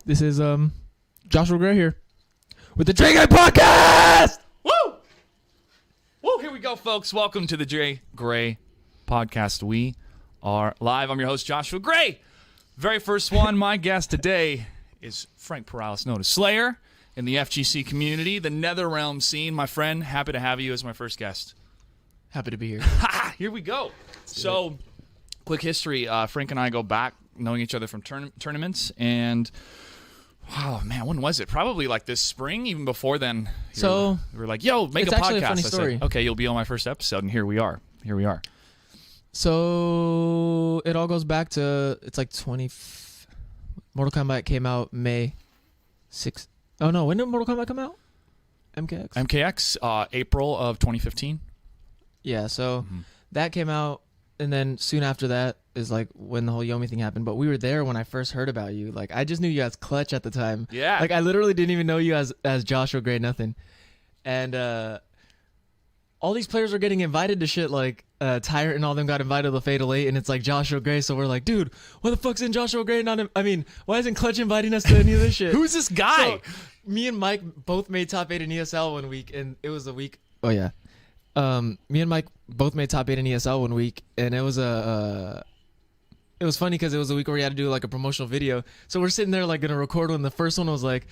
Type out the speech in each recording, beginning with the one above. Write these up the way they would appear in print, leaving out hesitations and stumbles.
This is Joshua Gray here with the JGray podcast. Woo! Woo! Here we go, folks. Welcome to the JGray podcast. We are live. I'm your host, Joshua Gray. Very first one. My guest today is Frank Perales, known as Slayer in the FGC community, the NetherRealm scene. My friend, happy to have you as my first guest. Happy to be here. Here we go. So, quick history. Frank and I go back, knowing each other from tournaments, and oh man, when was it? Probably like this spring, even before then. So we were like, "Yo, make a podcast." It's actually a funny story. I said, "Okay, you'll be on my first episode," and here we are. Here we are. So it all goes back to Mortal Kombat came out May 6th. Oh no, when did Mortal Kombat come out? MKX. MKX, April of 2015. Yeah, so that came out, and then soon after that is like when the whole Yomi thing happened. But we were there when I first heard about you. Like I just knew you as Clutch at the time. Yeah. Like I literally didn't even know you as Joshua Gray, nothing. And all these players were getting invited to shit. Like Tyrant and all them got invited to the Fatal 8, and it's like Joshua Gray. So we're like, dude, why the fuck's in Joshua Gray? Why isn't Clutch inviting us to any of this shit? Who's this guy? So, me and Mike both made top 8 in ESL one week, and it was a week. Oh yeah. Me and Mike both made top 8 in ESL one week, and it was it was funny because it was a week where we had to do like a promotional video. So we're sitting there like gonna record one. The first one was like,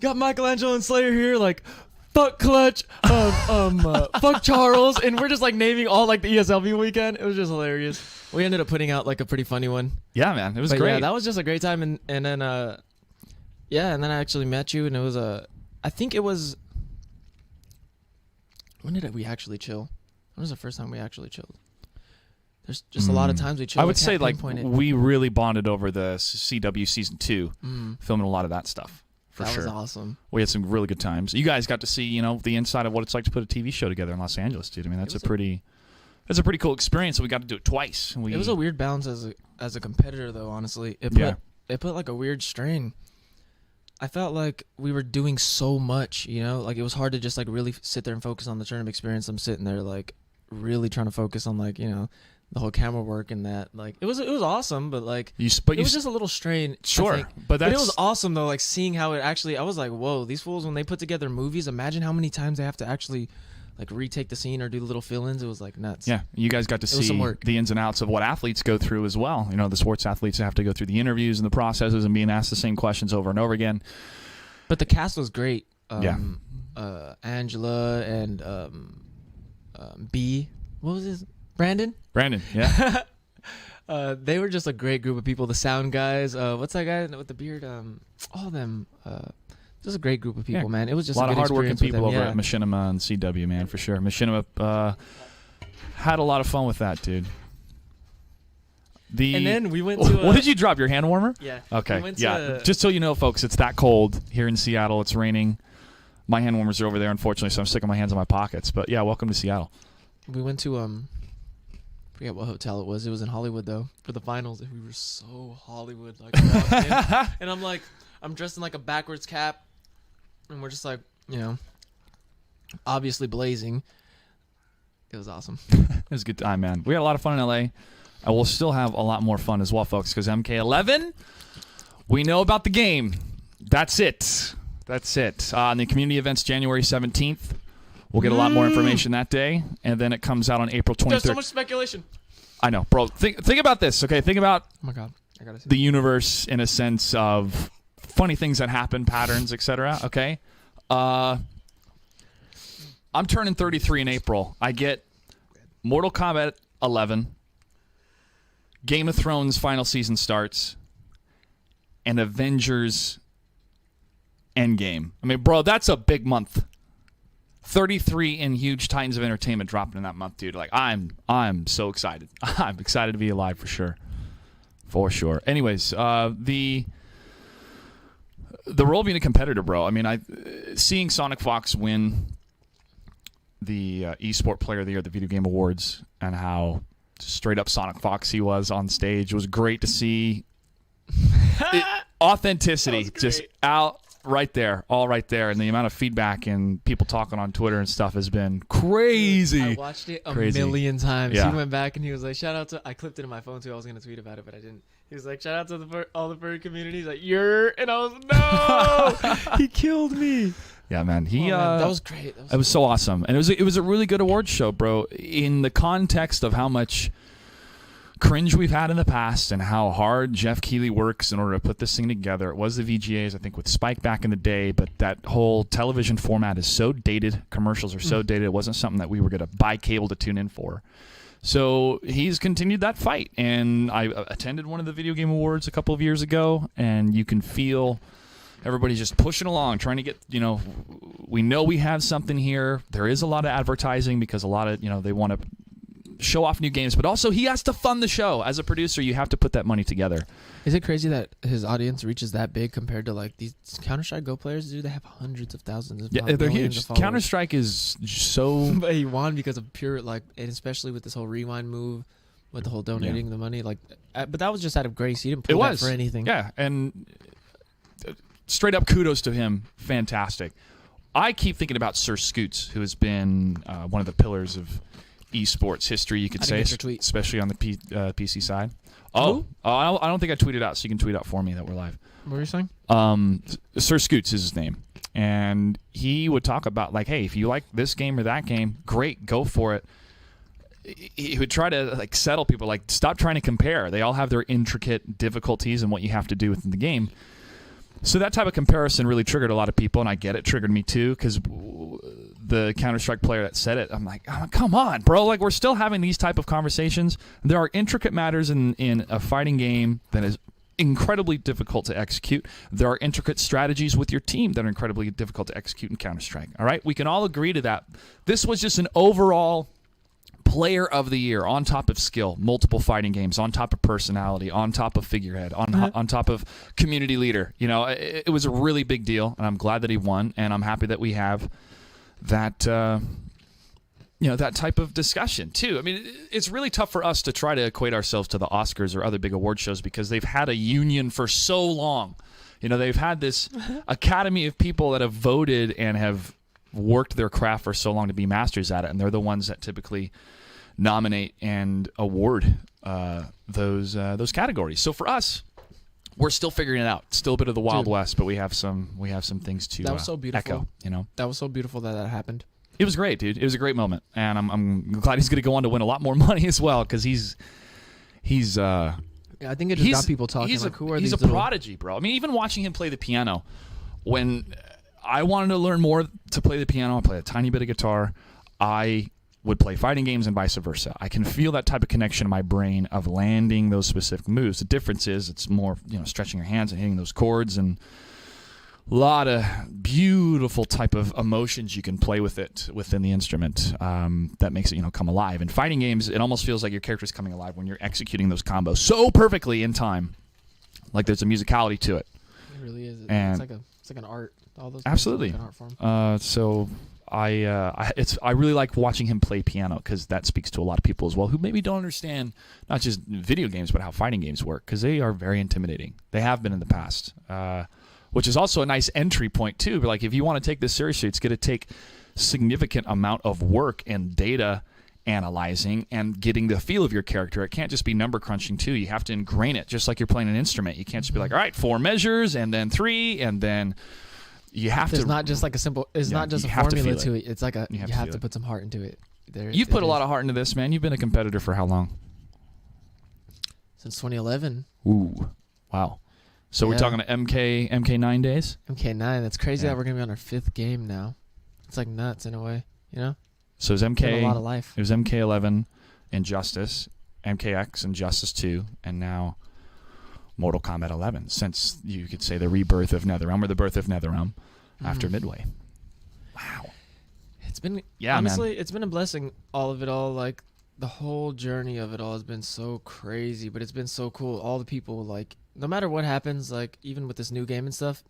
got Michelangelo and Slayer here, like fuck Clutch, fuck Charles, and we're just like naming all like the ESLV weekend. It was just hilarious. We ended up putting out like a pretty funny one. Yeah, man, it was But great. Yeah, that was just a great time, and then and then I actually met you, and it was I think it was. When did we actually chill? When was the first time we actually chilled? There's just a lot of times we chilled. I would say like we really bonded over the CW season 2, filming a lot of that stuff. For that sure. was awesome. We had some really good times. You guys got to see, the inside of what it's like to put a TV show together in Los Angeles, dude. I mean, that's a pretty cool experience. We got to do it twice. It was a weird balance as a competitor, though. Honestly, it put like a weird strain. I felt like we were doing so much, like it was hard to just like really sit there and focus on the tournament experience. I'm sitting there like really trying to focus on like, the whole camera work and that. Like it was awesome, but like it was just a little strain. Sure, but it was awesome though. Like seeing how it actually, I was like, whoa, these fools when they put together movies, imagine how many times they have to actually like retake the scene or do little fill-ins. It was like nuts. Yeah, you guys got to see the ins and outs of what athletes go through as well. The sports athletes have to go through the interviews and the processes and being asked the same questions over and over again. But the cast was great. Angela and B. What was his? Brandon, yeah. They were just a great group of people. The sound guys. What's that guy with the beard? All of them. Just a great group of people, man. It was just a lot of hardworking people over at Machinima and CW, man, for sure. Machinima had a lot of fun with that, dude. And then we went to. What did you drop? Your hand warmer? Yeah. Okay. Just so you know, folks, it's that cold here in Seattle. It's raining. My hand warmers are over there, unfortunately, so I'm sticking my hands in my pockets. But yeah, welcome to Seattle. We went to I forget what hotel it was. It was in Hollywood though for the finals. We were so Hollywood, like I walked in, and I'm dressed in like a backwards cap, and we're just like obviously blazing. It was awesome. It was a good time, man. We had a lot of fun in LA. I will still have a lot more fun as well, folks, because MK11, we know about the game. That's it. And the community event's January 17th. We'll get a lot more information that day, and then it comes out on April 23rd. There's so much speculation. I know, bro. Think about this, okay? Think about oh my God. I gotta see the universe in a sense of funny things that happen, patterns, etc., okay? I'm turning 33 in April. I get Mortal Kombat 11, Game of Thrones final season starts, and Avengers Endgame. I mean, bro, that's a big month. 33 in huge titans of entertainment dropping in that month, dude. Like I'm so excited. I'm excited to be alive for sure. Anyways, the role of being a competitor, bro. I mean, seeing Sonic Fox win the eSport Player of the Year at the Video Game Awards and how straight up Sonic Fox he was on stage was great to see. Authenticity just out. Right there, all right there, and the amount of feedback and people talking on Twitter and stuff has been crazy. I watched it a million times. Yeah. He went back and he was like, "Shout out to." I clipped it in my phone too. I was gonna tweet about it, but I didn't. He's like, shout out to all the furry community. He's like, and I was no, he killed me. Yeah, man. Man, that was great. It was so awesome, and it was a really good awards show, bro. In the context of how much cringe we've had in the past and how hard Jeff Keighley works in order to put this thing together. It was the VGAs, I think, with Spike back in the day, but that whole television format is so dated. Commercials are so dated. It wasn't something that we were going to buy cable to tune in for. So he's continued that fight, and I attended one of the Video Game Awards a couple of years ago, and you can feel everybody's just pushing along, trying to get, we know we have something here. There is a lot of advertising because a lot of, they want to show off new games, but also he has to fund the show. As a producer, you have to put that money together. Is it crazy that his audience reaches that big compared to like these Counter-Strike Go players? Dude, they have hundreds of thousands. Yeah, they're huge. Counter-Strike is so. But he won because of pure and especially with this whole rewind move, with the whole donating the money. But that was just out of grace. He didn't pull that for anything. Yeah, and straight up kudos to him. Fantastic. I keep thinking about Sir Scoots, who has been one of the pillars of esports history, you could say, especially on the PC side. I don't think I tweeted out, so you can tweet out for me that we're live. What were you saying? Sir Scoots is his name, and he would talk about like, hey, if you like this game or that game, great, go for it. He would try to like settle people, like stop trying to compare. They all have their intricate difficulties and what you have to do within the game. So that type of comparison really triggered a lot of people, and I get it, triggered me too, because the Counter-Strike player that said it, I'm like, oh, come on, bro. Like, we're still having these type of conversations. There are intricate matters in a fighting game that is incredibly difficult to execute. There are intricate strategies with your team that are incredibly difficult to execute in Counter-Strike. All right? We can all agree to that. This was just an overall player of the year, on top of skill, multiple fighting games, on top of personality, on top of figurehead, on top of community leader. It was a really big deal, and I'm glad that he won, and I'm happy that we have that that type of discussion too. I mean, it's really tough for us to try to equate ourselves to the Oscars or other big award shows because they've had a union for so long. They've had this academy of people that have voted and have worked their craft for so long to be masters at it, and they're the ones that typically nominate and award those categories. So for us, we're still figuring it out. It's still a bit of the Wild West, but we have some things to that was so beautiful. echo. That was so beautiful that happened. It was great, dude. It was a great moment, and I'm glad he's going to go on to win a lot more money as well because he's. I think it just got people talking. He's who are he's these a prodigy, bro. I mean, even watching him play the piano, when I wanted to learn more to play the piano, I play a tiny bit of guitar. I would play fighting games and vice versa. I can feel that type of connection in my brain of landing those specific moves. The difference is it's more, stretching your hands and hitting those chords, and a lot of beautiful type of emotions you can play with it within the instrument that makes it, come alive. In fighting games, it almost feels like your character's coming alive when you're executing those combos so perfectly in time. Like there's a musicality to it. It really is. And it's like an art. All those absolutely. Like an art form. So I really like watching him play piano because that speaks to a lot of people as well who maybe don't understand not just video games but how fighting games work, because they are very intimidating. They have been in the past, which is also a nice entry point too. But like if you want to take this seriously, it's going to take significant amount of work and data analyzing and getting the feel of your character. It can't just be number crunching too. You have to ingrain it just like you're playing an instrument. You can't just be like, all right, 4 measures and then 3 and then. You have to. It's not just like a simple. It's not just a formula to it. It's like you have to put some heart into it. You've put a lot of heart into this, man. You've been a competitor for how long? Since 2011. Ooh, wow. So we're talking to MK9 days. MK9. That's crazy that we're gonna be on our 5th game now. It's like nuts in a way, So it was MK. A lot of life. It was MK11, Injustice, MKX, Injustice 2, and now Mortal Kombat 11, since you could say the rebirth of NetherRealm or the birth of NetherRealm after Midway. Wow. It's been honestly, it's been a blessing, all of it all. Like the whole journey of it all has been so crazy, but it's been so cool. All the people, like, no matter what happens, like even with this new game and stuff,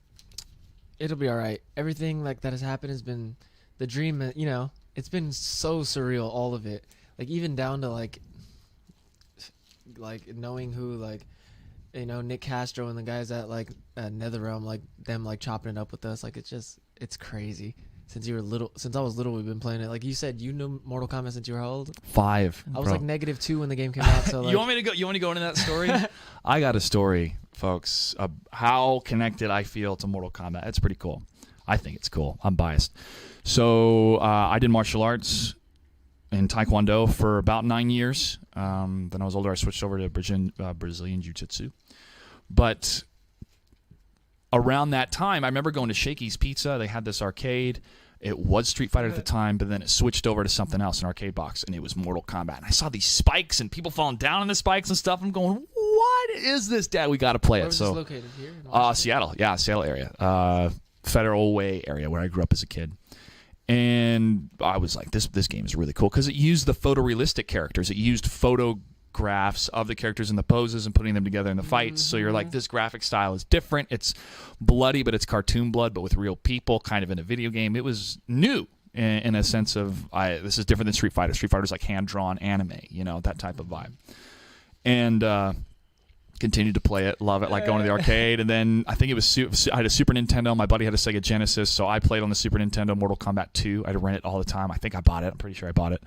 it'll be all right. Everything like that has happened has been the dream. It's been so surreal, all of it. Like even down to like knowing who Nick Castro and the guys at NetherRealm, like them chopping it up with us, like it's crazy. since you were little. Since I was little, we've been playing it. Like you said, you knew Mortal Kombat since you were how old? 5. I was like -2 when the game came out. So like, you want me to go? You want to go into that story? I got a story, folks. Of how connected I feel to Mortal Kombat. It's pretty cool. I think it's cool. I'm biased. So I did martial arts in Taekwondo for about 9 years. Then I was older. I switched over to Brazilian Jiu-Jitsu. But around that time, I remember going to Shakey's Pizza. They had this arcade. It was Street Fighter at the time, but then it switched over to something else, an arcade box, and it was Mortal Kombat. And I saw these spikes and people falling down on the spikes and stuff. I'm going, what is this, Dad? We got to play it. Where was this located here? Seattle. Yeah, Seattle area. Federal Way area where I grew up as a kid. And I was like, this game is really cool because it used the photorealistic characters. It used photographs of the characters and the poses and putting them together in the fights. So you're like, this graphic style is different. It's bloody, but it's cartoon blood, but with real people, kind of in a video game. It was new in a sense of, this is different than Street Fighter. Street Fighter's like hand-drawn anime, that type of vibe. And continued to play it, love it, like going to the arcade. And then I think it was I had a Super Nintendo. My buddy had a Sega Genesis, so I played on the Super Nintendo Mortal Kombat 2. I'd rent it all the time. I think I bought it. I'm pretty sure I bought it.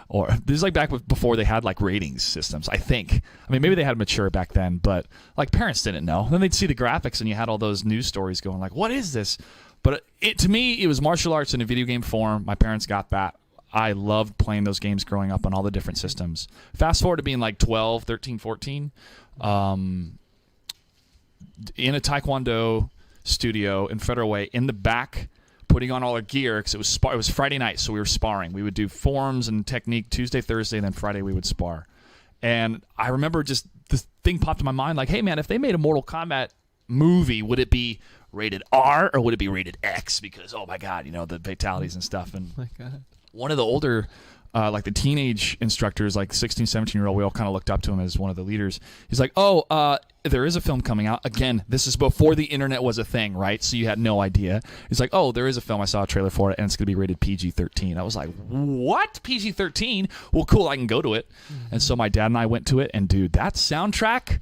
Or this is like back before they had like ratings systems. I think. I mean, maybe they had mature back then, but like parents didn't know. Then they'd see the graphics, and you had all those news stories going like, "What is this?" But to me, it was martial arts in a video game form. My parents got that. I loved playing those games growing up on all the different systems. Fast forward to being like 12, 13, 14, in a Taekwondo studio in Federal Way, in the back, putting on all our gear, because it was Friday night, so we were sparring. We would do forms and technique Tuesday, Thursday, and then Friday we would spar. And I remember just this thing popped in my mind, like, hey, man, if they made a Mortal Kombat movie, would it be rated R or would it be rated X? Because, oh, my God, the fatalities and stuff. And my God. One of the older, like the teenage instructors, like 16, 17-year-old, we all kind of looked up to him as one of the leaders. He's like, there is a film coming out. Again, this is before the internet was a thing, right? So you had no idea. He's like, there is a film. I saw a trailer for it, and it's going to be rated PG-13. I was like, what? PG-13? Well, cool, I can go to it. Mm-hmm. And so my dad and I went to it, and dude, that soundtrack...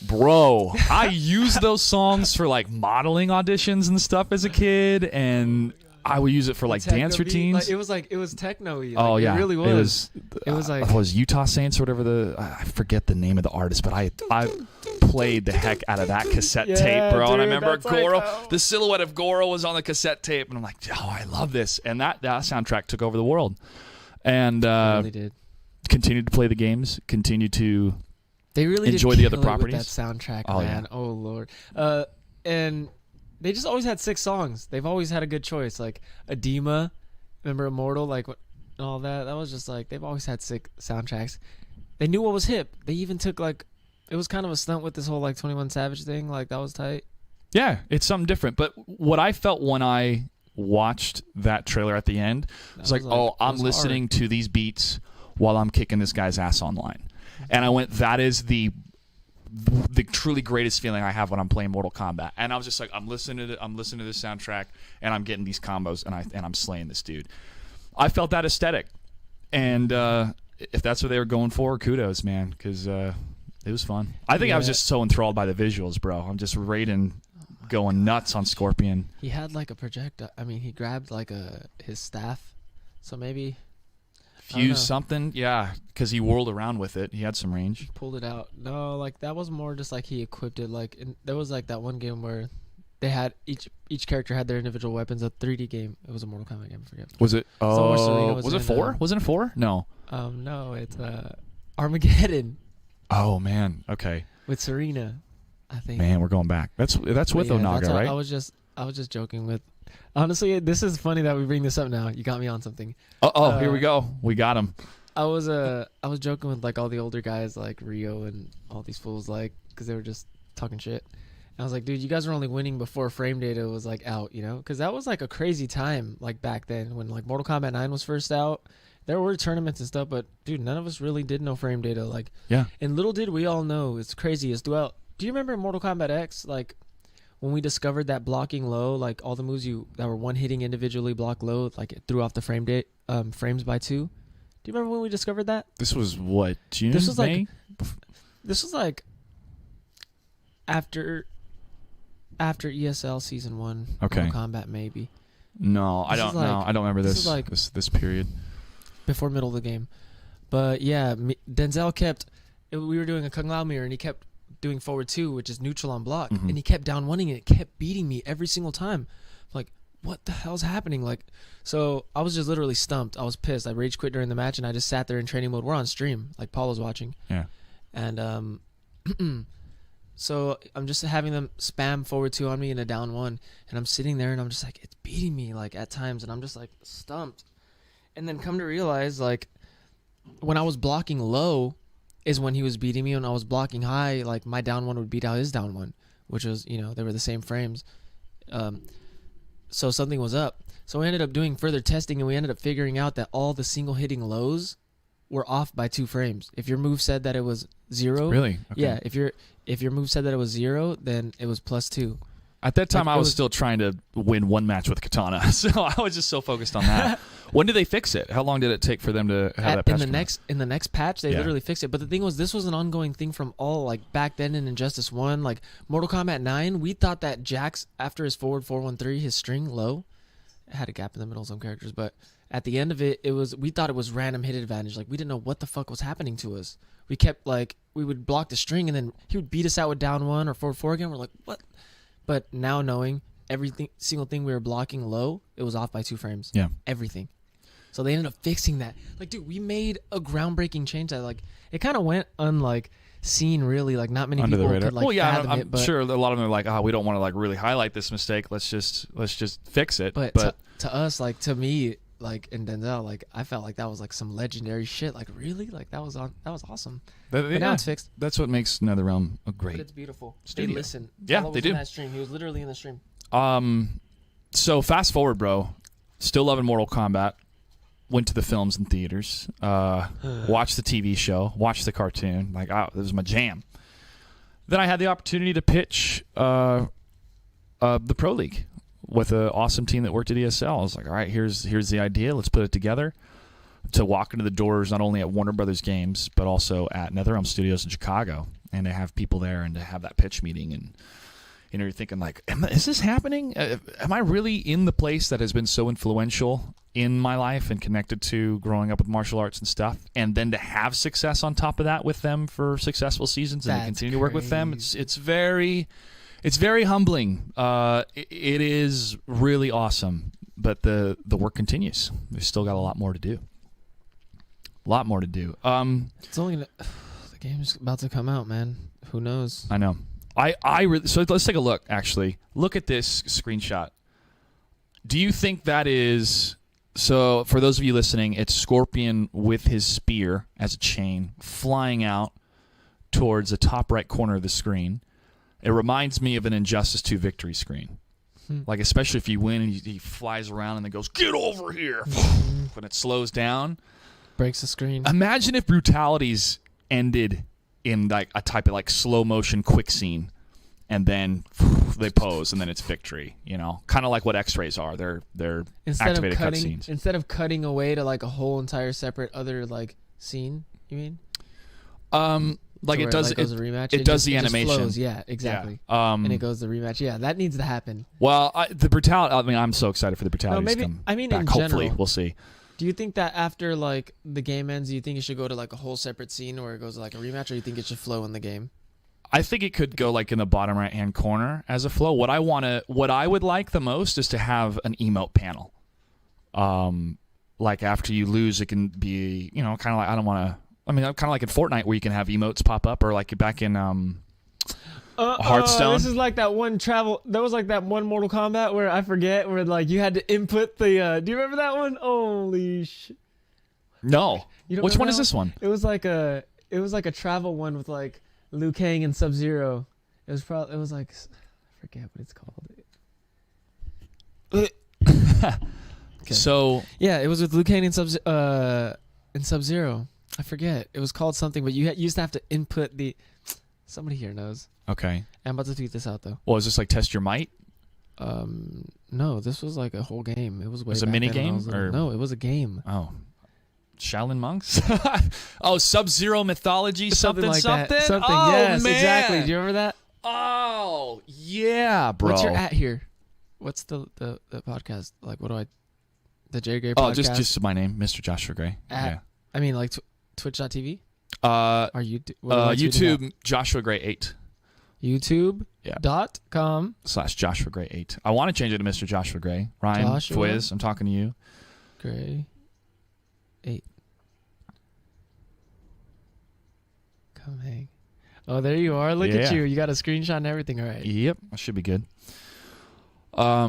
Bro, I used those songs for like modeling auditions and stuff as a kid, and I would use it for like dance routines. Like, it was techno-y. Oh yeah, it really was. It was like, it was Utah Saints or whatever I forget the name of the artist, but I played the heck out of that cassette tape, bro. Dude, and I remember Goro, the silhouette of Goro was on the cassette tape, and I'm like, I love this. And that soundtrack took over the world, and really did. Continued to play the games, continued to. They really enjoy did the other properties. With that soundtrack, man. Yeah. Oh Lord. And they just always had 6 songs. They've always had a good choice. Like Edema, remember Immortal, like and all that. That was just like they've always had 6 soundtracks. They knew what was hip. They even took like it was kind of a stunt with this whole like 21 Savage thing. Like that was tight. Yeah, it's something different. But what I felt when I watched that trailer at the end was like, I'm listening to these beats while I'm kicking this guy's ass online. And I went, that is the truly greatest feeling I have when I'm playing Mortal Kombat. And I was just like, I'm listening to this soundtrack, and I'm getting these combos, and I'm slaying this dude. I felt that aesthetic, and if that's what they were going for, kudos, man, because it was fun. I think I was just so enthralled by the visuals, bro. I'm just raiding, going nuts on Scorpion. He had like a projectile. I mean, he grabbed like his staff, so maybe. Fuse something, yeah, because he whirled around with it. He had some range. He pulled it out. No, like that was more just like he equipped it. Like there was like that one game where they had each character had their individual weapons. A 3D game. It was a Mortal Kombat game. I forget. Was it? Oh, was it 4? Wasn't it 4? No. No, it's Armageddon. Oh man. Okay. With Serena, I think. Man, we're going back. That's with Onaga, right? I was just joking with. Honestly, this is funny that we bring this up now. You got me on something. Here we go. We got him. I was joking with like all the older guys like Rio and all these fools like because they were just talking shit. And I was like, dude, you guys were only winning before frame data was like out, because that was like a crazy time like back then when like Mortal Kombat 9 was first out. There were tournaments and stuff, but dude, none of us really did know frame data. Like, yeah. And little did we all know it's crazy as well. Do you remember Mortal Kombat X? Like. When we discovered that blocking low, like all the moves that were one hitting individually block low, like it threw off the frames by 2. Do you remember when we discovered that? This was what, June? This was May? like after after ESL Season 1. Okay. Mortal Kombat, maybe. No, I don't know. I don't remember this. This period. Before middle of the game. But yeah, Denzel we were doing a Kung Lao mirror, and he kept doing forward 2, which is neutral on block, and he kept down 1ing it, kept beating me every single time. Like, what the hell's happening? Like, so I was just literally stumped. I was pissed. I rage quit during the match, and I just sat there in training mode. We're on stream, like Paul was watching. Yeah. And so I'm just having them spam forward 2 on me in a down 1, and I'm sitting there, and I'm just like, it's beating me like at times, and I'm just like stumped. And then come to realize, like, when I was blocking low is when he was beating me. When I was blocking high, like, my down 1 would beat out his down 1, which was, they were the same frames. So something was up. So we ended up doing further testing, and we ended up figuring out that all the single hitting lows were off by 2 frames. If your move said that it was 0, really? Okay. Yeah. If your move said that it was 0, then it was +2. At that time, I was still trying to win one match with Katana, so I was just so focused on that. When did they fix it? How long did it take for them to have that patch? In the next patch, they literally fixed it. But the thing was, this was an ongoing thing from all, like, back then in Injustice 1, like Mortal Kombat 9. We thought that Jax, after his forward 413, his string low, it had a gap in the middle of some characters, but at the end of it, we thought it was random hit advantage. Like, we didn't know what the fuck was happening to us. We kept, like, we would block the string, and then he would beat us out with down 1 or forward 4 again. We're like, what? But now knowing single thing we were blocking low, it was off by 2 frames. Yeah. Everything. So they ended up fixing that. Like, dude, we made a groundbreaking change that, like, it kind of went seen, really. Like, not many under people the radar. could, like, fathom I'm it. But sure a lot of them are like, we don't want to, like, really highlight this mistake. Let's just fix it. But to us, like, to me, like, in Denzel, like, I felt like that was, like, some legendary shit. Like, really? Like, that was awesome. But now it's fixed. That's what makes NetherRealm a great. But it's beautiful. Studio. They listen. Yeah, Paolo they was do. In that stream. He was literally in the stream. So fast forward, bro. Still loving Mortal Kombat. Went to the films and theaters. Watched the TV show. Watched the cartoon. Like, this was my jam. Then I had the opportunity to pitch the Pro League with an awesome team that worked at ESL. I was like, all right, here's the idea. Let's put it together. To walk into the doors not only at Warner Brothers Games, but also at NetherRealm Studios in Chicago, and to have people there and to have that pitch meeting. And you're thinking, like, is this happening? Am I really in the place that has been so influential in my life and connected to growing up with martial arts and stuff? And then to have success on top of that with them for successful seasons and to continue to work with them, it's very humbling. It is really awesome, but the work continues. We've still got a lot more to do. It's only the game's about to come out, man. Who knows? I know. So let's take a look. Actually, look at this screenshot. Do you think that is? So for those of you listening, it's Scorpion with his spear as a chain flying out towards the top right corner of the screen. It reminds me of an Injustice 2 victory screen. Like, especially if you win and he flies around and then goes, "Get over here!" When it slows down. Breaks the screen. Imagine if Brutalities ended in, like, a type of, like, slow motion quick scene, and then they pose, and then it's victory. Kind of like what X-rays are. They're activated cutscenes. Instead of cutting away to, like, a whole entire separate other, like, scene. You mean? Like, it does. It goes the rematch. It does the animation. Just flows. Yeah, exactly. Yeah. And it goes the rematch. Yeah, that needs to happen. Well, the Brutality. I mean, I'm so excited for the Brutalities to come back. In Hopefully, general, we'll see. Do you think that after, like, the game ends, do you think it should go to, like, a whole separate scene where it goes to, like, a rematch, or do you think it should flow in the game? I think it could go, like, in the bottom right hand corner as a flow. What I would like the most is to have an emote panel. Like, after you lose, it can be, kind of like, kind of like in Fortnite where you can have emotes pop up, or like back in Hearthstone. This is like that one that was like that one Mortal Kombat where I forget, where, like, you had to input the do you remember that one? Holy shit. No. Which one is this one? It was like a travel one with, like, Liu Kang and Sub-Zero. It was like, I forget what it's called. Okay. So yeah, it was with Liu Kang and Sub-Zero. I forget. It was called something, but you used to have to input the. Somebody here knows. Okay. I'm about to tweet this out though. Well, is this like Test Your Might? No, this was like a whole game. It was way. Was it a mini game or no? It was a game. Oh, Shaolin Monks. Oh, Sub-Zero Mythology, something. Like Something. That. Something. Oh, yes, man. exactly. Do you remember that? Oh, yeah, bro. What's your at here? What's the podcast? Like, what do I... The JGray podcast? Oh, just my name, Mr. Joshua Gray. Yeah. I mean, like, Twitch.tv? Are you... YouTube, Joshua Gray 8. YouTube.com /Joshua Gray 8. I want to change it to Mr. Joshua Gray. Ryan, Fwiz, I'm talking to you. Gray 8. Come hang. Oh, there you are. Look at you. You got a screenshot and everything. All right. Yep, that should be good. I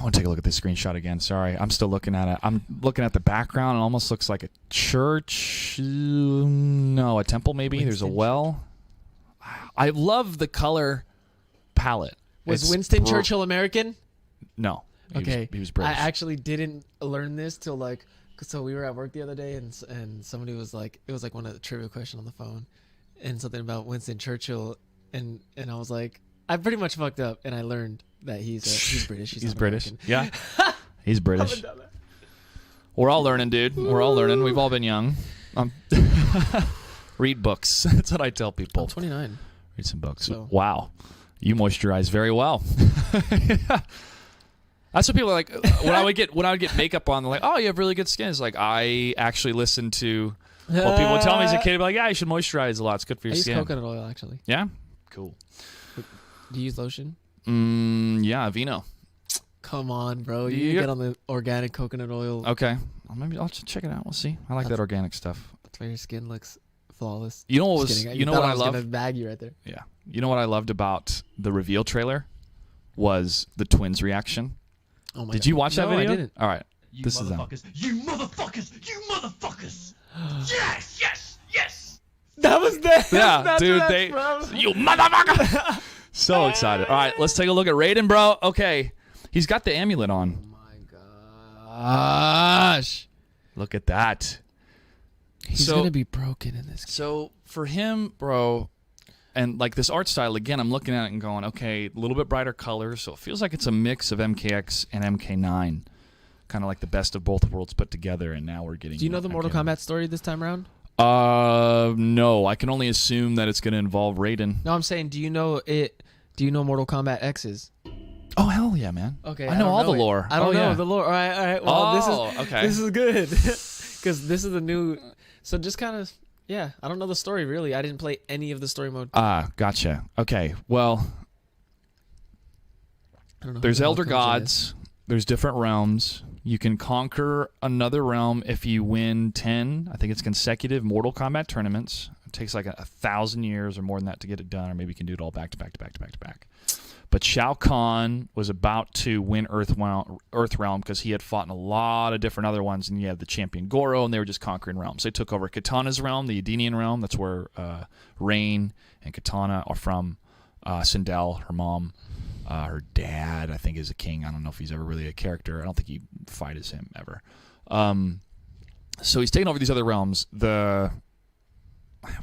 want to take a look at this screenshot again. Sorry, I'm still looking at it. I'm looking at the background. It almost looks like a church. No, a temple maybe. There's a well. I love the color palette. Was Winston Churchill American? No. He was British. I actually didn't learn this till like, so we were at work the other day and somebody was like, it was like one of the trivia questions on the phone and something about Winston Churchill and I was like, I pretty much fucked up and I learned that he's British. He's British. American. Yeah. He's British. We're all learning, dude. We're all learning. We've all been young. Read books. That's what I tell people. I'm 29. Read some books. So. Wow. You moisturize very well. That's what people are like. When I would get makeup on, they're like, "Oh, you have really good skin." It's like I actually listened to what people would tell me as a kid. I'd be like, "Yeah, you should moisturize a lot. It's good for your skin." I use coconut oil actually. Yeah, cool. Do you use lotion? Yeah, Aveeno. Come on, bro. You get on the organic coconut oil. Okay, maybe I'll just check it out. We'll see. I like that organic stuff. That's why your skin looks flawless. You know what was? You know what I love? Gonna bag you right there. Yeah. You know what I loved about the reveal trailer was the twins' reaction. Oh my Did you watch that video? I didn't. All right. You this is them. You motherfuckers! You motherfuckers! Yes! Yes! Yes! That was that. Yeah, dude. You motherfucker! So excited. All right, let's take a look at Raiden, bro. Okay, he's got the amulet on. Oh my gosh! Look at that. He's gonna be broken in this game. So for him, bro, and like this art style again, I'm looking at it and going, okay, a little bit brighter colors, so it feels like it's a mix of MKX and MK9, kind of like the best of both worlds put together. And now we're getting. Do you know the Mortal Kombat story this time around? No. I can only assume that it's going to involve Raiden. No, I'm saying, do you know it? Do you know Mortal Kombat X's? Oh hell yeah, man! Okay, I know all the lore. I don't know the lore. All right. Well, this is good because this is the new. So just kind of, yeah. I don't know the story really. I didn't play any of the story mode. Gotcha. Okay, well, I don't know there's elder gods. There's different realms. You can conquer another realm if you win 10, I think it's consecutive Mortal Kombat tournaments. It takes like 1,000 years or more than that to get it done, or maybe you can do it all back to back to back to back to back. But Shao Kahn was about to win Earth Realm because he had fought in a lot of different other ones, and you had the champion Goro, and they were just conquering realms. They took over Katana's realm, the Edenian realm. That's where Rain and Katana are from. Sindel, her mom. Her dad, I think, is a king. I don't know if he's ever really a character. I don't think he fight as him ever. So he's taken over these other realms. I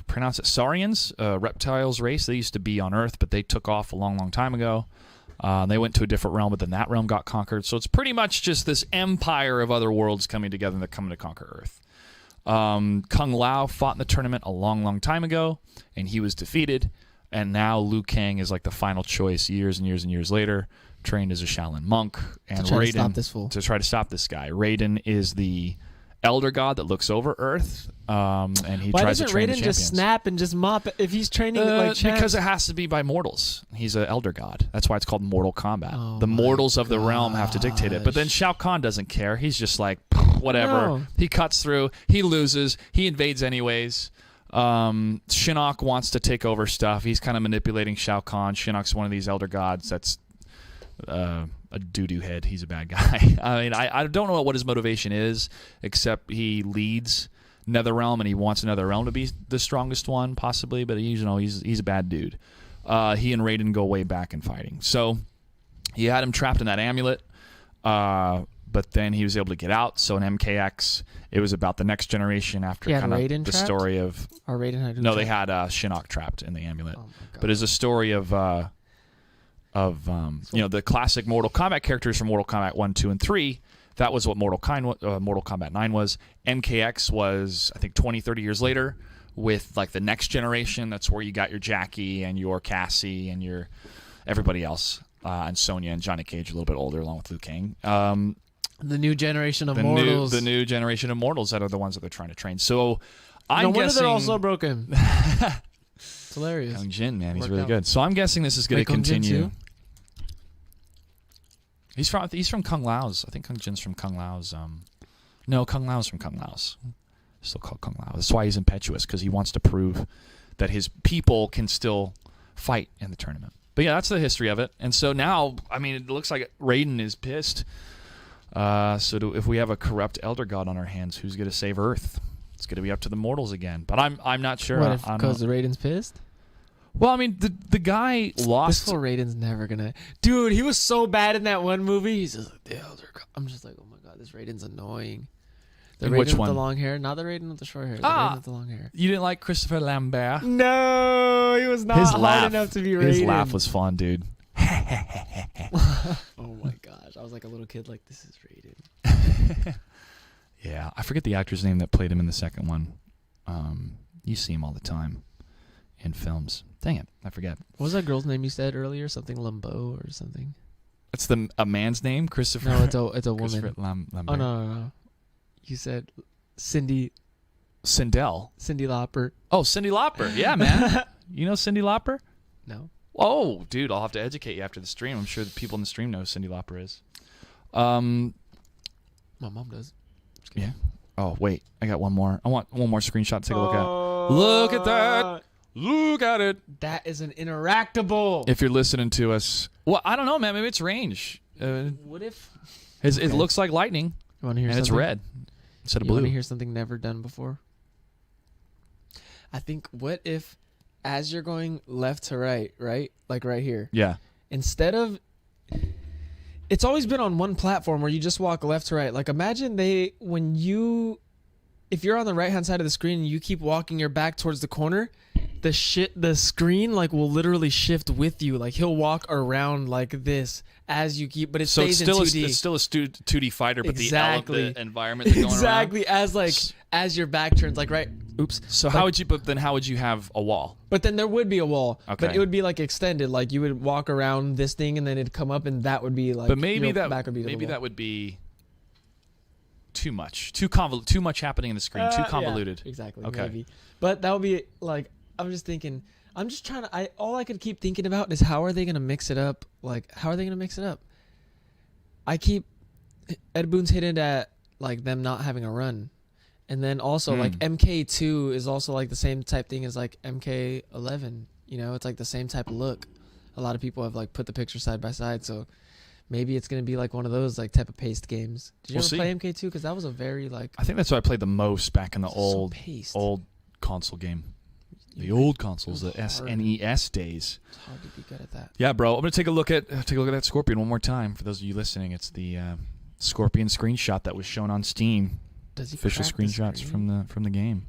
pronounce it Saurians, reptiles race. They used to be on Earth, but they took off a long, long time ago. They went to a different realm, but then that realm got conquered. So it's pretty much just this empire of other worlds coming together, and they're coming to conquer Earth. Kung Lao fought in the tournament a long, long time ago, and he was defeated. And now Liu Kang is like the final choice years and years and years later, trained as a Shaolin monk. And to try to stop this guy. Raiden is the elder god that looks over Earth, and he tries to train the champions. Why doesn't Raiden just snap and just mop it if he's training like champs? Because it has to be by mortals. He's an elder god. That's why it's called Mortal Kombat. The mortals of the realm have to dictate it. But then Shao Kahn doesn't care. He's just like, whatever. No. He cuts through. He loses. He invades anyways. Shinnok wants to take over stuff. He's kind of manipulating Shao Kahn. Shinnok's one of these elder gods that's a doo-doo head. He's a bad guy. I mean, I don't know what his motivation is, except he leads NetherRealm and he wants NetherRealm to be the strongest one, possibly, but he's a bad dude. He and Raiden go way back in fighting. So he had him trapped in that amulet, but then he was able to get out. So in MKX, it was about the next generation after kind of the story of... Or Raiden had No, they had Shinnok trapped in the amulet. Oh but it's a story of the classic Mortal Kombat characters from Mortal Kombat 1, 2, and 3 That was what Mortal Kombat 9 was. MKX was, I think, 20, 30 years later with like the next generation. That's where you got your Jackie and your Cassie and your everybody else. And Sonya and Johnny Cage a little bit older, along with Liu Kang. The new generation of mortals. The new generation of mortals that are the ones that they're trying to train. So I'm wonder guessing they're all so broken. It's hilarious. Kung Jin, man, he's Worked really out. good. So I'm guessing this is going to Kung Jin continue. too? He's from Kung Lao's. I think Kung Jin's from Kung Lao's. No, Kung Lao's from Kung Lao's. Still called Kung Lao. That's why he's impetuous, because he wants to prove that his people can still fight in the tournament. But yeah, that's the history of it. And so now, I mean, it looks like Raiden is pissed. If we have a corrupt elder god on our hands, who's going to save Earth? It's going to be up to the mortals again. But I'm not sure. What if because Raiden's pissed? Well, I mean, the guy lost. This fool Raiden's never gonna. Dude, he was so bad in that one movie. He's just like the elder god. I'm just like, oh my god, this Raiden's annoying. The In Raiden which with one? the long hair, not the Raiden with the short hair. The Raiden with the long hair. You didn't like Christopher Lambert? No, he was not hard enough to be Raiden. His laugh was fun, dude. Oh my gosh, I was like a little kid, like this is Raiden. Yeah, I forget the actor's name that played him in the second one. You see him all the time in films. Dang it, I forget. What was that girl's name you said earlier? Something Lambeau or something? It's a man's name, Christopher. No, it's a Christopher woman. Lambert. Oh no. You said Cindy Lauper. Oh, Cyndi Lauper. Yeah, man. You know Cyndi Lauper? No. Oh, dude, I'll have to educate you after the stream. I'm sure the people in the stream know who Cyndi Lauper is. My mom does. Yeah. Oh, wait. I got one more. I want one more screenshot to take a look at. Look at that. Look at it. That is an interactable. If you're listening to us. Well, I don't know, man. Maybe it's range. What if? It looks like lightning, You want to hear and something? it's red instead of You want blue. to hear something never done before? I think, what if, as you're going left to right, like right here, Yeah. instead of, it's always been on one platform where you just walk left to right. Like imagine if you're on the right hand side of the screen and you keep walking your back towards the corner, the screen like will literally shift with you. Like he'll walk around like this as you keep, but it So stays it's still in 2D. it's still a 2D fighter, but Exactly. the environment they're going Exactly, as your back turns, like right. Oops. So Like- how would you have a wall? But then there would be a wall. Okay. But it would be like extended. Like you would walk around this thing and then it'd come up and that would be like. But maybe your that back would be to the maybe wall. that would be too much, too much happening in the screen, too Yeah, convoluted. exactly. Okay. Maybe. But that would be like, I'm just thinking. I'm just trying to. All I could keep thinking about is how are they gonna mix it up? Like how are they gonna mix it up? Ed Boon's hinted at like them not having a run. And then also like MK2 is also like the same type thing as like MK11. You know, it's like the same type of look. A lot of people have like put the pictures side by side, so maybe it's gonna be like one of those like type of paced games. Did you We'll ever see. play MK2? Because that was a very like I think that's what I played the most back in the so paced. old console game. The old consoles, the It was hard. SNES days. It's hard to be good at that. Yeah, bro. I'm gonna take a look at that Scorpion one more time for those of you listening. It's the Scorpion screenshot that was shown on Steam. Does he Official crack the screenshots screen? from the game.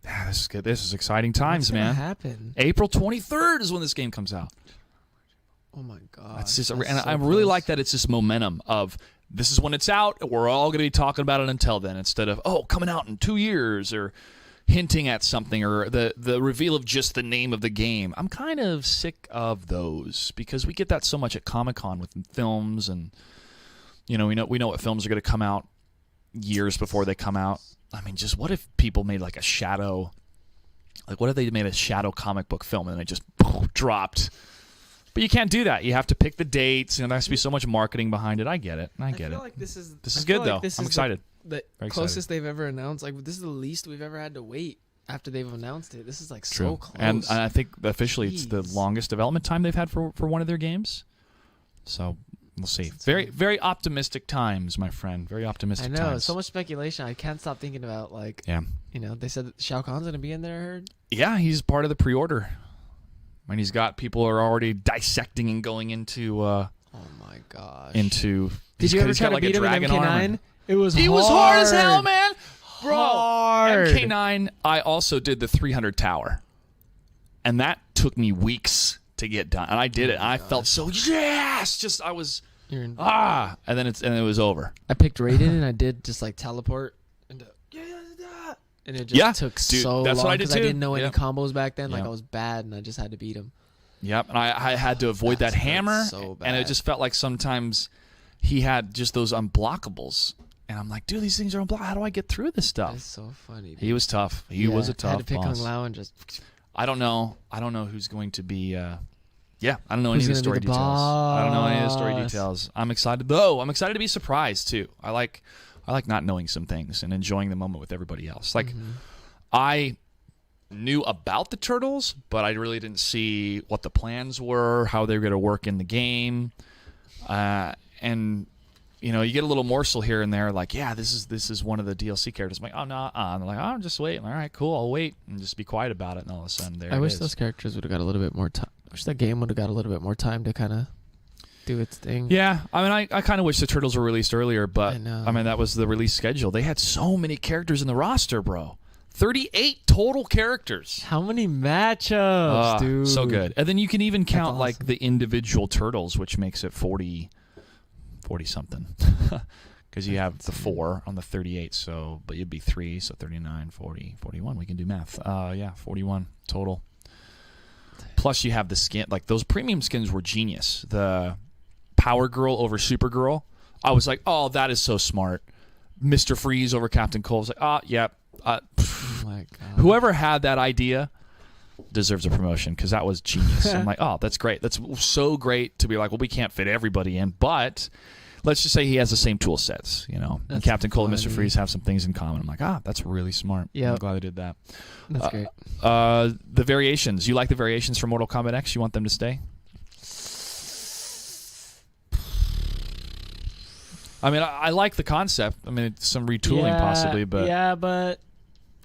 Yeah, this is good. This is exciting times, What's gonna man. happen? April 23rd is when this game comes out. Oh my god. That's just, that's and so I really close. like that it's this momentum of this is when it's out. We're all going to be talking about it until then, instead of coming out in 2 years or hinting at something or the reveal of just the name of the game. I'm kind of sick of those because we get that so much at Comic-Con with films, and we know what films are going to come out years before they come out. I mean, just what if people made like a shadow, like what if they made a shadow comic book film and it just dropped? But you can't do that. You have to pick the dates, and there has to be so much marketing behind it. I get it. I get feel it. like this is good though. This I'm is excited. The Very closest they've ever announced. Like this is the least we've ever had to wait after they've announced it. This is like True. so close. And I think officially it's the Jeez. longest development time they've had for one of their games. So we'll see. Very, very optimistic times, my friend. Very optimistic I know, times. so much speculation. I can't stop thinking about like Yeah. They said that Shao Kahn's gonna be in there. I heard. Yeah, he's part of the pre-order. I mean, he's got people are already dissecting and going into Oh my gosh. into. Did you ever he's try got to like a beat him in dragon MK9? armor. It was hard as hell, man. Bro, Hard. MK9, I also did the 300 tower. And that took me weeks to get done. And I did it. And I felt so, yes! Just, I was You're in, and then it was over. I picked Raiden and I did just like teleport and it just took dude, so that's long what I did because I too. didn't know any Yep. combos back then. Like Yep. I was bad and I just had to beat him. Yep, and I had to avoid that hammer, so bad. and it just felt like sometimes he had just those unblockables, and I'm like, dude, these things are unblockable. How do I get through this stuff? That's so funny. Dude. He was tough. He was a tough I had to pick boss. Kung Lao and just. I don't know who's going to be. I don't know any Who's of the story gonna be the details. I don't know any of the story boss? details. I'm excited though. I'm excited to be surprised too. I like not knowing some things and enjoying the moment with everybody else. Like I knew about the turtles, but I really didn't see what the plans were, how they were going to work in the game, and you get a little morsel here and there, like, yeah, this is one of the DLC characters. I'm like, oh no, and they're like, oh, just wait. All right, cool, I'll wait and just be quiet about it. And all of a sudden, there I it wish is. those characters would have got a little bit more time. I wish that game would have got a little bit more time to kind of do its thing. Yeah, I mean, I kind of wish the turtles were released earlier, but I know. I mean that was the release schedule. They had so many characters in the roster, bro. 38 total characters. How many matchups, dude? So good. And then you can even count awesome. like the individual turtles, which makes it 40 something. Because you have the 4 on the 38, so but you'd be 3, so 39, 40, 41. We can do math. 41 total. Plus you have the skin, like those premium skins were genius. The Power Girl over Supergirl. I was like, oh, that is so smart. Mr. Freeze over Captain Cold. I was like, yeah. Oh my God. Whoever had that idea deserves a promotion because that was genius. I'm like, oh, that's great. That's so great to be like, well, we can't fit everybody in, but let's just say he has the same tool sets, and That's Captain Cold and Mr. funny. Freeze have some things in common. I'm like, that's really smart. Yep. I'm glad I did that. That's great. The variations. You like the variations for Mortal Kombat X? You want them to stay? I mean, I like the concept. I mean, it's some retooling possibly, but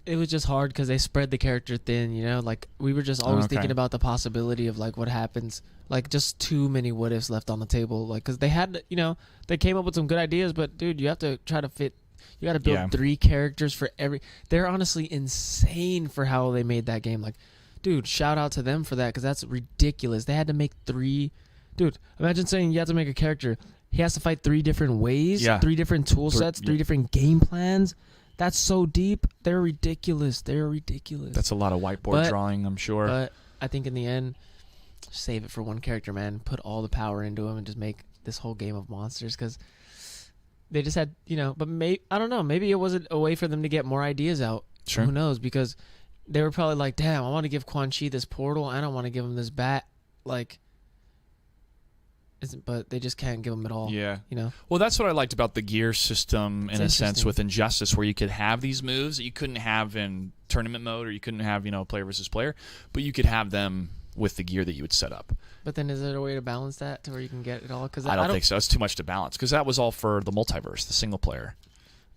it was just hard because they spread the character thin. Like we were just always Okay. thinking about the possibility of like what happens. Like just too many what ifs left on the table. Like because they had, they came up with some good ideas, but dude, you have to try to fit. You got to build 3 characters for every. They're honestly insane for how they made that game. Like, dude, shout out to them for that because that's ridiculous. They had to make 3. Dude, imagine saying you have to make a character. He has to fight 3 different ways, 3 different tool sets, 3 different game plans. That's so deep. They're ridiculous. that's a lot of whiteboard drawing, I'm sure. But I think in the end, save it for one character, man. Put all the power into him and just make this whole game of monsters because they just had, but I don't know. Maybe it wasn't a way for them to get more ideas out. Sure. Who knows? Because they were probably like, damn, I want to give Quan Chi this portal. I don't want to give him this bat. Like, but they just can't give him it all. Yeah. Well, that's what I liked about the gear system in a sense with Injustice, where you could have these moves that you couldn't have in tournament mode, or you couldn't have, player versus player, but you could have them with the gear that you would set up. But then is there a way to balance that to where you can get it all? Because I don't think so. It's too much to balance because that was all for the multiverse, the single player.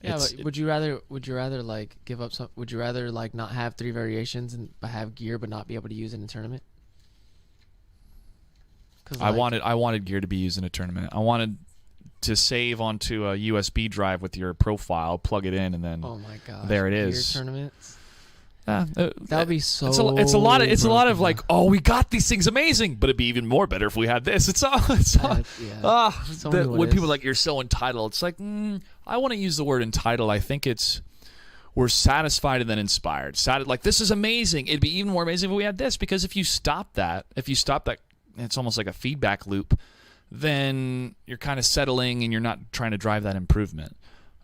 Yeah, but would you rather like give up some? Would you rather like not have 3 variations and have gear but not be able to use it in a tournament? I wanted gear to be used in a tournament. I wanted to save onto a USB drive with your profile, plug it in, and then oh my god, there it is. Gear tournaments. That would be so. It's a lot of like, oh, we got these things, amazing, but it'd be even more better if we had this. So when people are like, you're so entitled, it's like, I want to use the word entitled. I think we're satisfied and then inspired. Like, this is amazing. It'd be even more amazing if we had this, because if you stop that, it's almost like a feedback loop, then you're kind of settling and you're not trying to drive that improvement.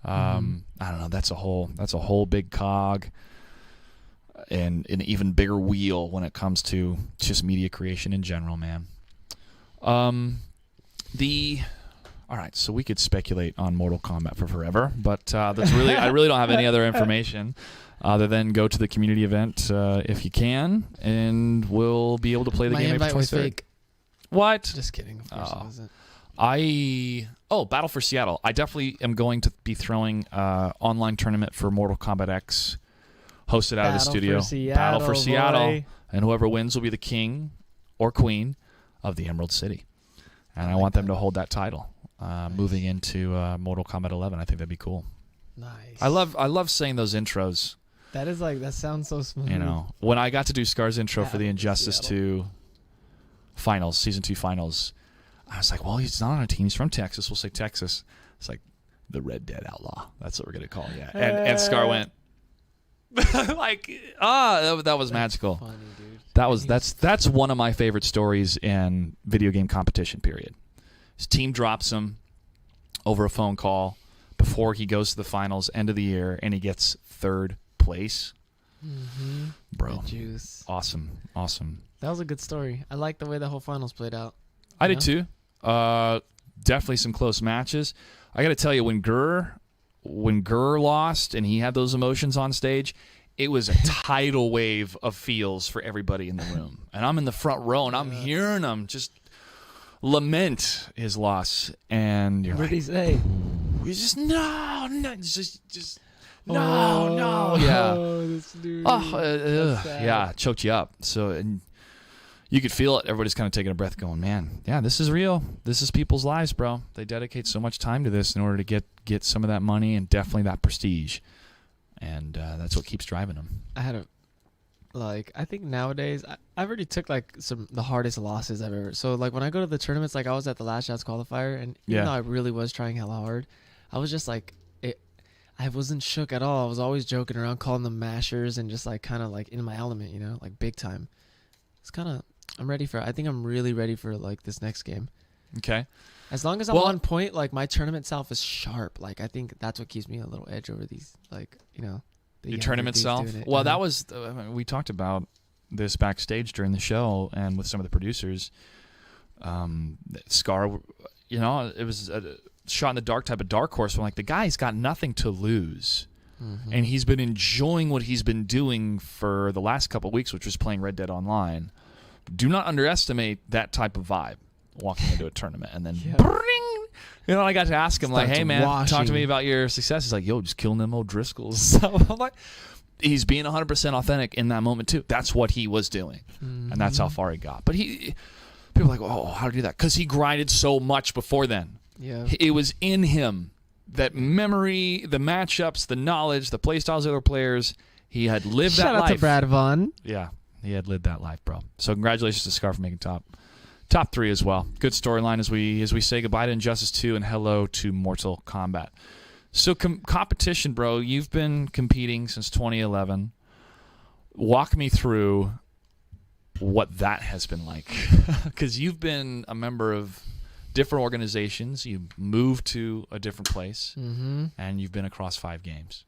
I don't know. That's a whole big cog and an even bigger wheel when it comes to just media creation in general, man. All right, so we could speculate on Mortal Kombat for forever, but I really don't have any other information other than go to the community event if you can, and we'll be able to play the game April 23rd. Was fake. What? Just kidding. Of course it wasn't. Battle for Seattle. I definitely am going to be throwing online tournament for Mortal Kombat X, hosted out of the studio. Battle for Seattle, and whoever wins will be the king or queen of the Emerald City, and I want them to hold that title. Moving into Mortal Kombat 11, I think that'd be cool. Nice. I love saying those intros. That sounds so smooth. When I got to do Scar's intro for the Injustice 2 finals, season 2 finals, I was like, well, he's not on a team. He's from Texas. We'll say Texas. It's like the Red Dead Outlaw. That's what we're gonna call it. Yeah. And Scar went like, that was magical. Funny, dude. That's one of my favorite stories in video game competition. Period. His team drops him over a phone call before he goes to the finals, end of the year, and he gets 3rd place. Mm-hmm. Bro, Good juice. Awesome. That was a good story. I like the way the whole finals played out. I did too. Definitely some close matches. I got to tell you, when Gurr lost and he had those emotions on stage, it was a tidal wave of feels for everybody in the room. And I'm in the front row, and I'm hearing them just lament his loss. And you're What like, did he say? he's just no, just no, yeah. This dude. Yeah, choked you up. So and you could feel it. Everybody's kind of taking a breath, going, "Man, yeah, this is real. This is people's lives, bro. They dedicate so much time to this in order to get some of that money and definitely that prestige, and that's what keeps driving them." I think nowadays I've already took like the hardest losses I've ever. So like when I go to the tournaments, like I was at the Last Shots qualifier, and even though I really was trying hella hard, I was just like I wasn't shook at all. I was always joking around, calling them mashers, and just like kind of like in my element, like big time. It's kind of I think I'm really ready for like this next game. Okay. As long as I'm on point, like my tournament self is sharp. Like I think that's what keeps me a little edge over these, like Your tournament self. Well, that was we talked about this backstage during the show and with some of the producers. Scar, it was a shot in the dark type of dark horse. Where like the guy's got nothing to lose, and he's been enjoying what he's been doing for the last couple of weeks, which was playing Red Dead Online. Do not underestimate that type of vibe walking into a tournament and then bring. I got to ask him, like, hey, man, talk to me about your success. He's like, yo, just killing them O'Driscolls. So I'm like, he's being 100% authentic in that moment, too. That's what he was doing, and that's how far he got. But people are like, oh, how to do that? Because he grinded so much before then. Yeah. It was in him, that memory, the matchups, the knowledge, the play styles of other players. He had lived that life. Shout out to Brad Vaughn. Yeah, he had lived that life, bro. So congratulations to Scar for making top 3 as well. Good storyline as we say goodbye to Injustice 2 and hello to Mortal Kombat. So competition, bro. You've been competing since 2011. Walk me through what that has been like, because you've been a member of different organizations. You moved to a different place, and you've been across 5 games.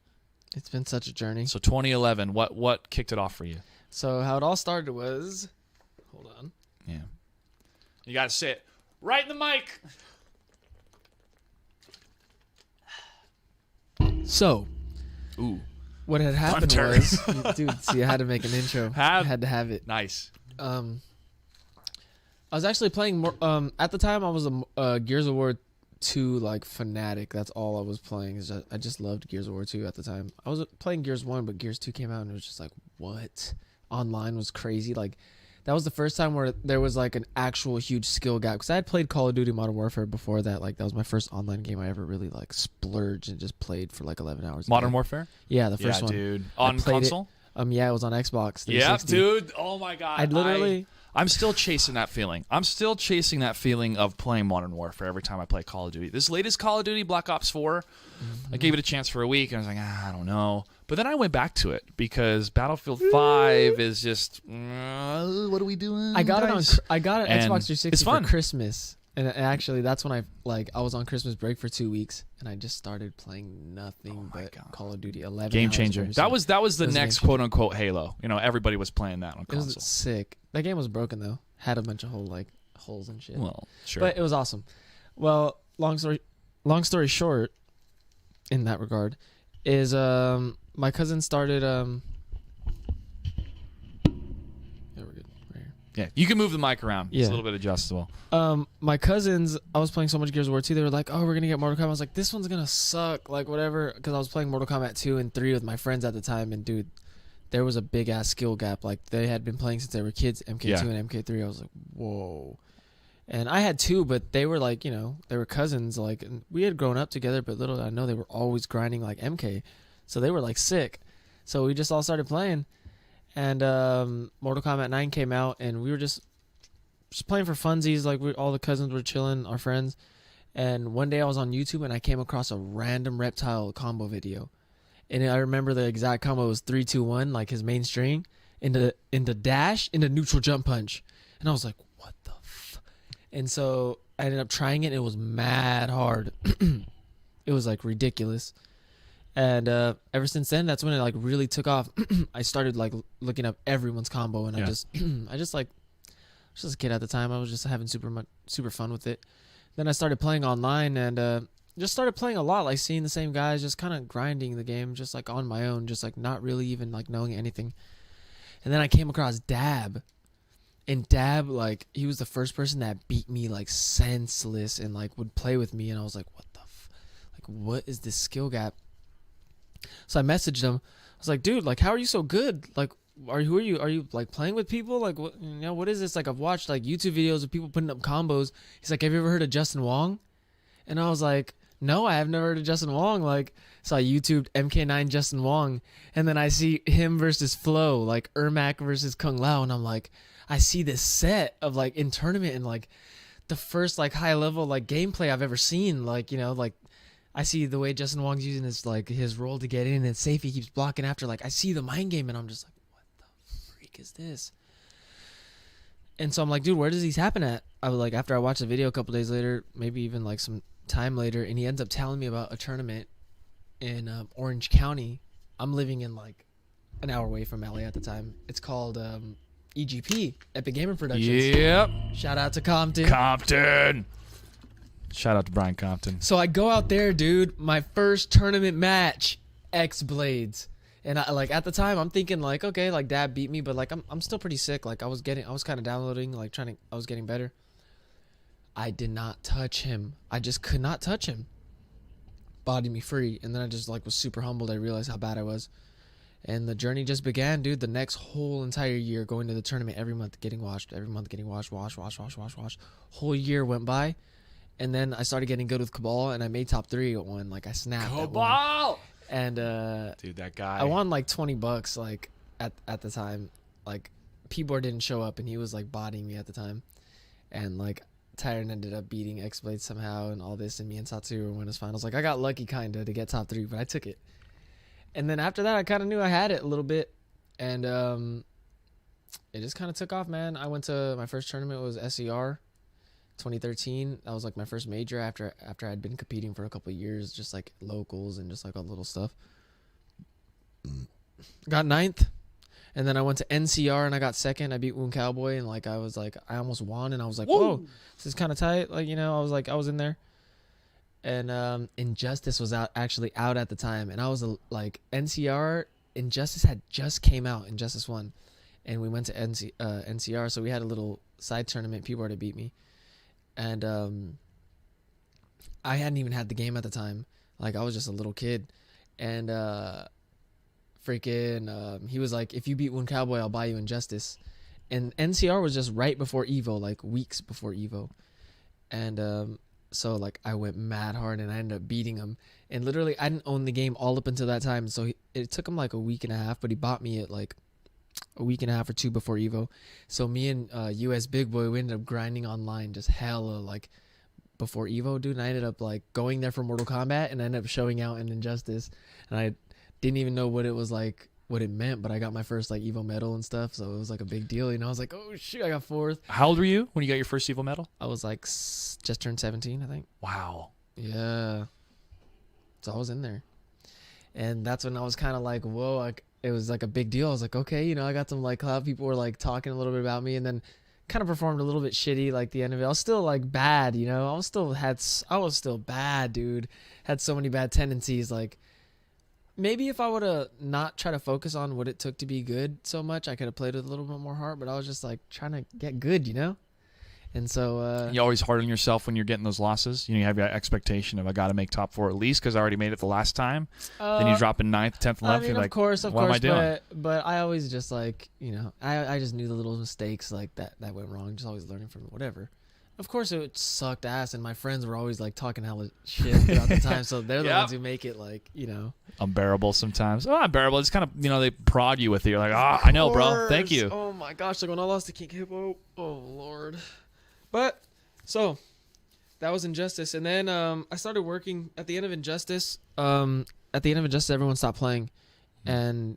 It's been such a journey. So 2011, what kicked it off for you? So how it all started was, hold on. Yeah. You got to say it right in the mic. So, what had happened was, dude, see, I had to make an intro. I had to have it. Nice. I was actually playing more. At the time, I was a Gears of War 2 like fanatic. That's all I was playing. I just loved Gears of War 2 at the time. I was playing Gears 1, but Gears 2 came out, and it was just like, what? Online was crazy. Like, that was the first time where there was like an actual huge skill gap. Because I had played Call of Duty Modern Warfare before that. Like, that was my first online game I ever really like splurged and just played for like 11 hours. Modern Warfare? Yeah, the first one. Dude. On console? Yeah, it was on Xbox 360. Yeah, dude. Oh my God. I'm still chasing that feeling. I'm still chasing that feeling of playing Modern Warfare every time I play Call of Duty. This latest Call of Duty, Black Ops 4, I gave it a chance for a week, and I was like, I don't know. But then I went back to it because Battlefield 5 is just, what are we doing? I got it on Xbox 360 for Christmas. And actually, that's when I was on Christmas break for 2 weeks, and I just started playing nothing but Call of Duty 11. Game changer. That was the next quote unquote Halo. Everybody was playing that on console. It was sick. That game was broken though. Had a bunch of holes and shit. Well, sure. But it was awesome. Well, long story short, in that regard, is my cousin started Yeah, you can move the mic around. Yeah. It's a little bit adjustable. My cousins, I was playing so much Gears of War 2, they were like, oh, we're going to get Mortal Kombat. I was like, this one's going to suck, like whatever, because I was playing Mortal Kombat 2 and 3 with my friends at the time, and dude, there was a big-ass skill gap. Like, they had been playing since they were kids, MK2 and MK3. I was like, whoa. And I had 2, but they were like, they were cousins, like, and we had grown up together, but little did I know they were always grinding like MK, so they were like sick. So we just all started playing. And Mortal Kombat 9 came out, and we were just just playing for funsies. Like all the cousins were chilling, our friends. And one day I was on YouTube and I came across a random reptile combo video. And I remember the exact combo was 3-2-1, like his main string, into dash, into neutral jump punch. And I was like, what the f? And so I ended up trying it. And it was mad hard. It was like ridiculous. And ever since then, that's when it like really took off. I started like looking up everyone's combo, and I just like, I was just a kid at the time. I was just having super fun with it. Then I started playing online, and just started playing a lot, like seeing the same guys, just kind of grinding the game, just like on my own, just like not really even like knowing anything. And then I came across Dab, and Dab, like he was the first person that beat me like senseless and like would play with me, and I was like, what the like what is this skill gap? So I messaged him. I was like, dude, like how are you so good? Like are you like playing with people? Like what, you know, what is this? Like I've watched like YouTube videos of people putting up combos. He's like, have you ever heard of Justin Wong? And I was like, no, I have never heard of Justin Wong. Like, so I YouTubed MK9 Justin Wong, and then I see him versus Flo, like Ermac versus Kung Lao, and I'm like, I see this set of like in tournament and like the first like high level like gameplay I've ever seen. Like, you know, like I see the way Justin Wong's using his like his roll to get in, and safe he keeps blocking after. Like I see the mind game, and I'm just like, what the freak is this? And so I'm like, dude, where does these happen at? I was like, after I watched the video a couple days later, maybe even like some time later, and he ends up telling me about a tournament in Orange County. I'm living in like an hour away from LA at the time. It's called EGP, Epic Gaming Productions. Yep. Shout out to Compton. Shout out to Brian Compton. So I go out there, dude. My first tournament match, X Blades. And I, like at the time, I'm thinking like, okay, like Dad beat me, but like I'm still pretty sick. Like I was kind of downloading, like I was getting better. I did not touch him. I just could not touch him. Bodied me free, and then I just like was super humbled. I realized how bad I was, and the journey just began, dude. The next whole entire year, going to the tournament every month, getting washed, wash. Whole year went by, and then I started getting good with Cabal, and I made top 3 at one. Like I snapped at one. Cabal! And Dude, that guy. I won like $20 like at the time. Like P-Board didn't show up, and he was like bodying me at the time, and like Tyron ended up beating X-Blade somehow and all this, and me and Satoru won his finals. Like I got lucky kinda to get top 3, but I took it. And then after that, I kind of knew I had it a little bit, and it just kind of took off, man. I went to my first tournament was SER 2013. That was like my first major after I'd been competing for a couple of years, just like locals and just like all the little stuff. Got 9th. And then I went to NCR and I got 2nd. I beat Wound Cowboy, and like I was like, I almost won, and I was like, whoa, this is kind of tight. Like, you know, I was like, I was in there. And Injustice was actually out at the time, and I was like, NCR Injustice had just came out, Injustice 1, and we went to NCR, so we had a little side tournament. People were to beat me, and I hadn't even had the game at the time. Like I was just a little kid, and he was like, if you beat Wound Cowboy, I'll buy you Injustice. And NCR was just right before Evo, like weeks before Evo. And so like I went mad hard, and I ended up beating him. And literally I didn't own the game all up until that time. So it took him like a week and a half, but he bought me at like a week and a half or 2 before Evo. So me and US Big Boy, we ended up grinding online just hella like before Evo, dude. And I ended up like going there for Mortal Kombat, and I ended up showing out in Injustice. And I didn't even know what it was like, what it meant, but I got my first like Evo medal and stuff, so it was like a big deal. You know, I was like, oh shoot, I got 4th. How old were you when you got your first Evo medal? I was like just turned 17, I think. Wow. Yeah. So I was in there, and that's when I was kind of like, whoa, like it was like a big deal. I was like, okay, you know, I got some like cloud people were like talking a little bit about me, and then kind of performed a little bit shitty like the end of it. I was still like bad, you know. I was still bad, dude. Had so many bad tendencies. Like maybe if I would have not tried to focus on what it took to be good so much, I could have played with a little bit more heart, but I was just like trying to get good, you know? And so you always hard on yourself when you're getting those losses. You know, you have your expectation of I got to make top 4 at least because I already made it the last time. Then you drop in 9th, 10th, 11th. I mean, you're like, of course, what am I doing? But I always just like, you know, I just knew the little mistakes like that went wrong. Just always learning from it, whatever. Of course, it sucked ass, and my friends were always like talking hella shit throughout the time. So they're the ones who make it like, you know, unbearable sometimes. Oh, unbearable. It's kind of, you know, they prod you with it. You're like, I know, bro. Thank you. Oh my gosh, like when I lost to King Hippo, oh Lord. So that was Injustice, and then I started working at the end of Injustice. At the end of Injustice, everyone stopped playing, and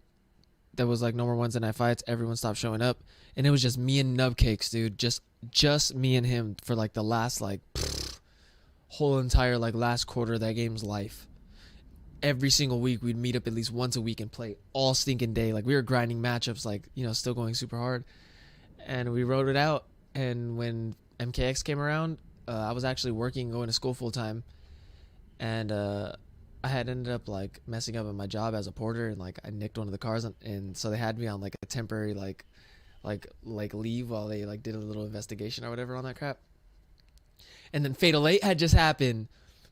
there was like no more Wednesday night fights. Everyone stopped showing up, and it was just me and Nubcakes, dude. Just me and him for like the last like whole entire like last quarter of that game's life. Every single week we'd meet up at least once a week and play all stinking day. Like we were grinding matchups, like, you know, still going super hard, and we wrote it out. And when MKX came around, I was actually working, going to school full time, and I had ended up like messing up at my job as a porter, and like I nicked one of the cars, and so they had me on like a temporary like leave while they like did a little investigation or whatever on that crap. And then Fatal 8 had just happened.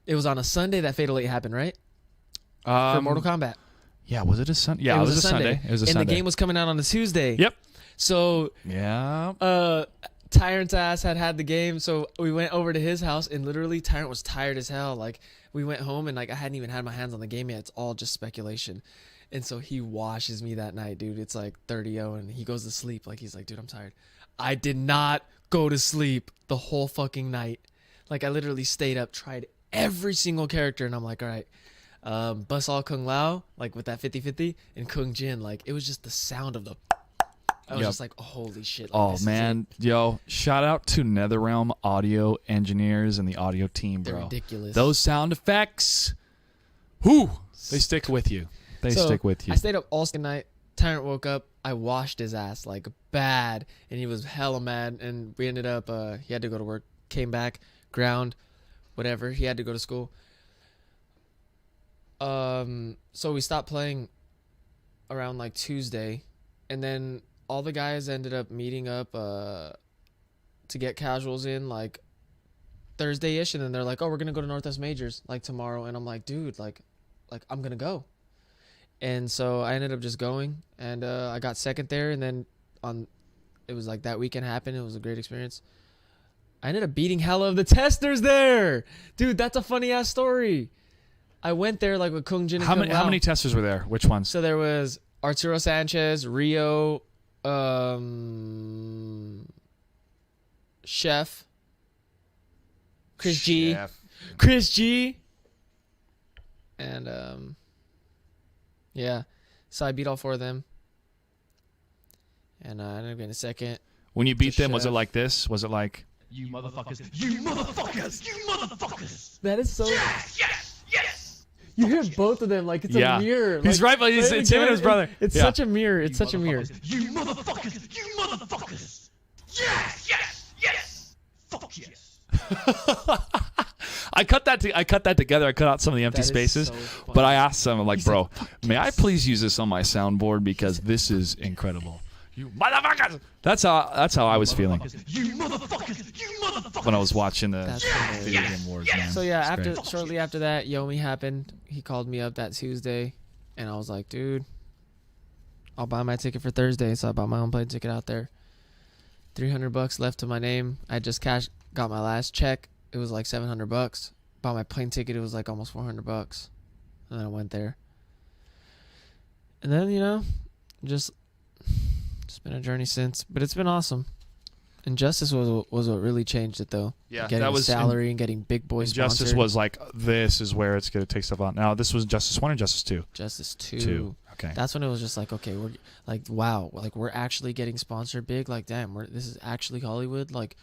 It was on a Sunday that Fatal 8 happened, right? For Mortal Kombat. Yeah, was it a Sunday? Yeah, it was a Sunday. It was a Sunday. And the game was coming out on a Tuesday. Yep. So yeah. Tyrant's ass had the game, so we went over to his house, and literally Tyrant was tired as hell. Like we went home, and like I hadn't even had my hands on the game yet. It's all just speculation. And so he washes me that night, dude. It's like 30-0, and he goes to sleep. Like he's like, dude, I'm tired. I did not go to sleep the whole fucking night. Like I literally stayed up, tried every single character, and I'm like, all right. Bus all Kung Lao, like with that 50-50, and Kung Jin, like it was just the sound of the. I was just like, oh, holy shit! Like, oh man, yo! Shout out to NetherRealm audio engineers and the audio team, bro. They're ridiculous. Those sound effects, whoo! They stick with you. They stick with you. I stayed up all night. Tyrant woke up. I washed his ass like bad, and he was hella mad. And we ended up. He had to go to work. Came back, ground, whatever. He had to go to school. So we stopped playing around like Tuesday, and then all the guys ended up meeting up to get casuals in like Thursday-ish, and then they're like, oh, we're gonna go to Northwest Majors like tomorrow, and I'm like, dude, like I'm gonna go. And so I ended up just going, and I got second there, and then it was like that weekend happened. It was a great experience. I ended up beating hella of the testers there, dude. That's a funny ass story. I went there like with Kung Jin and Kung Lao. How many testers were there? Which ones? So there was Arturo Sanchez, Rio, Chef, Chris G, and yeah. So I beat all four of them, and I ended up getting a second. When you beat them, Chef. was it like this? Was it like You motherfuckers! You motherfuckers! You motherfuckers! That is so. Yes! You hear both of them like it's a mirror. He's right, but it's him and his brother. It's such a mirror. It's such a mirror. You motherfuckers! You motherfuckers! Yes! Fuck yes! I cut that together. I cut out some of the empty That is spaces, so funny. but I asked them, I'm like, He bro, said, may I please use this on my soundboard because this is incredible. You motherfuckers! That's how I was feeling You motherfuckers! You motherfuckers! when I was watching the That's video hilarious. game wars, man. So yeah, It's great. shortly after that, Yomi happened. He called me up that Tuesday, and I was like, dude, I'll buy my ticket for Thursday. So I bought my own plane ticket out there. $300 left to my name. I just got my last check. It was like $700. Bought my plane ticket. It was like almost $400, and then I went there. And then just been a journey since, but it's been awesome. Injustice was what really changed it though. Yeah, getting that a was salary and getting big boy Injustice sponsored. was like, this is where it's going to take stuff out. Now, this was Injustice 1 or Injustice 2? Justice 2. 2. Okay. That's when it was just like, okay, we're like, wow, like we're actually getting sponsored big. Like, damn, this is actually Hollywood. Like,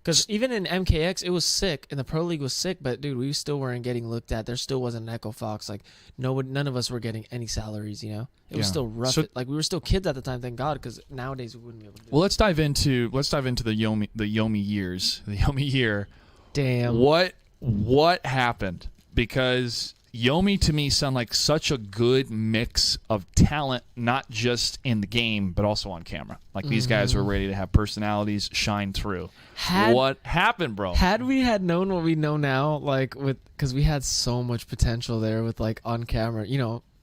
because even in MKX, it was sick, and the Pro League was sick, but dude, we still weren't getting looked at. There still wasn't an Echo Fox. Like, none of us were getting any salaries. It was still rough. So- Like, we were still kids at the time, thank God, because nowadays we wouldn't be able to do Well, let's dive into the Yomi years. The Yomi year. Damn. What happened? Because Yomi to me sound like such a good mix of talent, not just in the game but also on camera. Like these guys were ready to have personalities shine through. What happened, bro? Had we had known what we know now, like because we had so much potential there with like on camera,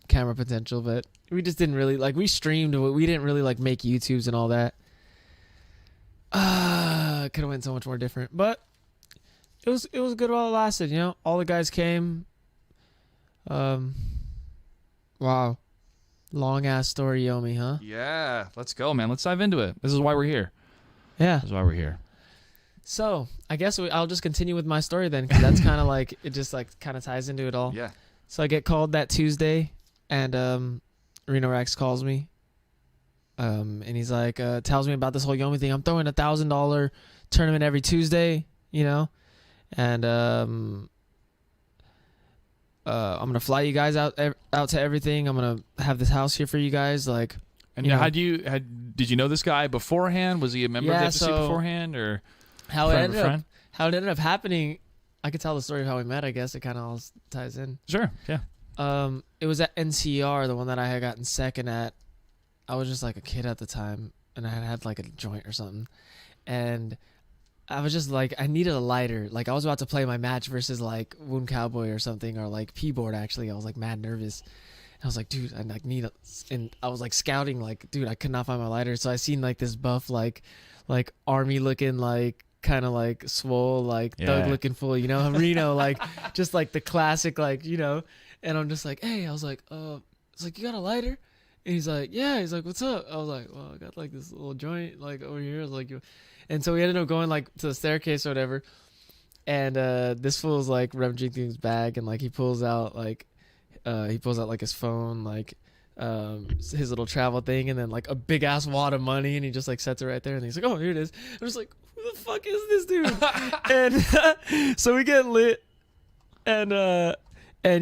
camera potential, but we just didn't really we streamed, but we didn't really like make YouTubes and all that. Could have went so much more different, but it was good while it lasted. All the guys came. Wow, long ass story, Yomi, huh? Yeah, let's go, man. Let's dive into it. This is why we're here. Yeah. This is why we're here. So I guess I'll just continue with my story then, because that's kind of like it just like kind of ties into it all. Yeah. So I get called that Tuesday, and Reno Rax calls me, and he's like, tells me about this whole Yomi thing. I'm throwing $1,000 tournament every Tuesday, you know, and I'm gonna fly you guys out to everything. I'm gonna have this house here for you guys, like. And did you know this guy beforehand? Was he a member of the FCC beforehand, or how it ended up happening? I could tell the story of how we met. I guess it kind of all ties in. Sure, yeah. It was at NCR, the one that I had gotten second at. I was just like a kid at the time, and I had like a joint or something, and I was just like, I needed a lighter. Like I was about to play my match versus like Wound Cowboy or something, or like P-Board. Actually, I was like mad nervous. I was like, dude, I like need and I was like scouting, like, dude, I could not find my lighter. So I seen like this buff, like army looking, like kind of like swole, like thug looking fool, you know, Reno, like just like the classic, like, you know. And I'm just like, hey, I was like, it's like, you got a lighter? And he's like, yeah. He's like, what's up? I was like, well, I got like this little joint like over here. I was like, and so we ended up going like to the staircase or whatever. And this fool's like rummaging through his bag, and like he pulls out like his phone, like his little travel thing, and then like a big ass wad of money, and he just like sets it right there, and he's like, oh, here it is. I'm just like, who the fuck is this dude? And so we get lit, and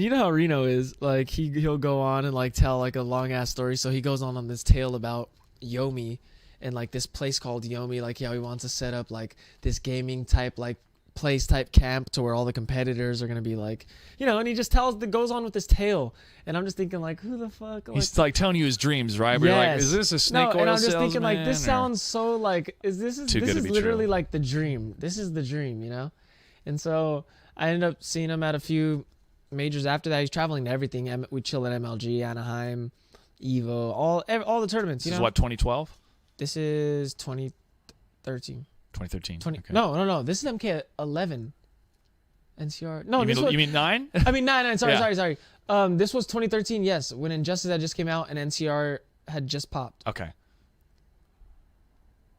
you know how Reno is, like he'll go on and like tell like a long ass story. So he goes on this tale about Yomi and like this place called Yomi, like how he wants to set up like this gaming type like place type camp to where all the competitors are gonna be like, you know, and he just goes on with this tale, and I'm just thinking like, who the fuck? Like, he's like telling you his dreams, right? But yes. You're like, is this a snake oil and I'm just salesman, thinking like, this or? sounds so like, this is literally true. like the dream. This is the dream, you know. And so I ended up seeing him at a few majors after that. He's traveling to everything. We chill at MLG, Anaheim, Evo, all the tournaments. This you is know? what, 2012? This is 2013. 2013. Okay. No. This is MK11. NCR. No, you mean 9? I mean 9. Sorry, Yeah. sorry. This was 2013. Yes, when Injustice had just came out and NCR had just popped. Okay.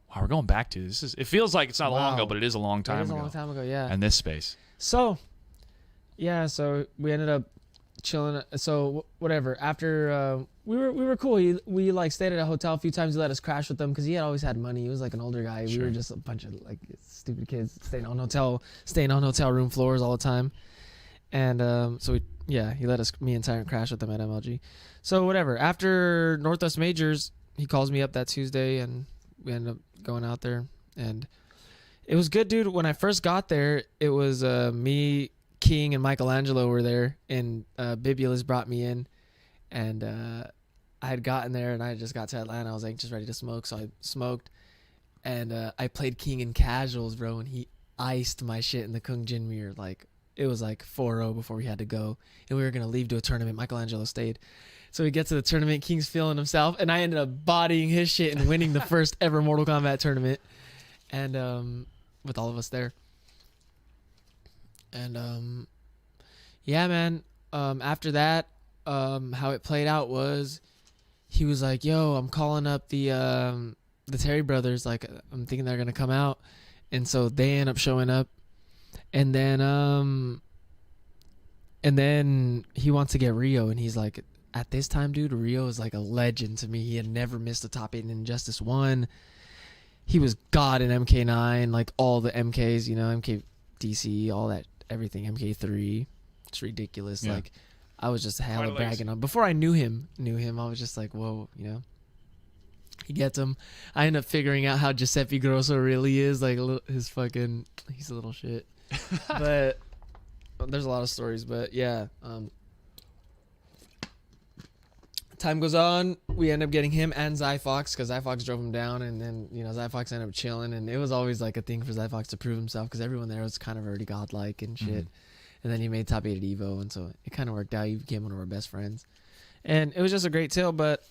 Wow, we're going back to this. It feels like it's not long ago, but it is a long time ago. It is a long time ago, yeah. And this space. So, yeah, so we ended up chilling. So whatever. After we were cool. We like stayed at a hotel a few times. He let us crash with them because he had always had money. He was like an older guy. Sure. We were just a bunch of like stupid kids staying on hotel room floors all the time. And so he let me and Tyrant crash with them at MLG. So whatever. After Northwest Majors, he calls me up that Tuesday, and we ended up going out there, and it was good, dude. When I first got there, it was me, King, and Michelangelo were there, and Bibulus brought me in, and I had gotten there, and I just got to Atlanta. I was like just ready to smoke, so I smoked, and I played King in casuals, bro, and he iced my shit in the Kung Jin mirror. Like it was like 4-0 before we had to go, and we were gonna leave to a tournament. Michelangelo stayed. So we get to the tournament, King's feeling himself, and I ended up bodying his shit and winning the first ever Mortal Kombat tournament, and with all of us there. And yeah, man. After that, how it played out was, he was like, "Yo, I'm calling up the Terry brothers. Like, I'm thinking they're gonna come out," and so they end up showing up, and then he wants to get Rio, and he's like, at this time, dude, Rio is like a legend to me. He had never missed a top 8 in Injustice 1. He was God in MK9, like all the MKs, you know, MKDC, all that, everything, MK3. It's ridiculous. Yeah. Like, I was just hella bragging on. Before I knew him, I was just like, whoa, you know. He gets him. I end up figuring out how Giuseppe Grosso really is. Like, he's a little shit. But there's a lot of stories. But yeah, time goes on, we end up getting him and Zyfox, because Zyfox drove him down, and then, you know, Zyfox ended up chilling, and it was always like a thing for Zyfox to prove himself, because everyone there was kind of already godlike and shit. Mm-hmm. And then he made top 8 at Evo, and so it kind of worked out. He became one of our best friends, and it was just a great tale. But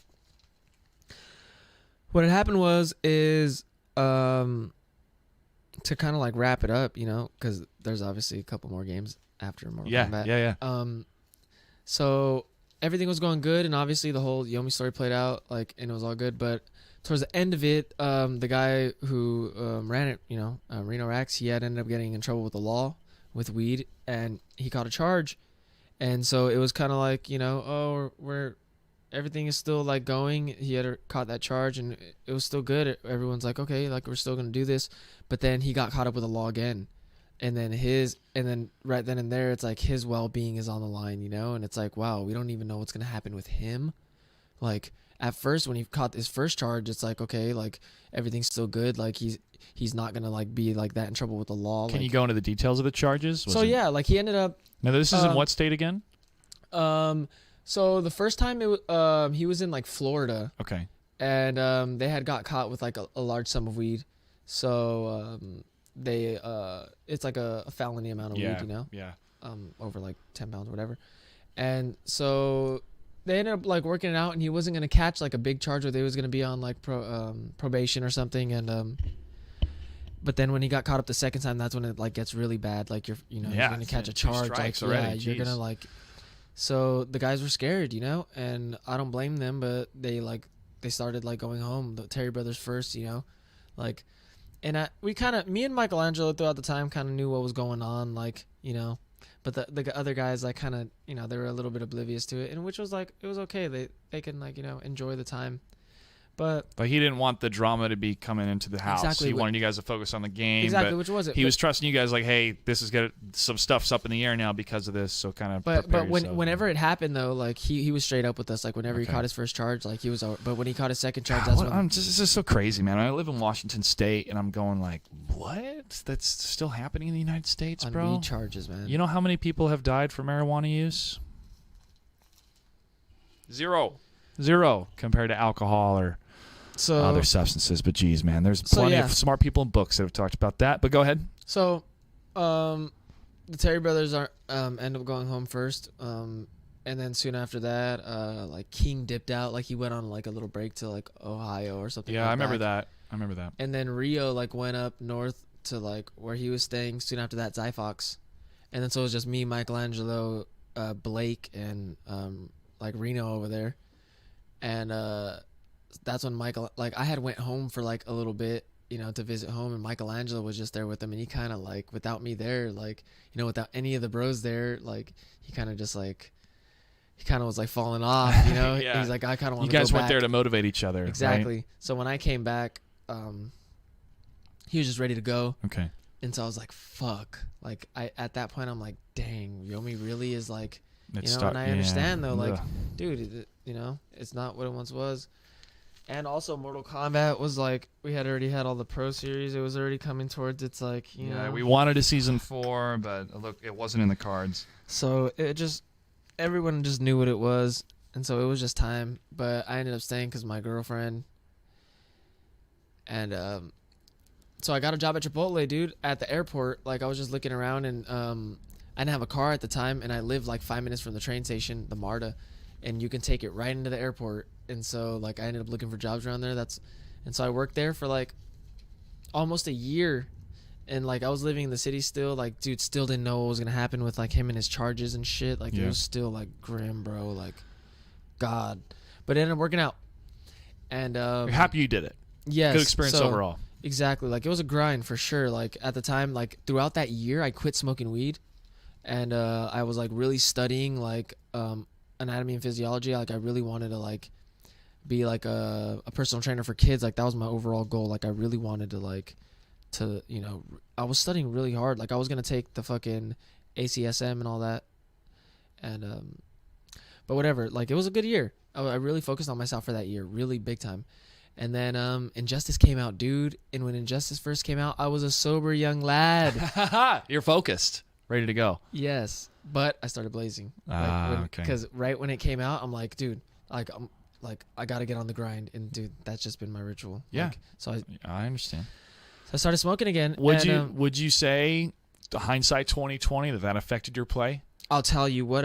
what had happened is to kind of like wrap it up, you know, because there's obviously a couple more games after Mortal Kombat. Yeah. So everything was going good, and obviously the whole Yomi story played out, like, and it was all good. But towards the end of it, the guy who ran it, Reno Rax, he had ended up getting in trouble with the law with weed, and he caught a charge. And so it was kind of like, we're everything is still like going. He had caught that charge, and it was still good. Everyone's like, okay, like we're still gonna do this. But then he got caught up with the law again, and then right then and there, it's like his well-being is on the line, and it's like, wow, we don't even know what's gonna happen with him. Like at first, when he caught his first charge, it's like, okay, like everything's still good. Like he's not gonna like be like that in trouble with the law. Can you go into the details of the charges? Yeah, like he ended up. Now this is in what state again? So the first time he was in like Florida. Okay. And they had got caught with like a large sum of weed. So they it's like a felony amount of weed, Yeah. Over like 10 pounds or whatever. And so they ended up like working it out, and he wasn't going to catch like a big charge where they was going to be on like probation or something. And but then when he got caught up the second time, that's when it like gets really bad. Like you're going to catch a charge. Like, already. You're going to like. So the guys were scared, and I don't blame them, but they started like going home. The Terry brothers first, like, and me and Michelangelo throughout the time kind of knew what was going on, like, but the other guys like kind of, they were a little bit oblivious to it, and which was like, it was okay. They can like, enjoy the time. But he didn't want the drama to be coming into the house. Exactly. He wanted you guys to focus on the game. Exactly, which was it. He was trusting you guys, like, hey, this is good. Some stuff's up in the air now because of this. So kind of. But whenever it happened though, like he was straight up with us. Like whenever he caught his first charge, like he was. But when he caught his second charge, that's when. This is so crazy, man. I live in Washington State, and I'm going like, what? That's still happening in the United States, on bro. weed charges, man. You know how many people have died from marijuana use? Zero compared to alcohol or other substances. But geez, man, there's plenty of smart people in books that have talked about that. But go ahead. So, the Terry brothers end up going home first. And then soon after that, like King dipped out. Like he went on like a little break to like Ohio or something. Yeah, like I remember that. And then Rio like went up north to like where he was staying. Soon after that, Zyfox. And then so it was just me, Michelangelo, Blake, and like Reno over there. And that's when I had went home for like a little bit, to visit home, and Michelangelo was just there with him, and he kind of like, without me there, like, without any of the bros there, like, he kind of just like, he kind of was like falling off, Yeah. He's like, I kind of want You to go guys went back. there to motivate each other. Exactly. Right? So when I came back, he was just ready to go. Okay. And so I was like, fuck. Like, at that point, I'm like, dang, Yomi really is like, and I understand though, like, dude, it's not what it once was. And also Mortal Kombat was like, we had already had all the Pro Series. It was already coming towards its like, we wanted a season 4, but look, it wasn't in the cards. So everyone just knew what it was. And so it was just time. But I ended up staying because my girlfriend. And so I got a job at Chipotle, dude, at the airport. Like I was just looking around, and I didn't have a car at the time. And I lived like 5 minutes from the train station, the MARTA. And you can take it right into the airport. And so like I ended up looking for jobs around there. And so I worked there for like almost a year. And like I was living in the city still. Like, dude, still didn't know what was gonna happen with like him and his charges and shit. Like it was still like grim, bro. Like, God. But it ended up working out. And you're happy you did it. Yes. Good experience overall. Exactly. Like it was a grind for sure. Like at the time, like throughout that year, I quit smoking weed, and I was like really studying like anatomy and physiology. Like I really wanted to like be like a personal trainer for kids. Like that was my overall goal. Like I really wanted to like I was studying really hard. Like I was gonna take the fucking ACSM and all that, and but whatever. Like it was a good year. I really focused on myself for that year, really big time. And then Injustice came out, dude. And when Injustice first came out, I was a sober young lad. You're focused, ready to go. Yes, but I started blazing. Okay. Because right when it came out, I'm like, dude, like I gotta get on the grind, and dude, that's just been my ritual. Yeah. Like, so I understand. So I started smoking again. Would you say, the hindsight 2020, that affected your play? I'll tell you what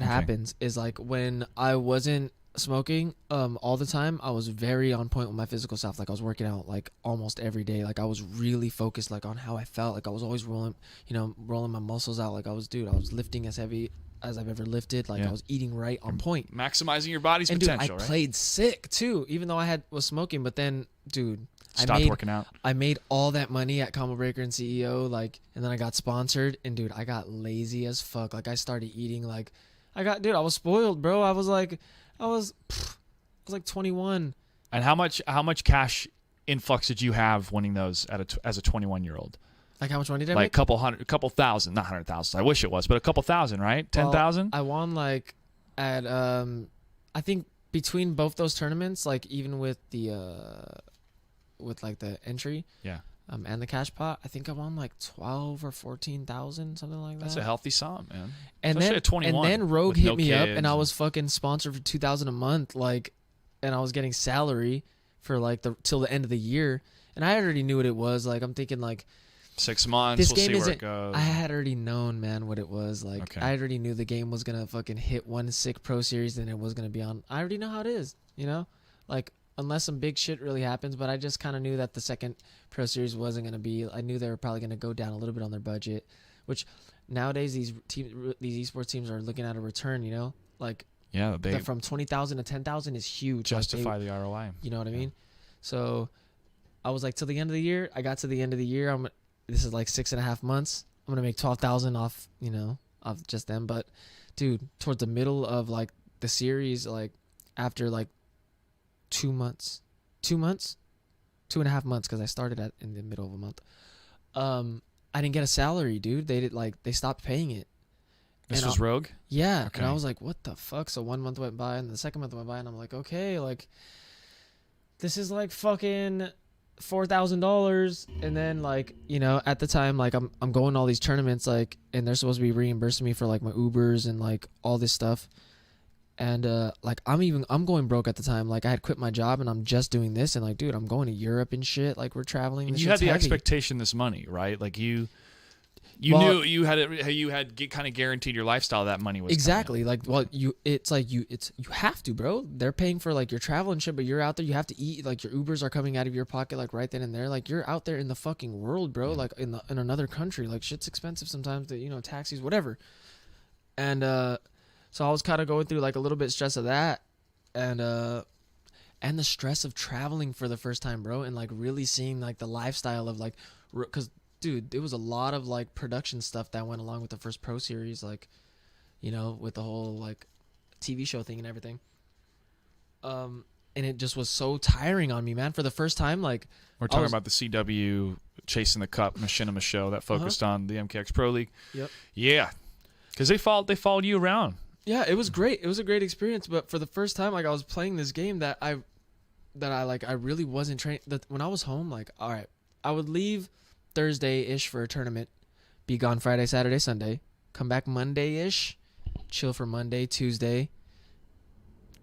happens is like when I wasn't smoking all the time, I was very on point with my physical self. Like I was working out like almost every day. Like I was really focused like on how I felt. Like I was always rolling my muscles out. Like I was lifting as heavy as I've ever lifted. Like Yeah. I was eating right on point. Maximizing your body's And dude, potential, I right? played sick too, even though I was smoking. But then, dude, Stopped working out. I made all that money at Combo Breaker and CEO, like, and then I got sponsored. And dude, I got lazy as fuck. Like I started eating like, I was spoiled, bro. I was like 21. And how much cash influx did you have winning those as a 21-year-old? Like how much money did I Like make? couple thousand, not 100,000. I wish it was, but a couple thousand, right? 10,000. I won like at I think between both those tournaments, like even with the entry, Yeah. and the cash pot, I think I won like 12 or 14,000, something like that. That's a healthy sum, man. And Especially then at 21 and then Rogue with hit no me up, kids and I was fucking sponsored for 2,000 a month, like, and I was getting salary for like till the end of the year, and I already knew what it was. Like I'm thinking like 6 months. this We'll game see where isn't. it goes. I had already known, man, what it was. Like Okay. I already knew the game was gonna fucking hit one sick pro series, and it was gonna be on. I already know how it is, you know, like unless some big shit really happens. But I just kind of knew that the second pro series wasn't gonna be. I knew they were probably gonna go down a little bit on their budget, which nowadays these esports teams are looking at a return. You know, like Yeah, they from 20,000 to 10,000 is huge. Like, justify the ROI. you know what I mean? So I was like, till the end of the year. I got to the end of the year. This is like 6.5 months. I'm gonna make 12,000 off, you know, off just them. But dude, towards the middle of like the series, like after like 2.5 months, because I started in the middle of a month. I didn't get a salary, dude. They stopped paying it. This And was Rogue? Yeah, Okay. and I was like, what the fuck? So 1 month went by, and the second month went by, and I'm like, okay, like this is like fucking $4,000, and then like, you know, at the time, like I'm going to all these tournaments, like, and they're supposed to be reimbursing me for like my Ubers and like all this stuff, and like I'm going broke at the time. Like I had quit my job, and I'm just doing this, and like, dude, I'm going to Europe and shit. Like we're traveling. And This you had shit's the heavy. expectation this money, right? Like you Well- knew you had kind of guaranteed your lifestyle that money was Exactly. Like, well, you have to, bro. They're paying for like your travel and shit, but you're out there. You have to eat. Like your Ubers are coming out of your pocket, like right then and there. Like you're out there in the fucking world, bro. Like in another country. Like shit's expensive sometimes. You know, taxis, whatever. And so I was kind of going through like a little bit stress of that, and the stress of traveling for the first time, bro, and like really seeing like the lifestyle of like, because. Dude, there was a lot of like production stuff that went along with the first pro series, like, you know, with the whole like TV show thing and everything. And it just was so tiring on me, man. For the first time, like We're talking about the CW Chasing the Cup Machinima show that focused on the MKX Pro League. Yep. Yeah, because they followed you around. Yeah, it was great. It was a great experience. But for the first time, like I was playing this game that I really wasn't trained. That when I was home, like, all right, I would leave Thursday-ish for a tournament, be gone Friday, Saturday, Sunday, come back Monday-ish, chill for Monday, Tuesday,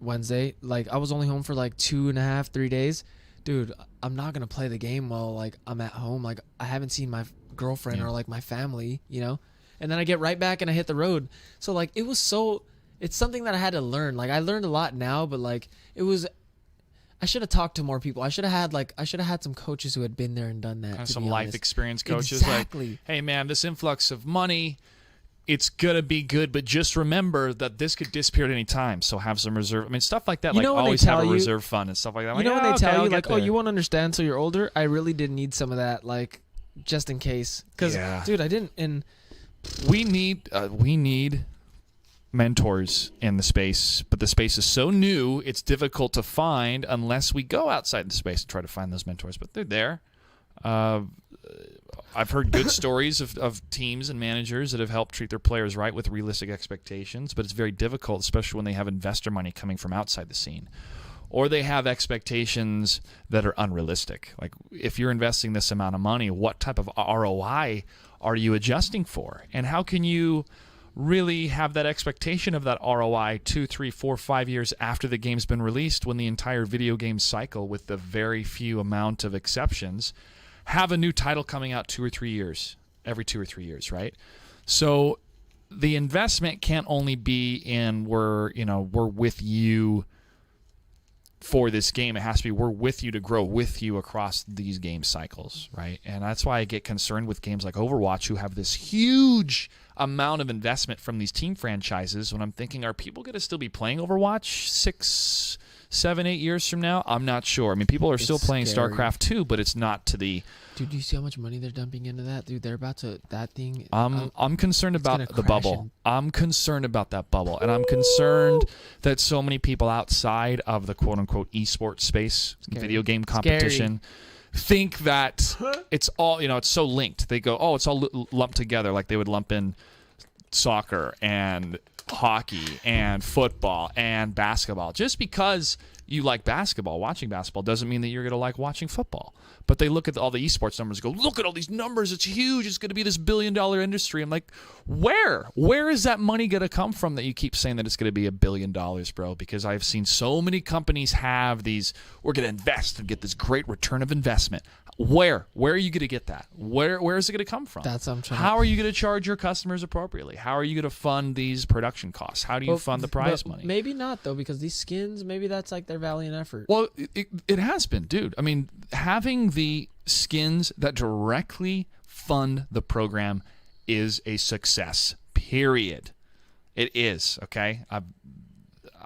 Wednesday. Like I was only home for like 2.5, 3 days. Dude, I'm not gonna play the game while like I'm at home. Like I haven't seen my girlfriend or like my family, you know. And then I get right back and I hit the road. So like it's something that I had to learn. Like I learned a lot now, but like I should have talked to more people. I should have had some coaches who had been there and done that. Kind of to some be life honest. experience coaches. Exactly. Like, hey man, this influx of money, it's gonna be good, but just remember that this could disappear at any time. So have some reserve. I mean, stuff like that. You Like know when they always have tell a you- reserve fund and stuff like that. You Like, know when yeah, they tell okay, you I'll like, get oh, there. you won't understand till you're older. I really did need some of that, like, just in case. Because, Yeah. dude, I didn't. And we need mentors in the space, but the space is so new, it's difficult to find unless we go outside the space and try to find those mentors. But they're there. I've heard good stories of teams and managers that have helped treat their players right with realistic expectations, but it's very difficult, especially when they have investor money coming from outside the scene. Or they have expectations that are unrealistic. Like, if you're investing this amount of money, what type of ROI are you adjusting for? And how can you really have that expectation of that ROI 2, 3, 4, 5 years after the game's been released, when the entire video game cycle, with the very few amount of exceptions, have a new title coming out every 2 or 3 years, right? So the investment can't only be in we're with you for this game. It has to be we're with you to grow with you across these game cycles, right? And that's why I get concerned with games like Overwatch, who have this huge amount of investment from these team franchises, when I'm thinking, are people going to still be playing Overwatch 6, 7, 8 years from now? I'm not sure. I mean, people are still playing scary. StarCraft 2, but it's not to the... Dude, do you see how much money they're dumping into that? Dude, they're about to... That thing... I'm concerned about gonna the crash bubble. I'm concerned about that bubble. And I'm concerned that so many people outside of the quote-unquote esports space, video game competition, think that it's all, it's so linked. They go, oh, it's all lumped together, like they would lump in soccer and hockey and football and basketball. Just because you like basketball, watching basketball, doesn't mean that you're going to like watching football. But they look at all the esports numbers and go, look at all these numbers. It's huge. It's going to be this billion-dollar industry. I'm like, where? Where is that money going to come from that you keep saying that it's going to be $1 billion, bro? Because I've seen so many companies have these, we're going to invest and get this great return of investment. Where? Where are you going to get that? Where is it going to come from? That's what I'm trying How are you going to charge your customers appropriately? How are you going to fund these production costs? How do you fund the prize money? Maybe not, though, because these skins, maybe that's like their valiant effort. Well, it has been, dude. I mean, having the skins that directly fund the program is a success, period. It is, okay?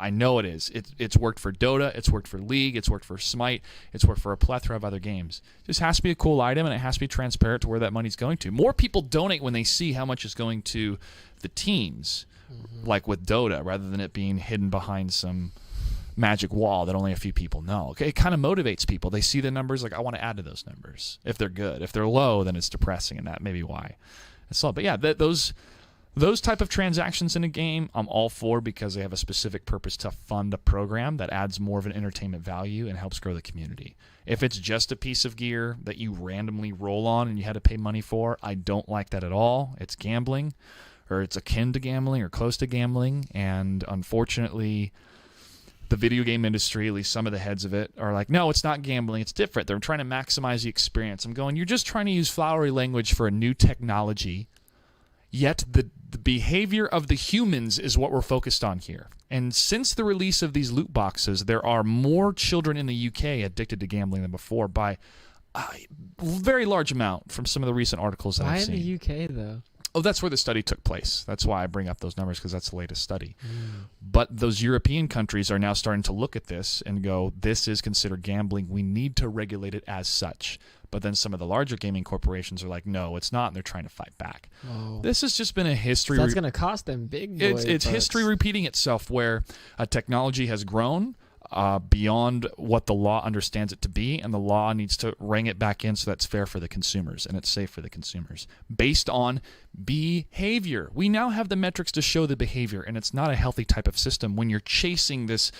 I know it is. It's worked for Dota. It's worked for League. It's worked for Smite. It's worked for a plethora of other games. It just has to be a cool item, and it has to be transparent to where that money's going to. More people donate when they see how much is going to the teams, like with Dota, rather than it being hidden behind some magic wall that only a few people know. Okay, it kind of motivates people. They see the numbers, like, I want to add to those numbers if they're good. If they're low, then it's depressing, and that may be why. That's all. But yeah, those type of transactions in a game, I'm all for, because they have a specific purpose to fund a program that adds more of an entertainment value and helps grow the community. If it's just a piece of gear that you randomly roll on and you had to pay money for, I don't like that at all. It's gambling, or it's akin to gambling or close to gambling, and unfortunately, the video game industry, at least some of the heads of it, are like, no, it's not gambling, it's different. They're trying to maximize the experience. I'm going, you're just trying to use flowery language for a new technology, yet the behavior of the humans is what we're focused on here. And since the release of these loot boxes, there are more children in the UK addicted to gambling than before by a very large amount from some of the recent articles that I've seen. Why in the UK, though? Oh, that's where the study took place. That's why I bring up those numbers, because that's the latest study. But those European countries are now starting to look at this and go, this is considered gambling. We need to regulate it as such. But then some of the larger gaming corporations are like, no, it's not, and they're trying to fight back. Oh. This has just been a history. That's going to cost them big boy It's history repeating itself, where a technology has grown beyond what the law understands it to be, and the law needs to ring it back in so that's fair for the consumers and it's safe for the consumers based on behavior. We now have the metrics to show the behavior, and it's not a healthy type of system when you're chasing this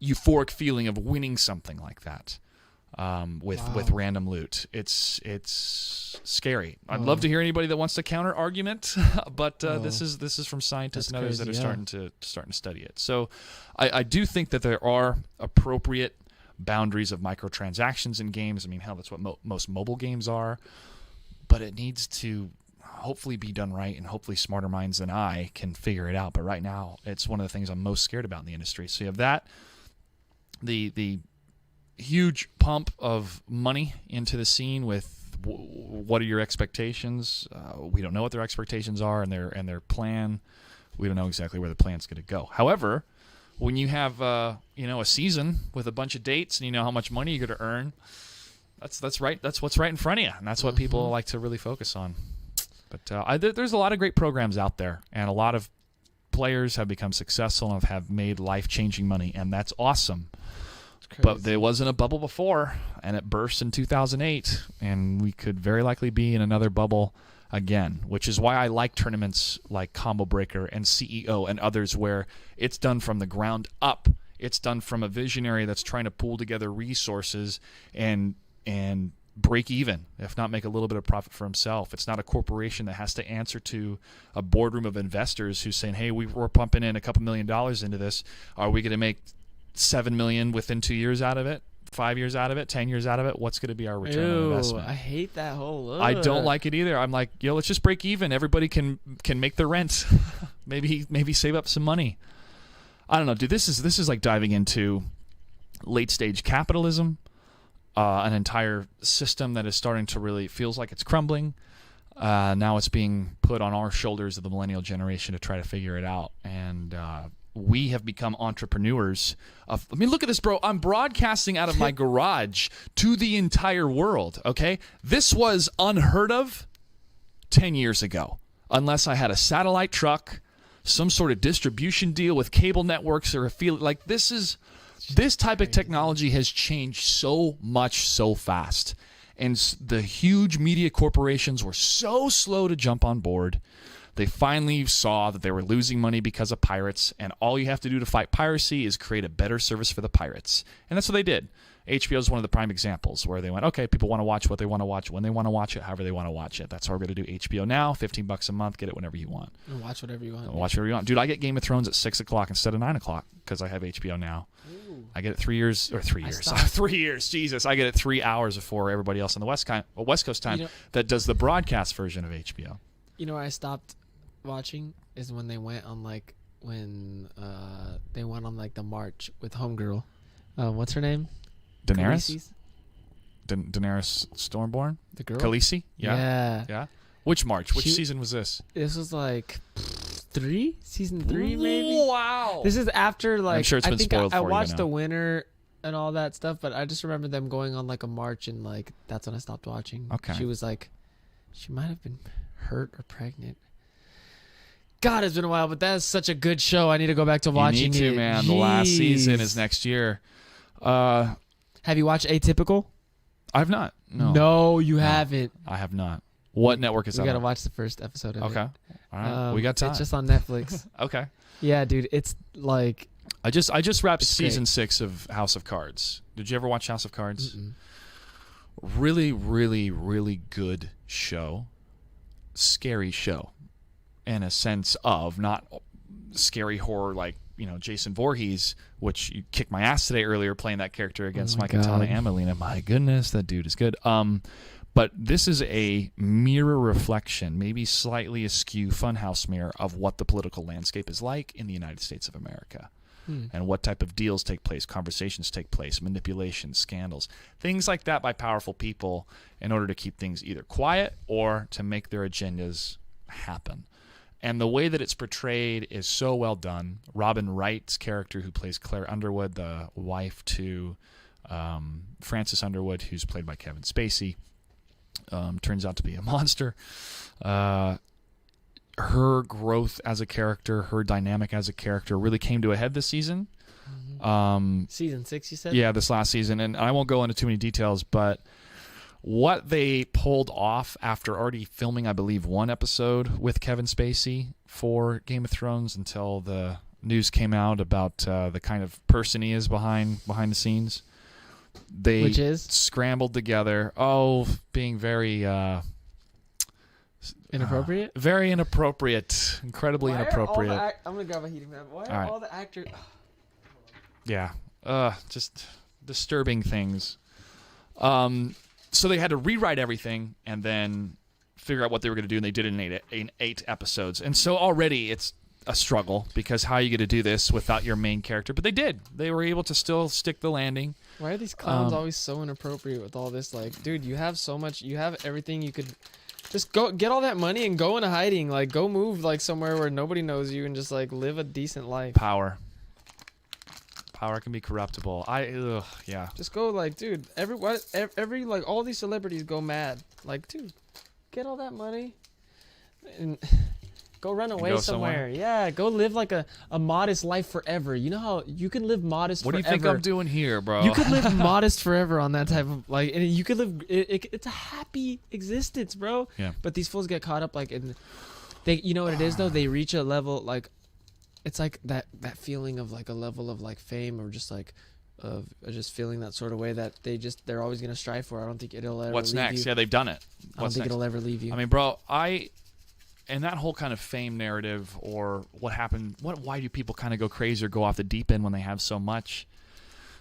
euphoric feeling of winning something like that. With random loot, it's scary. I'd love to hear anybody that wants to counter argument, but this is from scientists and others that are starting to study it. So I do think that there are appropriate boundaries of microtransactions in games. I mean, hell, that's what most mobile games are, but it needs to hopefully be done right, and hopefully smarter minds than I can figure it out. But right now, it's one of the things I'm most scared about in the industry. So you have that, the huge pump of money into the scene with what are your expectations? We don't know what their expectations are, and their plan. We don't know exactly where the plan's going to go. However, when you have a season with a bunch of dates and you know how much money you're going to earn, that's right. That's what's right in front of you, and that's what people like to really focus on. But there's a lot of great programs out there, and a lot of players have become successful and have made life-changing money, and that's awesome. But there wasn't a bubble before, and it burst in 2008, and we could very likely be in another bubble again, which is why I like tournaments like Combo Breaker and CEO and others, where it's done from the ground up. It's done from a visionary that's trying to pull together resources and break even, if not make a little bit of profit for himself. It's not a corporation that has to answer to a boardroom of investors who's saying, hey, we're pumping in a couple $1 million into this. Are we going to make $7 million within 2 years out of it, 5 years out of it, 10 years out of it? What's going to be our return on investment? I hate that whole. I don't like it either. I'm like, let's just break even. Everybody can make their rent. maybe save up some money. I don't know, dude. This is like diving into late-stage capitalism, an entire system that is starting to really feels like it's crumbling. Now it's being put on our shoulders of the millennial generation to try to figure it out. And we have become entrepreneurs. I mean, look at this, bro. I'm broadcasting out of my garage to the entire world, okay? This was unheard of 10 years ago, unless I had a satellite truck, some sort of distribution deal with cable networks or affiliate. Like, this type of technology has changed so much so fast. And the huge media corporations were so slow to jump on board. They finally saw that they were losing money because of pirates, and all you have to do to fight piracy is create a better service for the pirates. And that's what they did. HBO is one of the prime examples where they went, okay, people want to watch what they want to watch, when they want to watch it, however they want to watch it. That's how we're going to do HBO now. $15 a month, get it whenever you want. And watch whatever you want. Watch whatever you want. Dude, I get Game of Thrones at 6 o'clock instead of 9 o'clock because I have HBO now. Ooh. I get it 3 years. 3 years. Jesus. I get it 3 hours before everybody else on the West Coast time that does the broadcast version of HBO. You know where I stopped watching is when they went on the march with Homegirl. What's her name? Daenerys? Daenerys Stormborn? The girl? Khaleesi? Yeah. Yeah. Which march? Which season was this? This was like season 3 maybe. Wow. This is after I'm sure it's been spoiled for you. I watched the winner and all that stuff, but I just remember them going on like a march, and like that's when I stopped watching. Okay. She was like, she might have been hurt or pregnant. God, it's been a while, but that's such a good show. I need to go back to watching it. You need to, man. Jeez. The last season is next year. Have you watched Atypical? I've not. No, you haven't. I have not. What network is that? We gotta watch the first episode of it. Okay. All right. We got time. It's just on Netflix. Okay. Yeah, dude. It's like I just wrapped season 6 of House of Cards. Did you ever watch House of Cards? Mm-mm. Really, really, really good show. Scary show. In a sense of not scary horror like, Jason Voorhees, which you kicked my ass today earlier playing that character against my Katana and Melina. My goodness, that dude is good. But this is a mirror reflection, maybe slightly askew funhouse mirror of what the political landscape is like in the United States of America. And what type of deals take place, conversations take place, manipulation, scandals, things like that by powerful people in order to keep things either quiet or to make their agendas happen. And the way that it's portrayed is so well done. Robin Wright's character, who plays Claire Underwood, the wife to Frances Underwood, who's played by Kevin Spacey, turns out to be a monster. Her growth as a character, her dynamic as a character really came to a head this season. Season 6, you said? Yeah, this last season. And I won't go into too many details, but what they pulled off after already filming, I believe, 1 episode with Kevin Spacey for Game of Thrones until the news came out about the kind of person he is behind the scenes. Which is? Scrambled together. Being very... inappropriate? Very inappropriate. Incredibly inappropriate. I'm going to grab a heating pad. Why all are right. all the actors... Yeah. Just disturbing things. So they had to rewrite everything and then figure out what they were going to do, and they did it in 8 episodes. And so already it's a struggle, because how are you going to do this without your main character? But they did. They were able to still stick the landing. Why are these clowns always so inappropriate with all this? Like, dude, you have so much. You have everything you could... Just go get all that money and go into hiding. Like, go move like somewhere where nobody knows you and just like live a decent life. Power can be corruptible. Yeah. Just go like, dude. Every like all these celebrities go mad. Like, dude, get all that money and go run away somewhere. Yeah, go live like a modest life forever. You know how you can live modest forever. What do you think I'm doing here, bro? You could live modest forever on that type of like, and you could live. It's a happy existence, bro. Yeah. But these fools get caught up like in. You know what it is though? They reach a level like, it's like that feeling of like a level of like fame or just like of just feeling that sort of way that they're always gonna strive for. I don't think it'll ever. What's leave next? You. Yeah, they've done it. I don't think it'll ever leave you. I mean, bro, and that whole kind of fame narrative, or what happened, why do people kind of go crazy or go off the deep end when they have so much?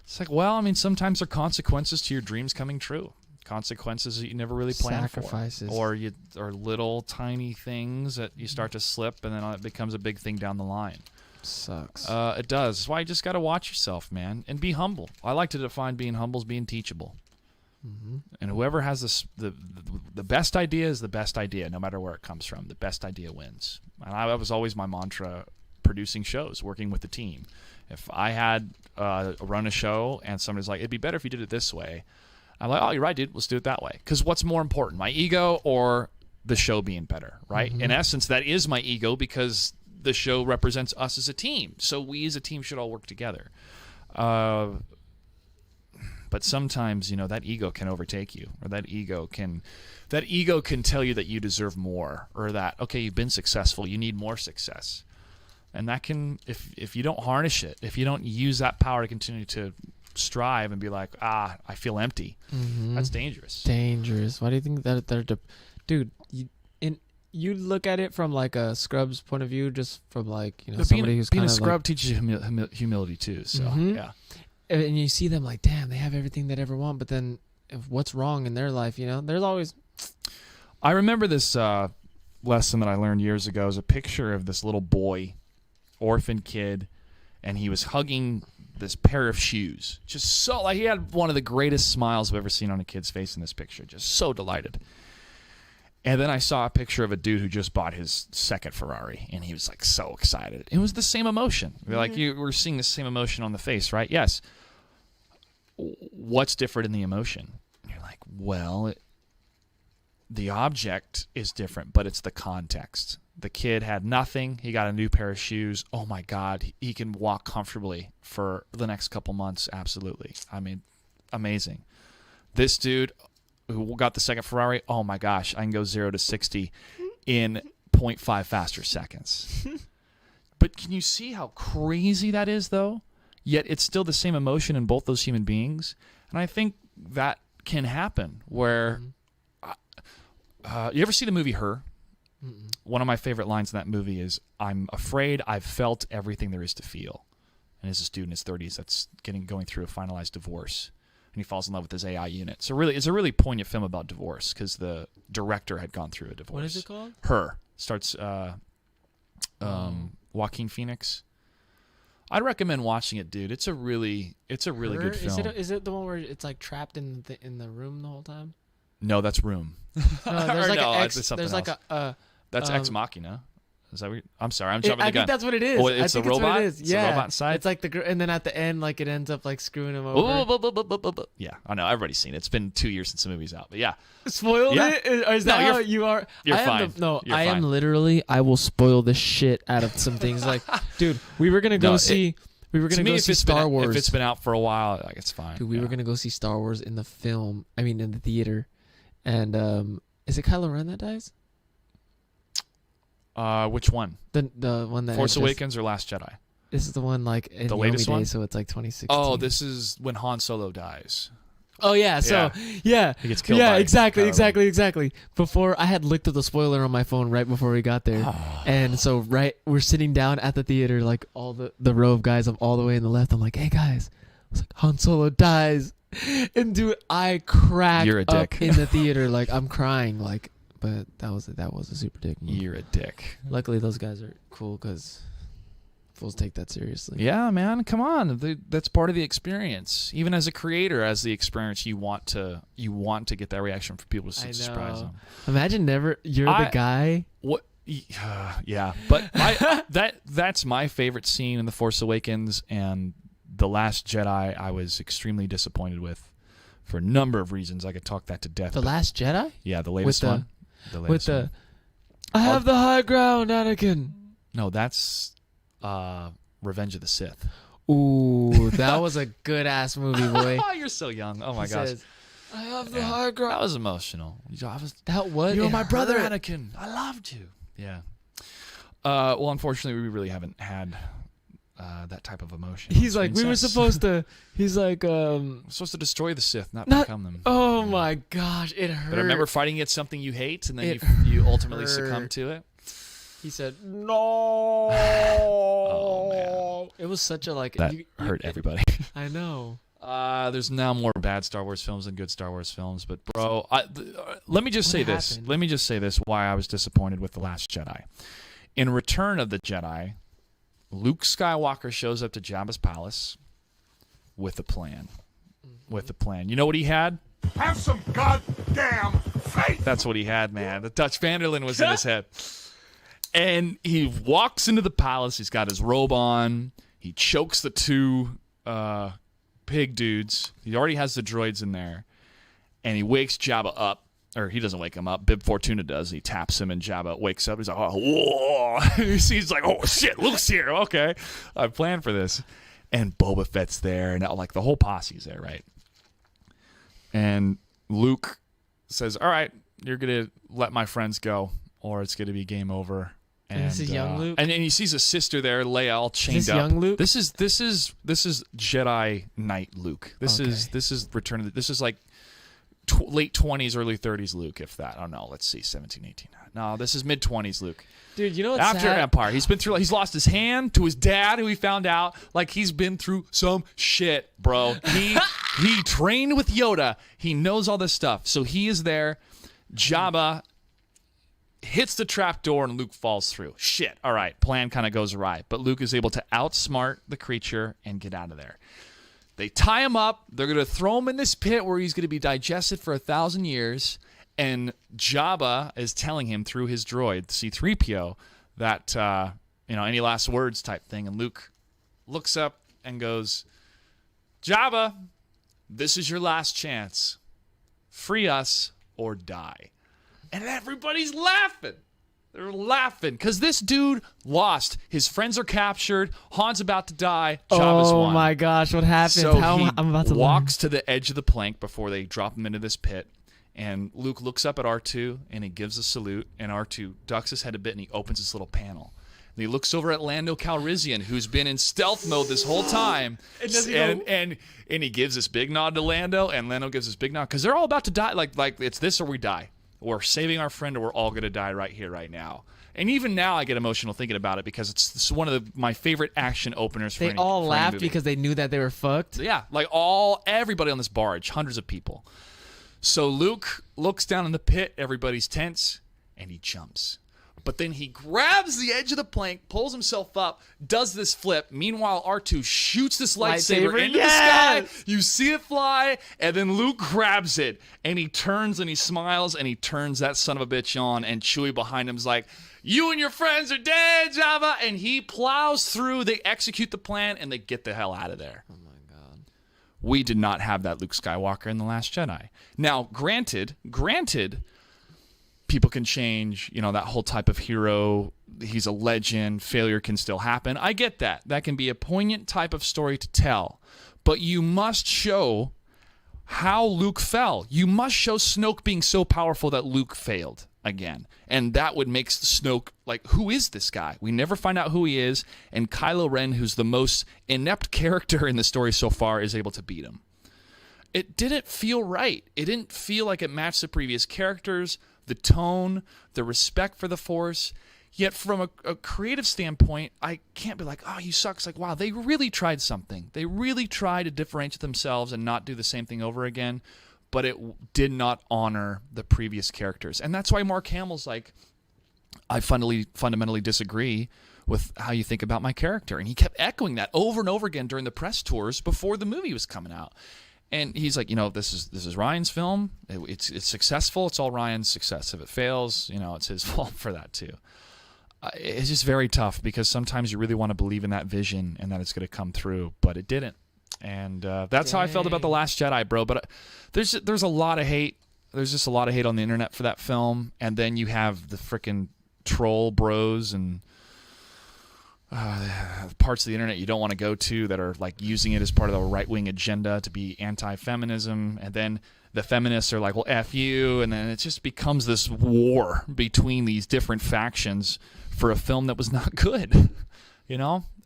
It's like, well, I mean, sometimes there are consequences to your dreams coming true. Consequences that you never really planned Sacrifices. for. Or little tiny things that you start to slip, and then it becomes a big thing down the line. Sucks. It does. That's why you just got to watch yourself, man, and be humble. I like to define being humble as being teachable. Mm-hmm. And whoever has the best idea is the best idea, no matter where it comes from. The best idea wins. And that was always my mantra producing shows, working with the team. If I had run a show and somebody's like, it'd be better if you did it this way, I'm like, oh, you're right, dude. Let's do it that way. Because what's more important, my ego or the show being better, right? Mm-hmm. In essence, that is my ego because the show represents us as a team. So we as a team should all work together. But sometimes, that ego can overtake you, or that ego can tell you that you deserve more, or that, okay, you've been successful, you need more success. And that can, if you don't harness it, if you don't use that power to continue to strive and be like, I feel empty, that's dangerous. Dangerous. Why do you think that they're dude, you look at it from like a scrub's point of view, just from like, somebody who's being kind a of scrub like, teaches you humility too. So yeah. And you see them like, damn, they have everything they'd ever want, but then if what's wrong in their life, there's always. I remember this lesson that I learned years ago. Is a picture of this little boy, orphan kid, and he was hugging this pair of shoes. Just so, like, he had one of the greatest smiles I've ever seen on a kid's face in this picture. Just so delighted. And then I saw a picture of a dude who just bought his second Ferrari, and he was like so excited. It was the same emotion. Like, you were seeing the same emotion on the face, right? Yes. What's different in the emotion? And you're like, well, the object is different, but it's the context. The kid had nothing. He got a new pair of shoes. Oh my God, he can walk comfortably for the next couple months. Absolutely. I mean, amazing. This dude who got the second Ferrari, oh my gosh, I can go 0 to 60 in 0.5 faster seconds. But can you see how crazy that is, though? Yet it's still the same emotion in both those human beings. And I think that can happen where... you ever see the movie Her? Mm-mm. One of my favorite lines in that movie is, I'm afraid I've felt everything there is to feel. And as a student in his 30s that's going through a finalized divorce. And he falls in love with his AI unit. So really, it's a really poignant film about divorce because the director had gone through a divorce. What is it called? Her. Starts Joaquin Phoenix. I'd recommend watching it, dude. It's a really good film. Is it the one where it's like trapped in the room the whole time? No, that's Room. No, there's like there's like a that's Ex Machina. Is that what I'm sorry, I'm jumping the gun. I think that's what it is. Oh, it's a robot? It's a robot inside? It's like and then at the end, like it ends up like screwing him over. Yeah, I know. Everybody's seen it. It's been 2 years since the movie's out, but yeah. Spoiled it? Or is that how you are? You're fine. I am literally, I will spoil the shit out of some things. Like, dude, we were going to go see... We were going to go see Star Wars. If it's been out for a while, like, it's fine. Dude, we were going to go see Star Wars in the theater. And is it Kylo Ren that dies? Which one? The one that Force Awakens or Last Jedi? This is the one like in the latest one, so it's like 2016. Oh, this is when Han Solo dies. Oh yeah, so yeah, he gets killed. Yeah, exactly. Before I had looked at the spoiler on my phone right before we got there, and so we're sitting down at the theater, like all the row of guys. I'm all the way in the left. I'm like, hey guys, I was like, Han Solo dies, and dude, I cracked up in the theater, like I'm crying, like. But that was a super dick move. You're a dick. Luckily, those guys are cool because fools take that seriously. Yeah, man, come on. That's part of the experience. Even as a creator, as the experience, you want to get that reaction from people to surprise them. Imagine you're the guy. What? Yeah, but that's my favorite scene in The Force Awakens and The Last Jedi. I was extremely disappointed with for a number of reasons. I could talk that to death. The Last Jedi? Yeah, the latest one. I have the high ground, Anakin. No, that's Revenge of the Sith. Ooh, that was a good ass movie, boy. You're so young. Oh my gosh. I have the high ground. That was emotional. You're my brother, Anakin. I loved you. Yeah. Well, unfortunately, we really haven't had that type of emotion. He's like, we were supposed to. He's like, supposed to destroy the Sith, not become them. Oh my gosh, it hurt. But I remember fighting against something you hate, and then you ultimately succumb to it. He said, no. Oh man, it was such a that hurt everybody. I know. There's now more bad Star Wars films than good Star Wars films, but bro, let me just say this. Let me just say this. Why I was disappointed with The Last Jedi. In Return of the Jedi, Luke Skywalker shows up to Jabba's palace with a plan. With a plan. You know what he had? Have some goddamn faith. That's what he had, man. The Dutch Vanderlyn was in his head. And he walks into the palace. He's got his robe on. He chokes the two pig dudes. He already has the droids in there. And he wakes Jabba up. Or he doesn't wake him up. Bib Fortuna does. He taps him and Jabba wakes up. He's like, oh, whoa. He's like, oh, shit, Luke's here. Okay. I planned for this. And Boba Fett's there. And like the whole posse's there, right? And Luke says, all right, you're going to let my friends go or it's going to be game over. And this is young Luke? And he sees a sister there, Leia, all chained is this up. young Luke? This is Jedi Knight Luke. This is Return of the... This is like late 20s, early 30s Luke, if that. I don't know. Let's see, 17, 18. No, this is mid-20s Luke. Dude, you know what's After sad? Empire. He's lost his hand to his dad, who he found out. Like, he's been through some shit, bro. He trained with Yoda. He knows all this stuff. So he is there. Jabba hits the trap door and Luke falls through. Shit. All right. Plan kind of goes awry. But Luke is able to outsmart the creature and get out of there. They tie him up. They're going to throw him in this pit where he's going to be digested for 1,000 years. And Jabba is telling him through his droid, C-3PO, that, any last words type thing. And Luke looks up and goes, Jabba, this is your last chance. Free us or die. And everybody's laughing. They're laughing because this dude lost. His friends are captured. Han's about to die. Jabba's won. Oh my gosh, what happened? So I'm about to walks to the edge of the plank before they drop him into this pit. And Luke looks up at R2 and he gives a salute. And R2 ducks his head a bit and he opens this little panel. And he looks over at Lando Calrissian, who's been in stealth mode this whole time. And he gives this big nod to Lando, and Lando gives this big nod because they're all about to die. Like it's this or we die. We're saving our friend or we're all going to die right here, right now. And even now I get emotional thinking about it because it's one of my favorite action openers for They all for laughed movie. because they knew that they were fucked. Yeah, like everybody on this barge, hundreds of people. So Luke looks down in the pit, everybody's tense, and he jumps. But then he grabs the edge of the plank, pulls himself up, does this flip. Meanwhile, R2 shoots this lightsaber into the sky. You see it fly, and then Luke grabs it, and he turns and he smiles, and he turns that son of a bitch on, and Chewie behind him's like, you and your friends are dead, Jabba! And he plows through, they execute the plan, and they get the hell out of there. Oh my god. We did not have that Luke Skywalker in The Last Jedi. Now, granted, people can change, that whole type of hero. He's a legend. Failure can still happen. I get that. That can be a poignant type of story to tell. But you must show how Luke fell. You must show Snoke being so powerful that Luke failed again. And that would make Snoke like, who is this guy? We never find out who he is. And Kylo Ren, who's the most inept character in the story so far, is able to beat him. It didn't feel right. It didn't feel like it matched the previous characters, the tone, the respect for the Force. Yet from a creative standpoint, I can't be like, oh, you suck. It's like, wow, they really tried something. They really tried to differentiate themselves and not do the same thing over again, but it did not honor the previous characters. And that's why Mark Hamill's like, I fundamentally disagree with how you think about my character. And he kept echoing that over and over again during the press tours before the movie was coming out. And he's like, this is Ryan's film. It's successful. It's all Ryan's success. If it fails, it's his fault for that too. It's just very tough because sometimes you really want to believe in that vision and that it's going to come through, but it didn't. And that's how I felt about The Last Jedi, bro. But there's a lot of hate. There's just a lot of hate on the internet for that film. And then you have the freaking troll bros and parts of the internet you don't want to go to that are like using it as part of the right-wing agenda to be anti-feminism, and then the feminists are like, well, F you, and then it just becomes this war between these different factions for a film that was not good.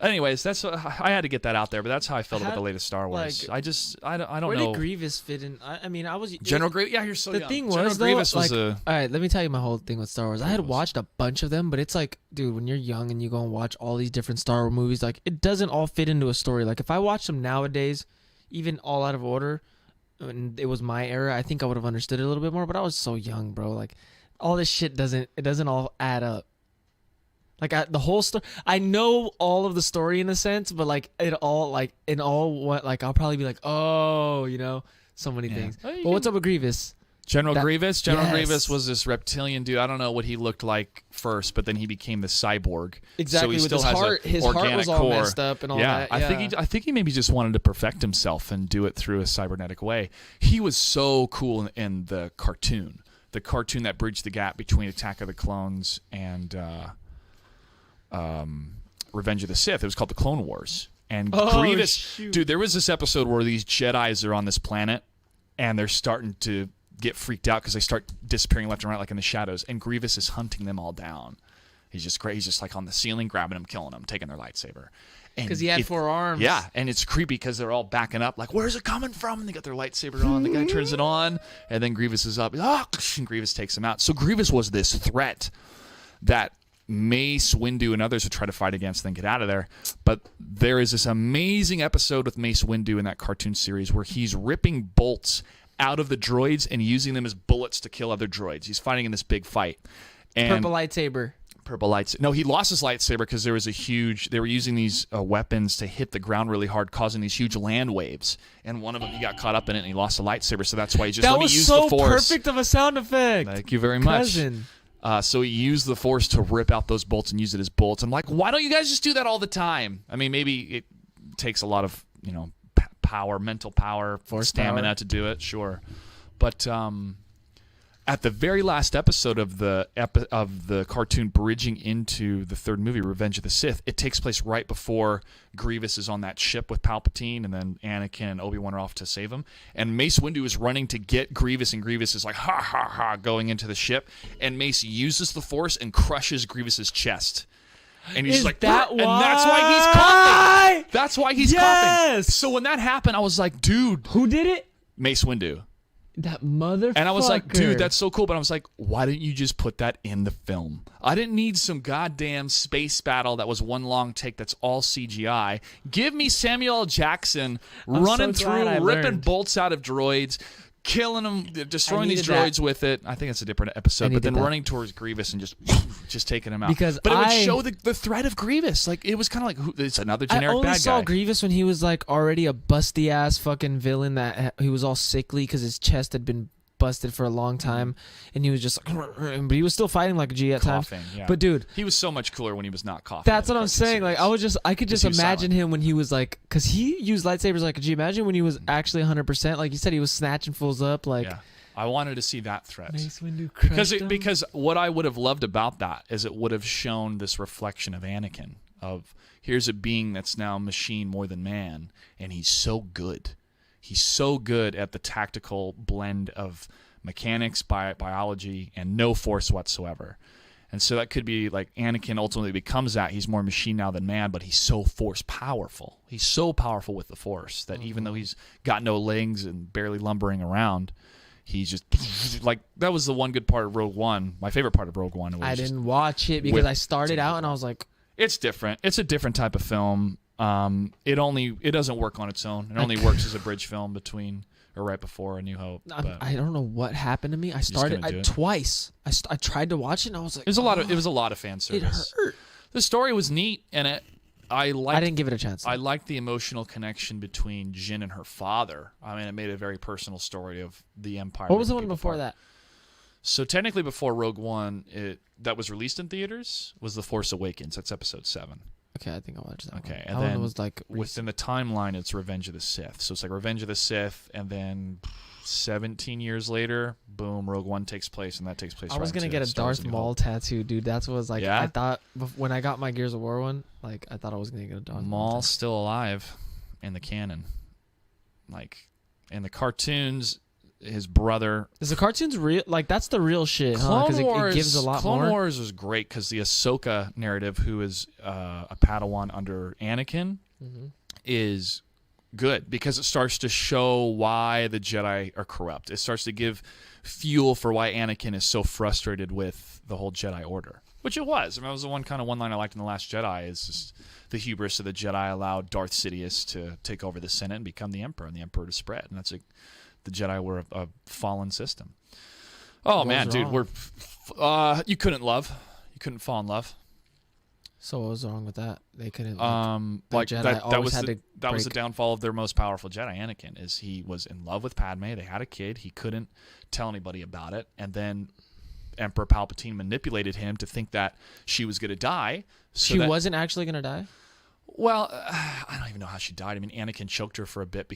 Anyways, that's I had to get that out there, but that's how I felt about the latest Star Wars. I don't know. Where did Grievous fit in? I was General Grievous. Yeah, you're so young. The thing General was, Grievous though, was all right, let me tell you my whole thing with Star Wars. I had watched a bunch of them, but it's like, dude, when you're young and you go and watch all these different Star Wars movies, like, it doesn't all fit into a story. Like, if I watched them nowadays, even all out of order, and it was my era, I think I would have understood it a little bit more. But I was so young, bro. Like, all this shit doesn't all add up. Like the whole story, I know all of the story in a sense, but like it all, like in all what, like I'll probably be like, oh, so many things. Well, But what's up with Grievous? General Grievous? Yes. Grievous was this reptilian dude. I don't know what he looked like first, but then he became the cyborg. Exactly, so he with still his has heart. a His heart organic was all core. messed up and all that. Yeah, I think he maybe just wanted to perfect himself and do it through a cybernetic way. He was so cool in the cartoon that bridged the gap between Attack of the Clones and Revenge of the Sith. It was called the Clone Wars. And Grievous, shoot. dude, there was this episode where these Jedis are on this planet and they're starting to get freaked out because they start disappearing left and right like in the shadows, and Grievous is hunting them all down. He's just great. He's just like on the ceiling, grabbing them, killing them, taking their lightsaber. because he had 4 arms. Yeah, and it's creepy because they're all backing up, like, where's it coming from? And they got their lightsaber on. The guy turns it on, and then Grievous is up. And Grievous takes him out. So Grievous was this threat that Mace, Windu, and others would try to fight against, then get out of there. But there is this amazing episode with Mace Windu in that cartoon series where he's ripping bolts out of the droids and using them as bullets to kill other droids. He's fighting in this big fight. And Purple lightsaber. Purple lightsaber. No, he lost his lightsaber because there was they were using these weapons to hit the ground really hard, causing these huge land waves. And one of them, he got caught up in it and he lost the lightsaber. So that's why he just That let me was use so the Force. perfect of a sound effect. Thank you very much. Cousin. So he used the Force to rip out those bolts and use it as bullets. I'm like, why don't you guys just do that all the time? I mean, maybe it takes a lot of, power, mental power, Force stamina power. to do it, sure. But at the very last episode of the cartoon bridging into the third movie, Revenge of the Sith, it takes place right before Grievous is on that ship with Palpatine, and then Anakin and Obi-Wan are off to save him. And Mace Windu is running to get Grievous, and Grievous is like, ha, ha, ha, going into the ship. And Mace uses the Force and crushes Grievous's chest. And he's Is like, that and that's why he's coughing. That's why he's coughing. Yes! So when that happened, I was like, dude. Who did it? Mace Windu. That motherfucker. And I was like, dude, that's so cool. But I was like, why didn't you just put that in the film? I didn't need some goddamn space battle that was one long take that's all CGI. Give me Samuel L. Jackson running so glad I through, ripping learned. bolts out of droids, killing them, destroying these needed droids with it. I think it's a different episode. But then that. running towards Grievous and just taking him out. Because but it would I- show the threat of Grievous. Like, it was kind of like, it's another I generic only bad saw guy. Grievous when he was like already a busty ass fucking villain that he was all sickly because his chest had been busted for a long time, and he was just but he was still fighting like a G at times. Coughing, yeah. But dude, He was so much cooler when he was not coughing. that's in what the I'm cartoon saying. Like series. I could just He was imagine silent. him when he was like, because he used lightsabers like a G. Imagine when he was actually 100%. Like you said, he was snatching fools up. Like Yeah. I wanted to see that threat. Mace Windu crushed him. Because what I would have loved about that is it would have shown this reflection of Anakin, of here's a being that's now machine more than man, and he's so good. He's so good at the tactical blend of mechanics, biology, and no Force whatsoever. And so that could be like Anakin ultimately becomes that. He's more machine now than man, but he's so Force powerful. He's so powerful with the Force that even though he's got no legs and barely lumbering around, he's just like, that was the one good part of Rogue One. My favorite part of Rogue One. I didn't watch it because with- I started out and I was like, It's different. It's a different type of film. It doesn't work on its own. It only works as a bridge film between or right before A New Hope. But I don't know what happened to me. I started couldn't do it? twice. I tried to watch it and I was like, it was a lot of fan it service. hurt. The story was neat, and I didn't give it a chance. I liked the emotional connection between Jyn and her father. I mean, it made a very personal story of the Empire. What was the one ripping before people apart. that? So technically, before Rogue One, that was released in theaters was The Force Awakens. That's Episode 7. Okay, I think I watched that one. Okay, That and one then was like within the timeline, it's Revenge of the Sith. So it's like Revenge of the Sith, and then 17 years later, boom, Rogue One takes place, and that takes place. I was right gonna into get a Star Wars: Darth A New Maul Hope. tattoo, dude. That's what was like. Yeah? I thought when I got my Gears of War one, like I thought I was gonna get a Darth Maul. Maul's still alive in the canon. Like in the cartoons, his brother. Is the cartoons real? Like that's the real shit, huh? Clone Because Wars, it gives a lot Clone more. Wars was great because the Ahsoka narrative, who is a Padawan under Anakin, is good because it starts to show why the Jedi are corrupt. It starts to give fuel for why Anakin is so frustrated with the whole Jedi Order, which it was. I mean, it was the one line I liked in The Last Jedi is just the hubris of the Jedi allowed Darth Sidious to take over the Senate and become the Emperor, and the Emperor to spread. And that's the Jedi were a fallen system. Oh What man, was dude, wrong? you couldn't fall in love. So what was wrong with that? They couldn't. Like Jedi that always was had the, to that was the break. downfall of their most powerful Jedi, Anakin, is he was in love with Padme. They had a kid. He couldn't tell anybody about it, and then Emperor Palpatine manipulated him to think that she was going to die. So She that, wasn't actually gonna die. Well, I don't even know how she died. I mean, Anakin choked her for a bit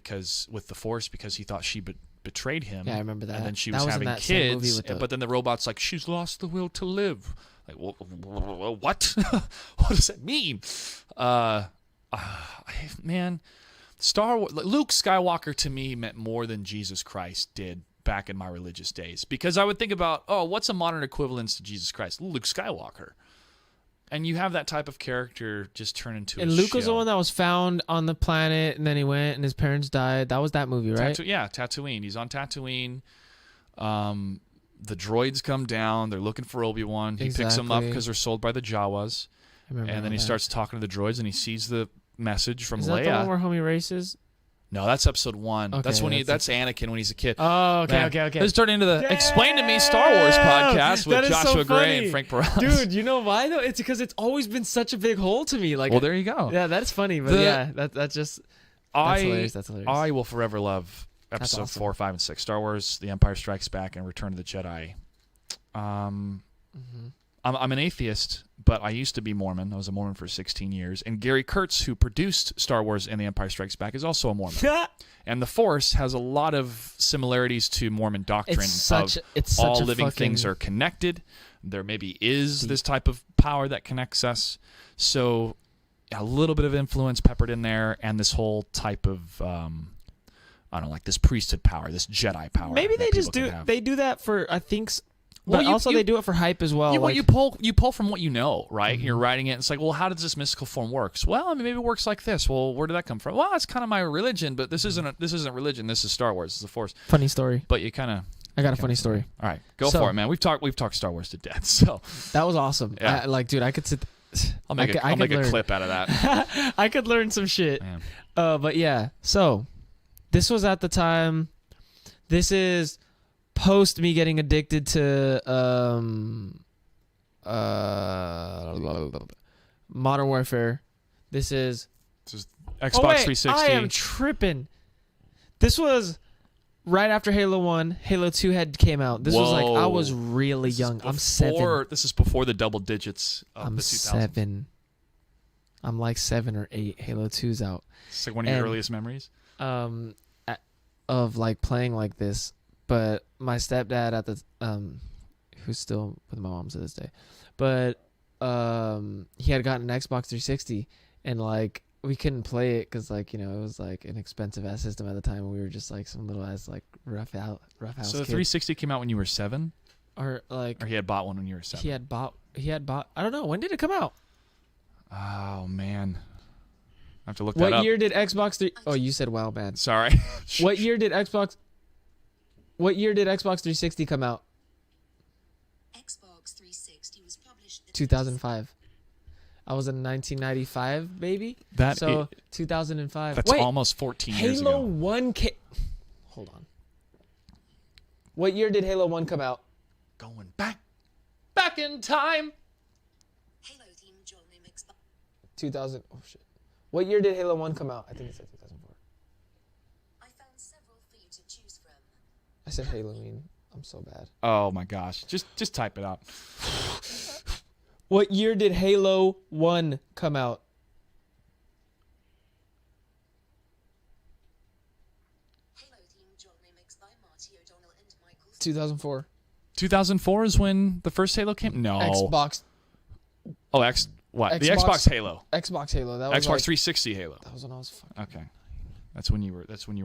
with the Force because he thought she betrayed him. Yeah, I remember that. And then she That was was in having that same movie kids. with the- But then the robot's like, she's lost the will to live. Like, what? What does that mean? Man, Star Wars. Luke Skywalker to me meant more than Jesus Christ did back in my religious days, because I would think about, what's a modern equivalence to Jesus Christ? Luke Skywalker. And you have that type of character just turn into And a Luke was the shill. one that was found on the planet, and then he went, and his parents died. That was that movie, right? Tatooine. He's on Tatooine. The droids come down. They're looking for Obi-Wan. He picks them up Exactly. because they're sold by the Jawas. I remember And then he that. starts talking to the droids, and he sees the message from Is Leia. that the one where homie races? No, that's episode 1. Okay, that's when that's Anakin when he's a kid. Oh, okay, Man, okay. This turned into the Explain to Me Star Wars podcast with That is so Joshua Gray funny. and Frank Perez. Dude, you know why though? It's because it's always been such a big hole to me. Like, Well, there you go. yeah, that's funny, but that's just that's hilarious. That's hilarious. I will forever love That's episode awesome. 4, 5, and 6. Star Wars, The Empire Strikes Back, and Return of the Jedi. I'm an atheist, but I used to be Mormon. I was a Mormon for 16 years. And Gary Kurtz, who produced Star Wars and The Empire Strikes Back, is also a Mormon. And the Force has a lot of similarities to Mormon doctrine. it's of such all a living fucking, things are connected. There maybe is this type of power that connects us. So a little bit of influence peppered in there, and this whole type of I don't know, like this priesthood power, this Jedi power. Maybe they that just people do. can have. They do that for I think. Well, But also they do it for hype as well. You pull from what you know, right? Mm-hmm. You're writing it. It's like, well, how does this mystical form works? Well, I mean, maybe it works like this. Well, where did that come from? Well, it's kind of my religion, but this isn't religion. This is Star Wars. This is the Force. Funny story. But you kind of. I got a funny story. All right, go So- for it, man. We've talked Star Wars to death, so That was awesome. Yeah. Dude, I could sit. I'll make I a could clip out of that. I could learn some shit. Man. But yeah, so this was at the time. This is post me getting addicted to Modern Warfare. This is Xbox oh, wait, 360. I am tripping. This was right after Halo 1. Halo 2 had came out. This was like I was really young. I'm 7. This is before the double digits of I'm the 2000s. 7. I'm like 7 or 8. Halo 2's out. It's like one of your And- earliest memories. Of like playing like this, but my stepdad at the who's still with my mom to this day, but he had gotten an Xbox 360, and like we couldn't play it because like, you know, it was like an expensive ass system at the time, and we were just like some little ass like rough house So the kid. 360 came out when you were 7, or like or he had bought one when you were 7. he had bought I don't know, when did it come out? Oh man, I have to look that What up. year did Xbox 3 Oh, you said wow, man. Sorry. What year did Xbox 360 come out? Xbox 360 was published in 2005. I was in 1995, baby. That So i- 2005. That's Wait, almost 14 years Halo ago. 1 Hold on. What year did Halo 1 come out? Going back in time. Halo theme genre mix. 2000. Oh shit. What year did Halo 1 come out? I think it said 2004. I found several for you to choose from. I said Halloween. I'm so bad. Oh my gosh, just type it out. What year did Halo 1 come out? Halo theme genre mix by Marty O'Donnell and Michael. 2004. 2004 is when the first Halo came. No. Xbox. Oh, what? The Xbox- Xbox Halo. Xbox Halo. That was Xbox like, 360 Halo. That was when I was fucking. Okay, that's when you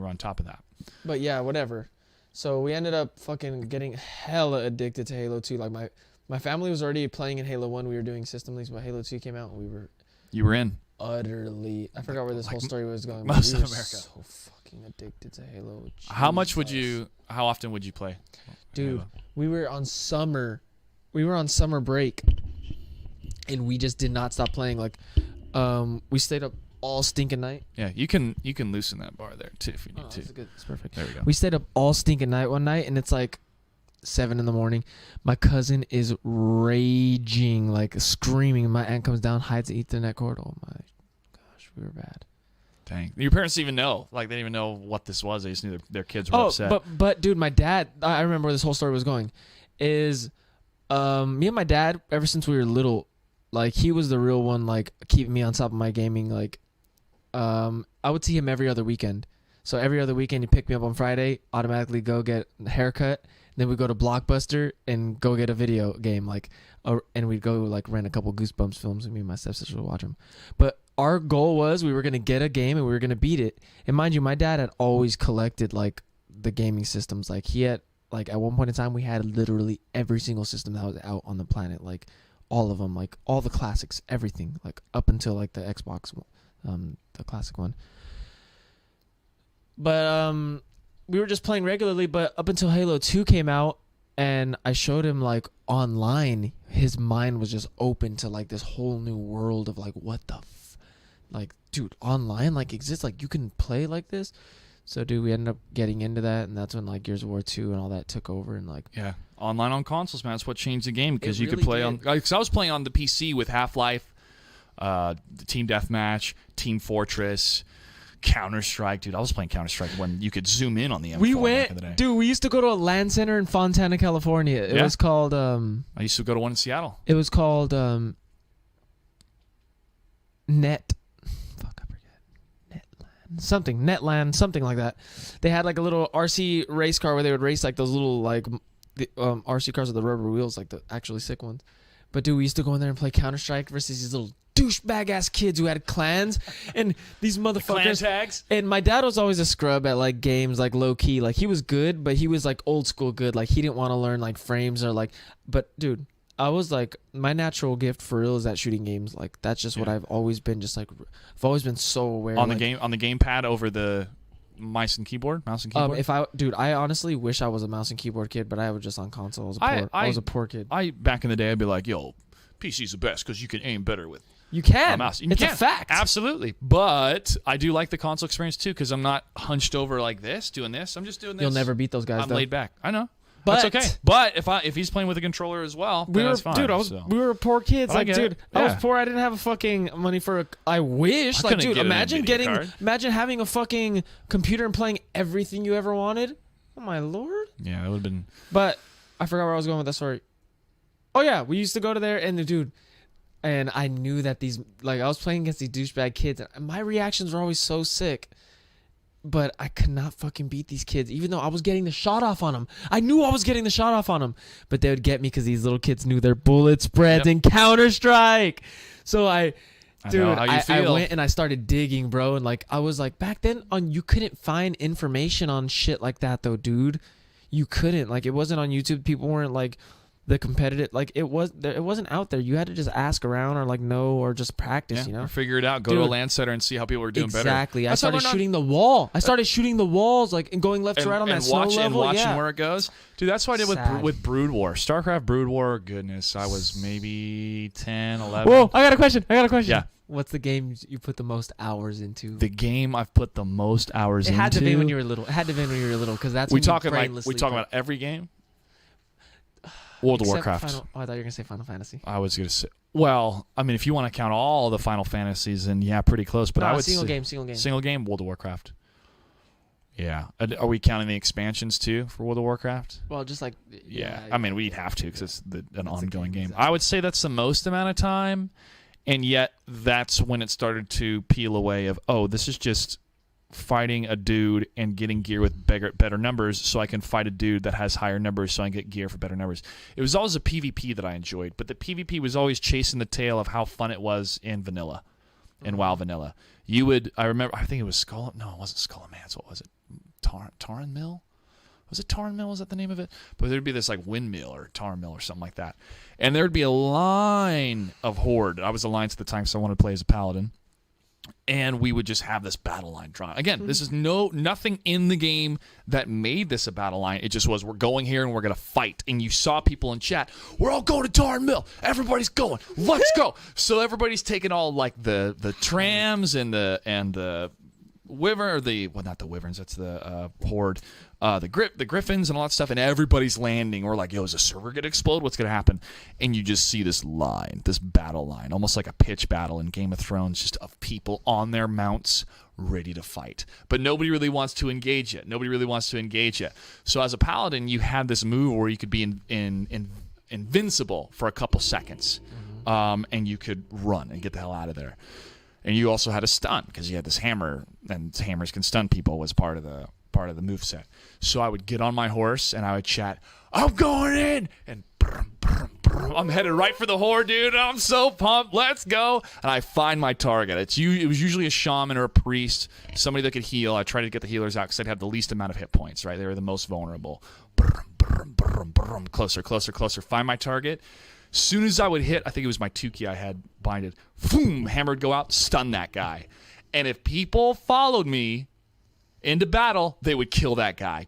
were on top of that. But yeah, whatever. So we ended up fucking getting hella addicted to Halo 2. Like my family was already playing in Halo 1. We were doing system leagues, but Halo 2 came out and we were You were in. utterly. I forgot where this whole story was going. most but we of were America. so fucking addicted to Halo. How much would Jesus. you? How often would you play? Dude, Halo? we were on summer break, and we just did not stop playing. Like, we stayed up all stinking night. Yeah, you can loosen that bar there too if you need Oh, to. that's good. It's perfect. There we go. We stayed up all stinking night one night, and it's like 7 in the morning. My cousin is raging, like screaming. My aunt comes down, hides the Ethernet cord. Oh my gosh, we were bad. Dang. Your parents didn't even know. Like, they didn't even know what this was. They just knew their kids were upset. But dude, my dad, I remember where this whole story was going, is me and my dad, ever since we were little, like, he was the real one, like, keeping me on top of my gaming. Like, I would see him every other weekend. So every other weekend, he'd pick me up on Friday, automatically go get a haircut, then we'd go to Blockbuster and go get a video game, like, and we'd go, like, rent a couple Goosebumps films, and me and my stepsister would watch them. But our goal was we were going to get a game and we were going to beat it. And mind you, my dad had always collected, like, the gaming systems. Like, he had, like, at one point in time, we had literally every single system that was out on the planet. Like, all of them, like, all the classics, everything. Like, up until, like, the Xbox, the classic one. But we were just playing regularly, but up until Halo 2 came out, and I showed him, like, online, his mind was just open to, like, this whole new world of, like, what the like, dude, online, like, exists, like, you can play like this. So, dude, we ended up getting into that, and that's when, like, Gears of War 2 and all that took over, and, like... Yeah, online on consoles, man, that's what changed the game, because you really could play did. on... Because I was playing on the PC with Half-Life, the Team Deathmatch, Team Fortress, Counter-Strike. Dude, I was playing Counter-Strike when you could zoom in on the M4 We back in the day. dude, we used to go to a LAN center in Fontana, California. It was called, I used to go to one in Seattle. It was called, Netland, something like that. They had, like, a little RC race car where they would race, like, those little, like, the RC cars with the rubber wheels, like the actually sick ones. But, dude, we used to go in there and play Counter-Strike versus these little douchebag ass kids who had clans, and these motherfuckers. Clan tags. And my dad was always a scrub at, like, games, like, low key. Like, he was good, but he was, like, old school good. Like, he didn't want to learn, like, frames or, like, but, dude, I was, like, my natural gift for real is at shooting games. Like, that's just what I've always been. Just, like, I've always been so aware On like, the gamepad over the mouse and keyboard. I honestly wish I was a mouse and keyboard kid, but I was just on console. I was a poor kid. Back in the day, I'd be like, yo, PC's the best because you can aim better with You can. a mouse. It's a fact. Absolutely. But I do like the console experience too, because I'm not hunched over like this, doing this. I'm just doing this. You'll never beat those guys. I'm though. laid back. I know. But that's okay. But if he's playing with a controller as well, then that's fine. Dude, we were poor kids. I Like, get dude, it. I was Yeah. poor. I didn't have a fucking money for a. I wish. I Like, couldn't dude, get an imagine NVIDIA card. imagine having a fucking computer and playing everything you ever wanted. Oh my lord. Yeah, that would have been. But I forgot where I was going with that story. Oh yeah, we used to go to there, and the dude, and I knew that these, like, I was playing against these douchebag kids, and my reactions were always so sick. But I could not fucking beat these kids, even though I was getting the shot off on them. I knew I was getting the shot off on them, but they would get me because these little kids knew their bullet spreads in Counter-Strike. So I went and I started digging, bro, and, like, I was like, back then you couldn't find information on shit like that though, dude. You couldn't, like, it wasn't on YouTube. People weren't, like, the competitive, like, it wasn't out there. You had to just ask around or, like, know, or just practice, you know, or figure it out. Go to a LAN center and see how people were doing better. Exactly. I started shooting the wall. I started shooting the walls, like, and going left to right on that snow level. And watching yeah. where it goes. Dude, that's what I did with Brood War. StarCraft Brood War, goodness, I was maybe 10, 11. Whoa, I got a question. Yeah. What's the game you put the most hours into? The game I've put the most hours into. It had to be when you were little. Because that's when we talking about every game. World of Warcraft. I thought you were gonna say Final Fantasy. I was gonna say. Well, I mean, if you want to count all the Final Fantasies, then yeah, pretty close. But I would single game. Single game. World of Warcraft. Yeah. Are we counting the expansions too for World of Warcraft? Well, just like yeah. I mean, we'd have to because it's an ongoing game. Exactly. I would say that's the most amount of time, and yet that's when it started to peel away. This is just fighting a dude and getting gear with better numbers, so I can fight a dude that has higher numbers, so I can get gear for better numbers. It was always a PvP that I enjoyed, but the PvP was always chasing the tail of how fun it was in vanilla, in WoW vanilla. I remember, I think it was Skull. No, it wasn't Skull and Mance. What was it? Taran Mill? Was it Taran Mill? Was that the name of it? But there'd be this, like, windmill or Taran Mill or something like that, and there'd be a line of Horde. I was Alliance at the time, so I wanted to play as a paladin. And we would just have this battle line drawn. Again, this is nothing in the game that made this a battle line. It just was, we're going here and we're going to fight. And you saw people in chat, we're all going to Taran Mill. Everybody's going. Let's go. So everybody's taking all, like, the trams and the wyvern, or not the wyverns, that's the horde, the griffins and all that stuff, and everybody's landing. We're like, yo, is the server gonna explode? What's gonna happen? And you just see this battle line, almost like a pitch battle in Game of Thrones, just of people on their mounts ready to fight. But nobody really wants to engage yet. So as a paladin, you had this move where you could be invincible for a couple seconds, and you could run and get the hell out of there. And you also had a stun because you had this hammer, and hammers can stun people, was part of the moveset. So I would get on my horse and I would chat, I'm going in, and I'm headed right for the horde, dude. I'm so pumped. Let's go. And I find my target. It was usually a shaman or a priest, somebody that could heal. I tried to get the healers out because they'd have the least amount of hit points, right? They were the most vulnerable. Closer. Find my target. Soon as I would hit, I think it was my 2 key I had binded. Boom, hammer would go out, stun that guy. And if people followed me into battle, they would kill that guy.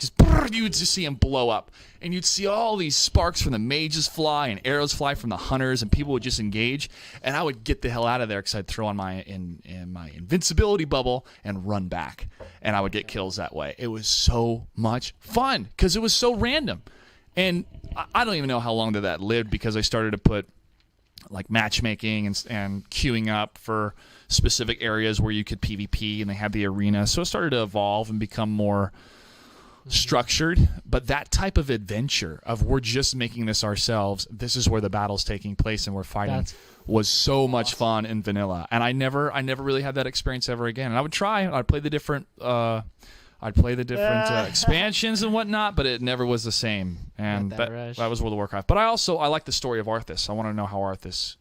You would just see him blow up. And you'd see all these sparks from the mages fly and arrows fly from the hunters, and people would just engage. And I would get the hell out of there because I'd throw on my invincibility bubble and run back. And I would get kills that way. It was so much fun because it was so random. And I don't even know how long that lived because I started to put like matchmaking and queuing up for specific areas where you could PvP, and they had the arena. So it started to evolve and become more structured. But that type of adventure of we're just making this ourselves, this is where the battle's taking place and we're fighting, was so much fun in vanilla. And I never really had that experience ever again. And I would try. I'd play the different expansions and whatnot, but it never was the same. And that was World of Warcraft. But I like the story of Arthas. I want to know how Arthas,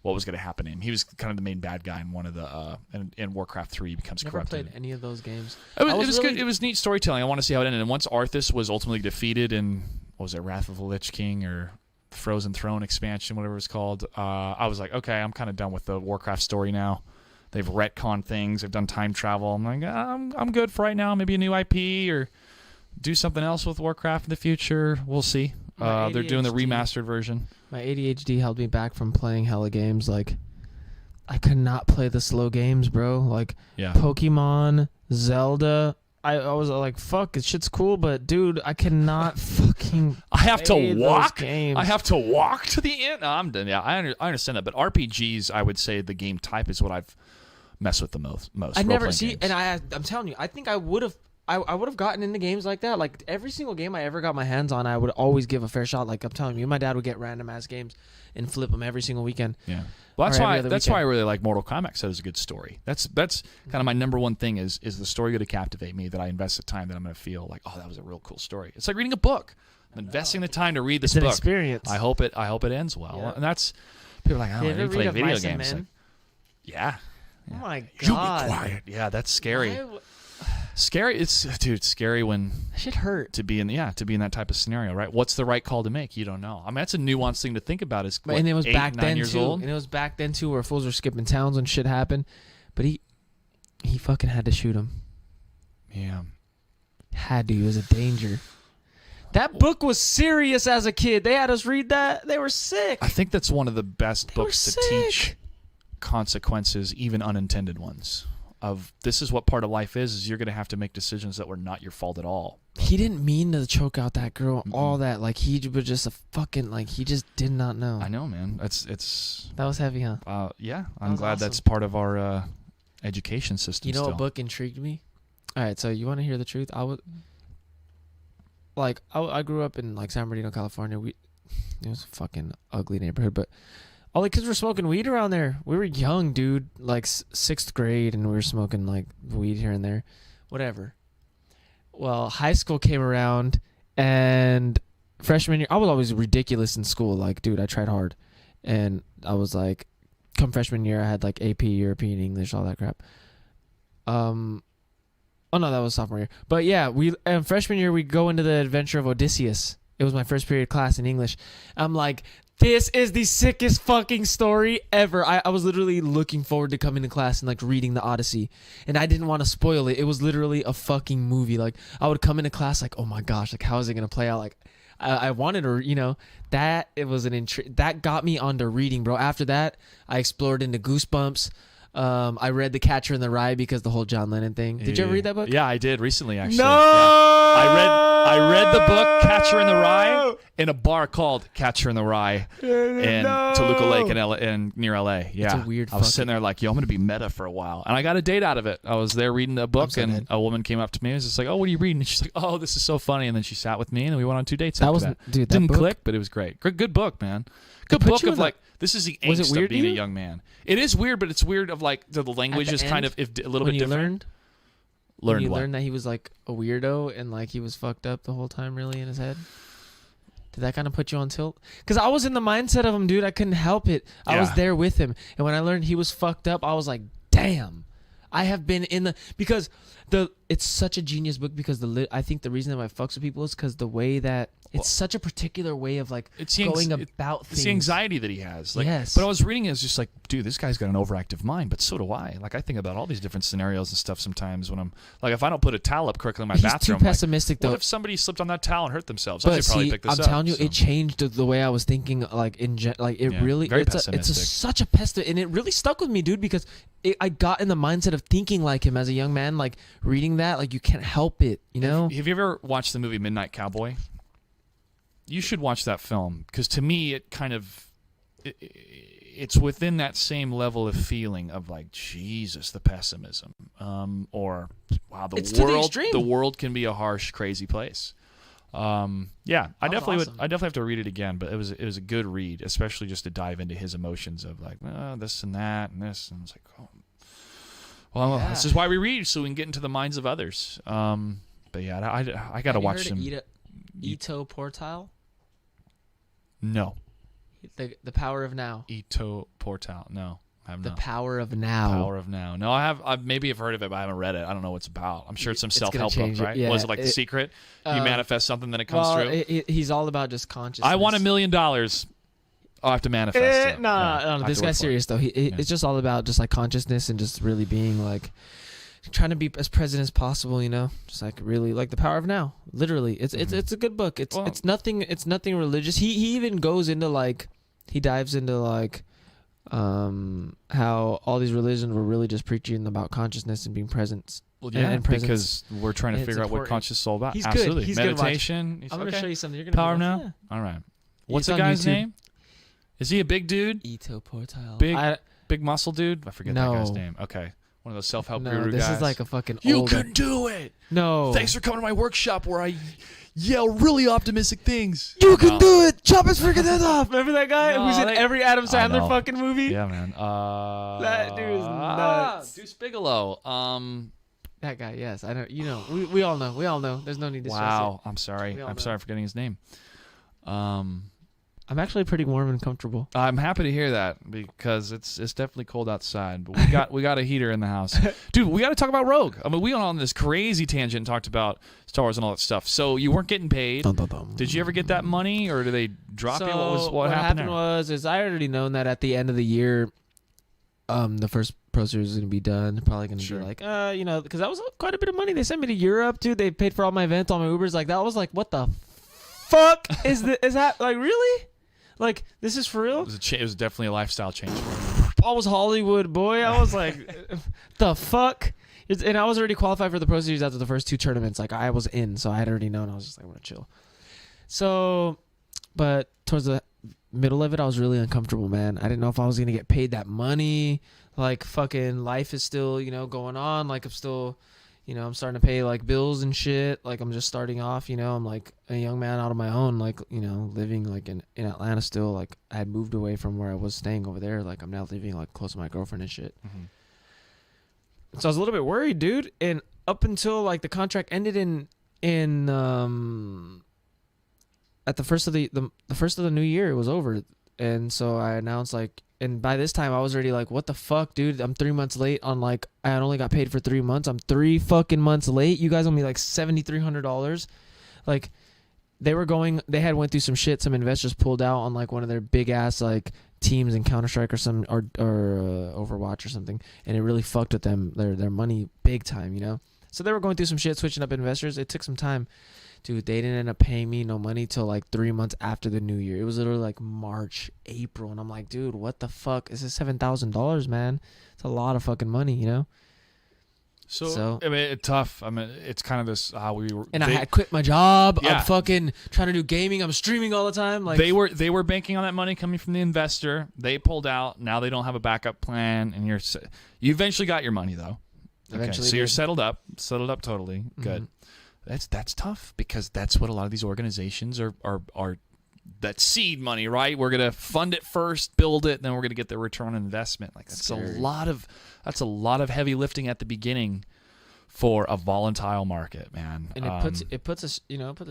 what was going to happen to him. He was kind of the main bad guy in one of the in Warcraft 3. He becomes corrupted. Never played any of those games. It was good. It was neat storytelling. I want to see how it ended. And once Arthas was ultimately defeated in, what was it, Wrath of the Lich King or Frozen Throne expansion, whatever it's called, I was like, okay, I'm kind of done with the Warcraft story now. They've retconned things. They've done time travel. I'm like, I'm good for right now. Maybe a new IP or do something else with Warcraft in the future. We'll see. They're doing the remastered version. My ADHD held me back from playing hella games. Like, I could not play the slow games, bro. Like, Pokemon, Zelda. I was like, fuck, this shit's cool, but dude, I cannot fucking. I have to walk. Games. I have to walk to the end. No, I'm done. Yeah, I understand that, but RPGs, I would say the game type is what I've messed with the most. I never see, games. And I'm telling you, I think I would have. I would have gotten into games like that. Like every single game I ever got my hands on, I would always give a fair shot. Like I'm telling you, my dad would get random ass games and flip them every single weekend. Yeah, well, that's why I really like Mortal Kombat. So it's a good story. That's kind of my number one thing is the story going to captivate me, that I invest the time, that I'm going to feel like, oh, that was a real cool story. It's like reading a book. I'm investing the time to read this book. It's an experience. I hope it ends well. Yeah. And that's people are like, oh, I didn't play video games. Like, yeah. Oh my god. You be quiet. Yeah, that's scary. Scary. It's scary when that shit hurt to be in that type of scenario, right? What's the right call to make? You don't know. I mean, that's a nuanced thing to think about. Is and it was 8, back 9 then years too. old? And it was back then too, where fools were skipping towns when shit happened. But he fucking had to shoot him. Yeah, had to. He was a danger. That book was serious as a kid. They had us read that. They were sick. I think that's one of the best books to teach consequences, even unintended ones. Of this is what part of life is you're going to have to make decisions that were not your fault at all. He didn't mean to choke out that girl. Mm-mm. All that, like he was just a fucking, like he just did not know. I know, man. It's that was heavy, huh? Yeah, I'm glad awesome. That's part of our education system. You know still. what book intrigued me? All right, so you want to hear the truth? I grew up in like San Bernardino, California. It was a fucking ugly neighborhood, but all the kids were smoking weed around there. We were young, dude, like 6th grade, and we were smoking like weed here and there, whatever. Well, high school came around, and freshman year, I was always ridiculous in school. Like, dude, I tried hard, and I was like, come freshman year, I had like AP, European, English, all that crap. Oh no, that was sophomore year. But yeah, freshman year we go into the adventure of Odysseus. It was my first period class in English. I'm like, this is the sickest fucking story ever. I was literally looking forward to coming to class and like reading the Odyssey, and I didn't want to spoil it. It was literally a fucking movie. Like I would come into class like, oh my gosh, like how is it gonna play out? Like I wanted to, that it was that got me onto reading, bro. After that, I explored into Goosebumps. I read The Catcher in the Rye because the whole John Lennon thing. Did you ever read that book? Yeah, I did recently, actually. No! Yeah. I read the book Catcher in the Rye in a bar called Catcher in the Rye in Toluca Lake in near LA. Yeah. It's a weird I was sitting there like, yo, I'm going to be meta for a while. And I got a date out of it. I was there reading a book, and a woman came up to me and was just like, oh, what are you reading? And she's like, oh, this is so funny. And then she sat with me, and we went on 2 dates after that. Dude, that didn't book, click, but it was great. Good book, man. Good book of like, this is the Was it angst weird of being to a you? young man. It is weird, but it's weird of like the language is kind of a little bit different. When you learned that he was like a weirdo and like he was fucked up the whole time, really, in his head. Did that kind of put you on tilt? Because I was in the mindset of him, dude. I couldn't help it. I was there with him, and when I learned he was fucked up, I was like, damn. I have been in the it's such a genius book because I think the reason that I fucks with people is because the way that it's such a particular way of like going about things. It's the anxiety that he has. Like, yes. But I was reading it, it's just like, dude, this guy's got an overactive mind, but so do I. Like, I think about all these different scenarios and stuff sometimes when I'm like, if I don't put a towel up correctly in my bathroom, too pessimistic though. What if somebody slipped on that towel and hurt themselves? But I should probably pick this I'm up. telling you, it changed the way I was thinking. Like really, very it's such a pessimist, and it really stuck with me, dude, because I got in the mindset of thinking like him as a young man. Like reading that, like you can't help it, you know. Have you ever watched the movie Midnight Cowboy? You should watch that film because to me, it kind of it's within that same level of feeling of like Jesus, the pessimism, or wow, the world can be a harsh, crazy place. Yeah, I definitely have to read it again, but it was a good read, especially just to dive into his emotions of like this and that and this, and it's like, oh, well, this is why we read, so we can get into the minds of others. But yeah, I gotta watch some. Ito Portal. No. The Power of Now. Ito Portal. No, I have not. The Power of Now. Power of Now. No, I've maybe have heard of it, but I haven't read it. I don't know what it's about. I'm sure it's some self-help book, right? Yeah, was it like The Secret? You manifest something, then it comes through? He's all about just consciousness. I want $1 million. I'll have to manifest it. No, this guy's serious, though. It's just all about just like consciousness and just really being like trying to be as present as possible, you know, just like really like The Power of Now. Literally, it's a good book. It's nothing religious. He even goes into like he dives into like how all these religions were really just preaching about consciousness and being present. Well, yeah, and because we're trying to figure out what conscious is all about. He's Absolutely, good. He's meditation. I'm gonna show you something. You're gonna Power be of like, Now. Yeah. All right. What's the guy's name? Is he a big dude? Ito Portal. Big muscle dude? I forget that guy's name. Okay. One of those self-help guru guys. This is like a fucking You can do it! No. Thanks for coming to my workshop where I yell really optimistic things. You can do it! Chop his freaking head off! Remember that guy who's in every Adam Sandler fucking movie? Yeah, man. That dude is nuts. Deuce Bigelow. That guy, yes. I know. You know. We all know. We all know. There's no need to stress Wow. I'm sorry. I'm sorry for getting his name. I'm actually pretty warm and comfortable. I'm happy to hear that because it's definitely cold outside, but we got a heater in the house. Dude, we got to talk about Rogue. I mean, we went on this crazy tangent and talked about Star Wars and all that stuff. So you weren't getting paid. Did you ever get that money, or did they drop you? What happened there? Was I already known that at the end of the year, the first Pro Series is going to be done. Probably going to be like, you know, because that was quite a bit of money. They sent me to Europe, dude. They paid for all my events, all my Ubers. Like that was like, what the fuck is that? Like really? Like, this is for real? It was definitely a lifestyle change for me. I was Hollywood, boy. I was like, the fuck? And I was already qualified for the Pro Series after the first 2 tournaments. Like, I was in, so I had already known. I was just like, I'm going to chill. So, but towards the middle of it, I was really uncomfortable, man. I didn't know if I was going to get paid that money. Like, fucking life is still, you know, going on. Like, I'm still... You know, I'm starting to pay, like, bills and shit. Like, I'm just starting off, you know. I'm, like, a young man out on my own, like, you know, living, like, in Atlanta still. Like, I had moved away from where I was staying over there. Like, I'm now living, like, close to my girlfriend and shit. Mm-hmm. So I was a little bit worried, dude. And up until, like, the contract ended at the first of the new year, it was over. And so I announced, like, and by this time I was already like, what the fuck, dude? I'm 3 months late on, like, I only got paid for 3 months. I'm 3 fucking months late. You guys owe me like $7,300. Like, they had went through some shit. Some investors pulled out on like one of their big ass like teams in Counter-Strike or Overwatch or something. And it really fucked with them, their money big time, you know? So they were going through some shit, switching up investors. It took some time dude, they didn't end up paying me no money till like 3 months after the new year. It was literally like March, April, and I'm like, dude, what the fuck? This is $7,000, man. It's a lot of fucking money, you know. So I mean, it's tough. I mean, it's kind of this how we were. And I had quit my job. Yeah. I'm fucking trying to do gaming. I'm streaming all the time. Like they were banking on that money coming from the investor. They pulled out. Now they don't have a backup plan, and you eventually got your money though. Eventually so you're did. settled up totally. Good. That's tough because that's what a lot of these organizations are that seed money, right? We're gonna fund it first, build it, then we're gonna get the return on investment. Like that's a lot of heavy lifting at the beginning for a volatile market, man. And it puts us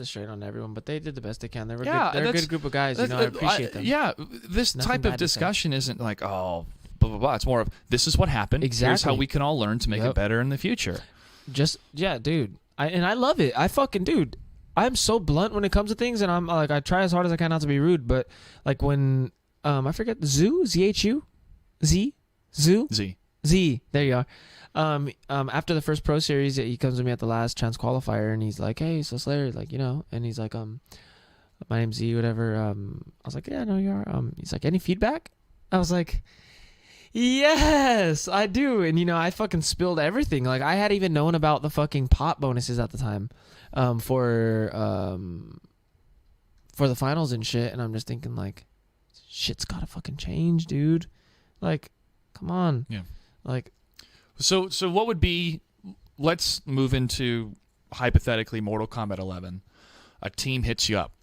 straight on everyone. But they did the best they can. They're a good group of guys. You know, I appreciate them. Yeah, this Nothing type bad of to say. discussion isn't like blah blah blah. It's more of this is what happened. Exactly. Here's how we can all learn to make it better in the future. Dude. I love it. I'm so blunt when it comes to things, and I'm like, I try as hard as I can not to be rude, but like when I forget ZHU, Z, there you are. After the first Pro Series, he comes to me at the last chance qualifier, and he's like, "Hey, so Slayer, like, you know," and he's like, "My name's Z, whatever." I was like, "Yeah, I know you are." He's like, "Any feedback?" I was like, "Yes, I do." And you know, I fucking spilled everything. Like, I hadn't even known about the fucking pot bonuses at the time, for the finals and shit. And I'm just thinking, like, shit's gotta fucking change, dude. Like, come on. Yeah. Like, So what would be? Let's move into hypothetically Mortal Kombat 11. A team hits you up.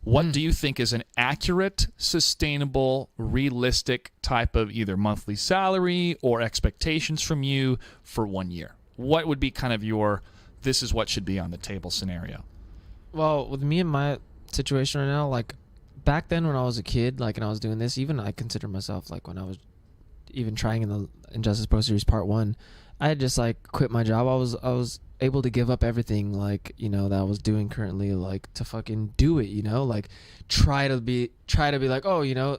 What do you think is an accurate, sustainable, realistic type of either monthly salary or expectations from you for 1 year? What would be kind of your this is what should be on the table scenario? well, with me and my situation right now, like, back then when I was a kid, like, and I was doing this, even I consider myself, like, when I was even trying in the Injustice Pro Series Part 1, I had just, like, quit my job. I was able to give up everything, like, you know, that I was doing currently, like, to fucking do it, you know, like, try to be like, oh, you know,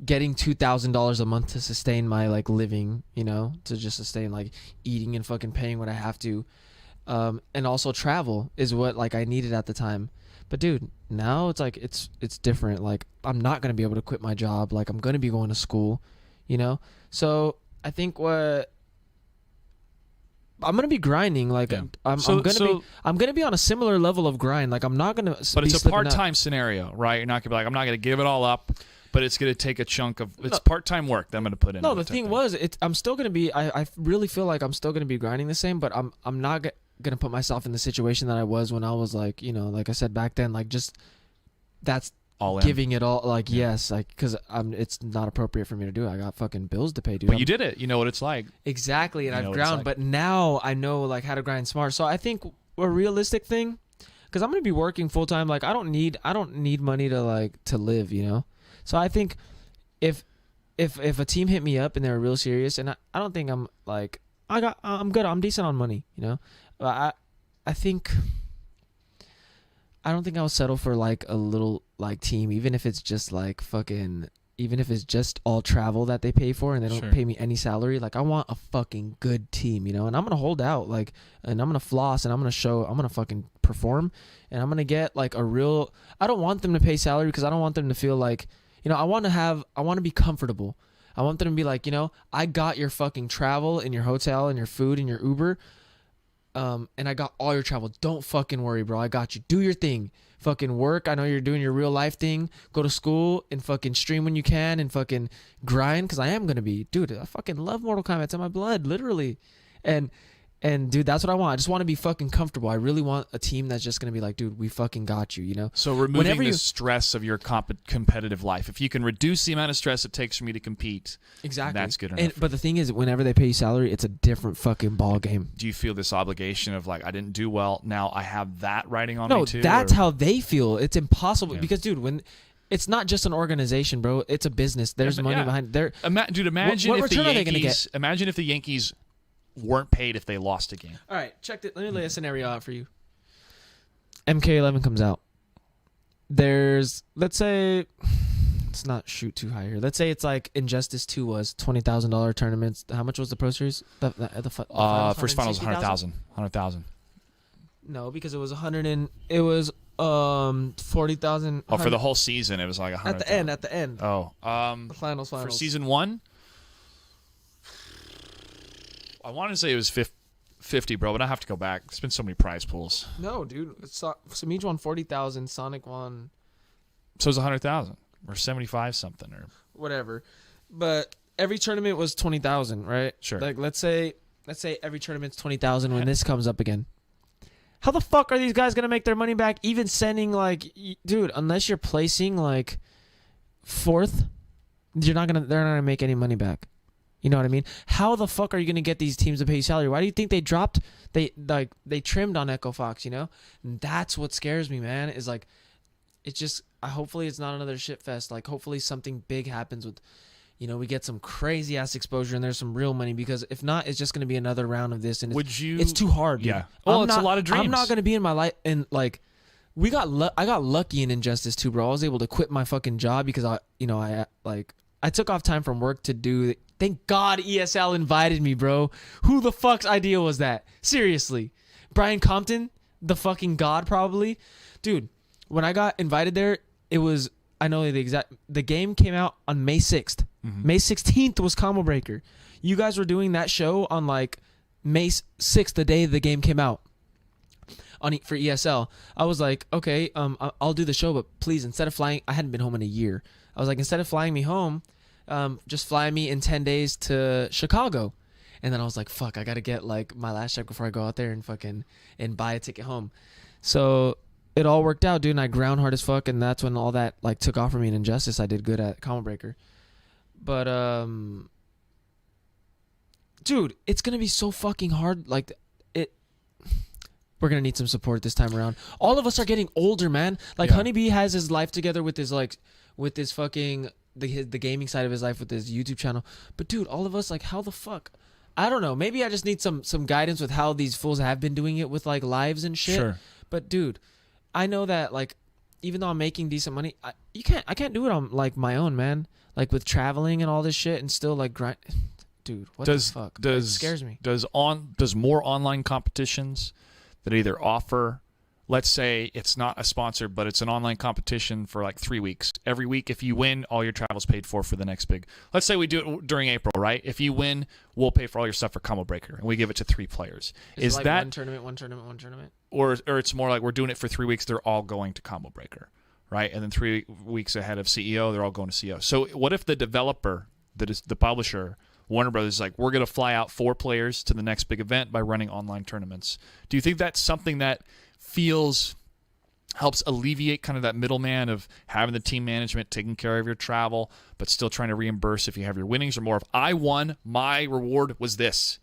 getting $2,000 a month to sustain my, like, living, you know, to just sustain, like, eating and fucking paying what I have to, and also travel is what, like, I needed at the time. But dude, now it's like it's different. Like, I'm not gonna be able to quit my job. Like, I'm gonna be going to school, you know. So I think what I'm gonna be grinding. Like, Yeah. I'm gonna be on a similar level of grind. Like, I'm not gonna. But be it's a slipping up. part-time scenario, right? You're not gonna be like, I'm not gonna give it all up, but it's gonna take a chunk of it's part-time work that I'm gonna put in. No, the thing was, I'm still gonna be. I really feel like I'm still gonna be grinding the same, but I'm not gonna put myself in the situation that I was when I was, like, you know, like I said back then, like, just that's all in. giving it all, like, yes, like, because it's not appropriate for me to do. I got fucking bills to pay, dude. But you did it. You know what it's like. Exactly, and You know I've what it's ground, like. but now I know, like, how to grind smart. So I think a realistic thing, because I'm gonna be working full time. Like, I don't need money to, like, to live, you know. So I think if a team hit me up and they're real serious, and I don't think I'm like I'm good. I'm decent on money, you know. I think I don't think I'll settle for, like, a little, like, team, even if it's just, like, fucking, even if it's just all travel that they pay for and they don't Sure. pay me any salary. Like, I want a fucking good team, you know, and I'm gonna hold out, like, and I'm gonna floss, and I'm gonna fucking perform, and I'm gonna get, like, a real. I don't want them to pay salary because I don't want them to feel like, you know, I want to be comfortable. I want them to be like, you know, I got your fucking travel and your hotel and your food and your Uber. And I got all your travel. Don't fucking worry, bro. I got you. Do your thing. Fucking work. I know you're doing your real life thing. Go to school and fucking stream when you can and fucking grind, because I am going to be. Dude, I fucking love Mortal Kombat. It's in my blood, literally. And dude, that's what I want. I just want to be fucking comfortable. I really want a team that's just going to be like, dude, we fucking got you, you know? So removing the stress of your competitive life. If you can reduce the amount of stress it takes for me to compete, exactly, that's good enough. But the thing is, whenever they pay you salary, it's a different fucking ball game. Do you feel this obligation of, like, I didn't do well, now I have that writing on No, me too? that's how they feel. It's impossible Yeah. because, dude, when it's not just an organization, bro. It's a business. There's money behind there. Dude, imagine What if the return are they gonna Yankees. Imagine if the Yankees weren't paid if they lost a game. All right, check it. Let me lay a scenario out for you. MK11 comes out. There's, let's say, let's not shoot too high here. Let's say it's like Injustice 2 was $20,000 tournaments. How much was the Pro Series? The finals, First finals 160,000? 100,000. No, because it was 100 and it was 40,000. Oh, for the whole season, it was like 100. At the end. Oh, The finals. for season 1, I want to say it was 50, bro, but I have to go back. There's been so many prize pools. No, dude. Samij won 40,000. Sonic won So it was 100,000 or 75 something or whatever. But every tournament was 20,000, right? Sure. Like let's say every tournament's 20,000 when this comes up again. How the fuck are these guys gonna make their money back? Even sending dude, unless you're placing like 4th, they're not gonna make any money back. You know what I mean? How the fuck are you gonna get these teams to pay you salary? Why do you think they dropped? They trimmed on Echo Fox, you know? And that's what scares me, man. Is like, it's just hopefully it's not another shit fest. Like hopefully something big happens with, you know, we get some crazy ass exposure and there's some real money, because if not, it's just gonna be another round of this. And it's too hard. Dude. Yeah. Well, it's a lot of dreams. I'm not gonna be in my life and like. I got lucky in Injustice too, bro. I was able to quit my fucking job because I took off time from work to do. Thank God ESL invited me, bro. Who the fuck's idea was that? Seriously, Brian Compton, the fucking god, probably, dude. When I got invited there, it was the game came out on May 6th. Mm-hmm. May 16th was Combo Breaker. You guys were doing that show on like May 6th, the day the game came out. For ESL, I was like, okay, I'll do the show, but please, instead of flying, I hadn't been home in a year. I was like, instead of flying me home, just fly me in 10 days to Chicago. And then I was like, fuck, I gotta get like my last check before I go out there and buy a ticket home. So it all worked out, dude. And I ground hard as fuck, and that's when all that like took off for me in Injustice. I did good at Combo Breaker, but dude, it's gonna be so fucking hard. Like we're gonna need some support this time around. All of us are getting older, man. Like Honeybee has his life together with his fucking the gaming side of his life with his YouTube channel. But dude, all of us, like, how the fuck? I don't know. Maybe I just need some guidance with how these fools have been doing it with like lives and shit. Sure. But dude, I know that like even though I'm making decent money, I can't do it on like my own, man. Like with traveling and all this shit and still like grind. Dude, what the fuck? It scares me. Does more online competitions that either offer, let's say it's not a sponsor, but it's an online competition for like 3 weeks. Every week, if you win, all your travel's paid for the next big. Let's say we do it during April, right? If you win, we'll pay for all your stuff for Combo Breaker, and we give it to 3 players. Is like that one tournament? Or it's more like we're doing it for 3 weeks, they're all going to Combo Breaker, right? And then 3 weeks ahead of CEO, they're all going to CEO. So what if the developer, that is the publisher, Warner Brothers, is like, we're going to fly out 4 players to the next big event by running online tournaments? Do you think that's something that helps alleviate kind of that middleman of having the team management taking care of your travel, but still trying to reimburse if you have your winnings, or more of I won, my reward was this,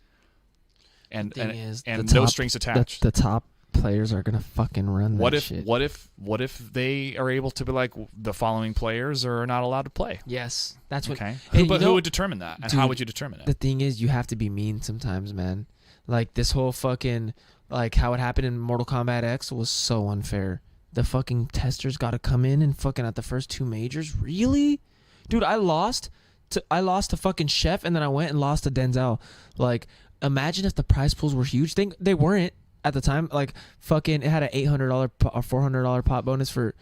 and no strings attached? The top players are gonna fucking run that shit. What if they are able to be like, the following players are not allowed to play? Yes, that's what. Okay, who would determine that, and how would you determine it? The thing is, you have to be mean sometimes, man. Like this whole fucking. Like how it happened in Mortal Kombat X was so unfair. The fucking testers got to come in and fucking at the first 2 majors. Really? Dude, I lost to fucking Chef, and then I went and lost to Denzel. Like, imagine if the prize pools were huge. They weren't at the time. Like, fucking, it had an $800 or $400 pot bonus for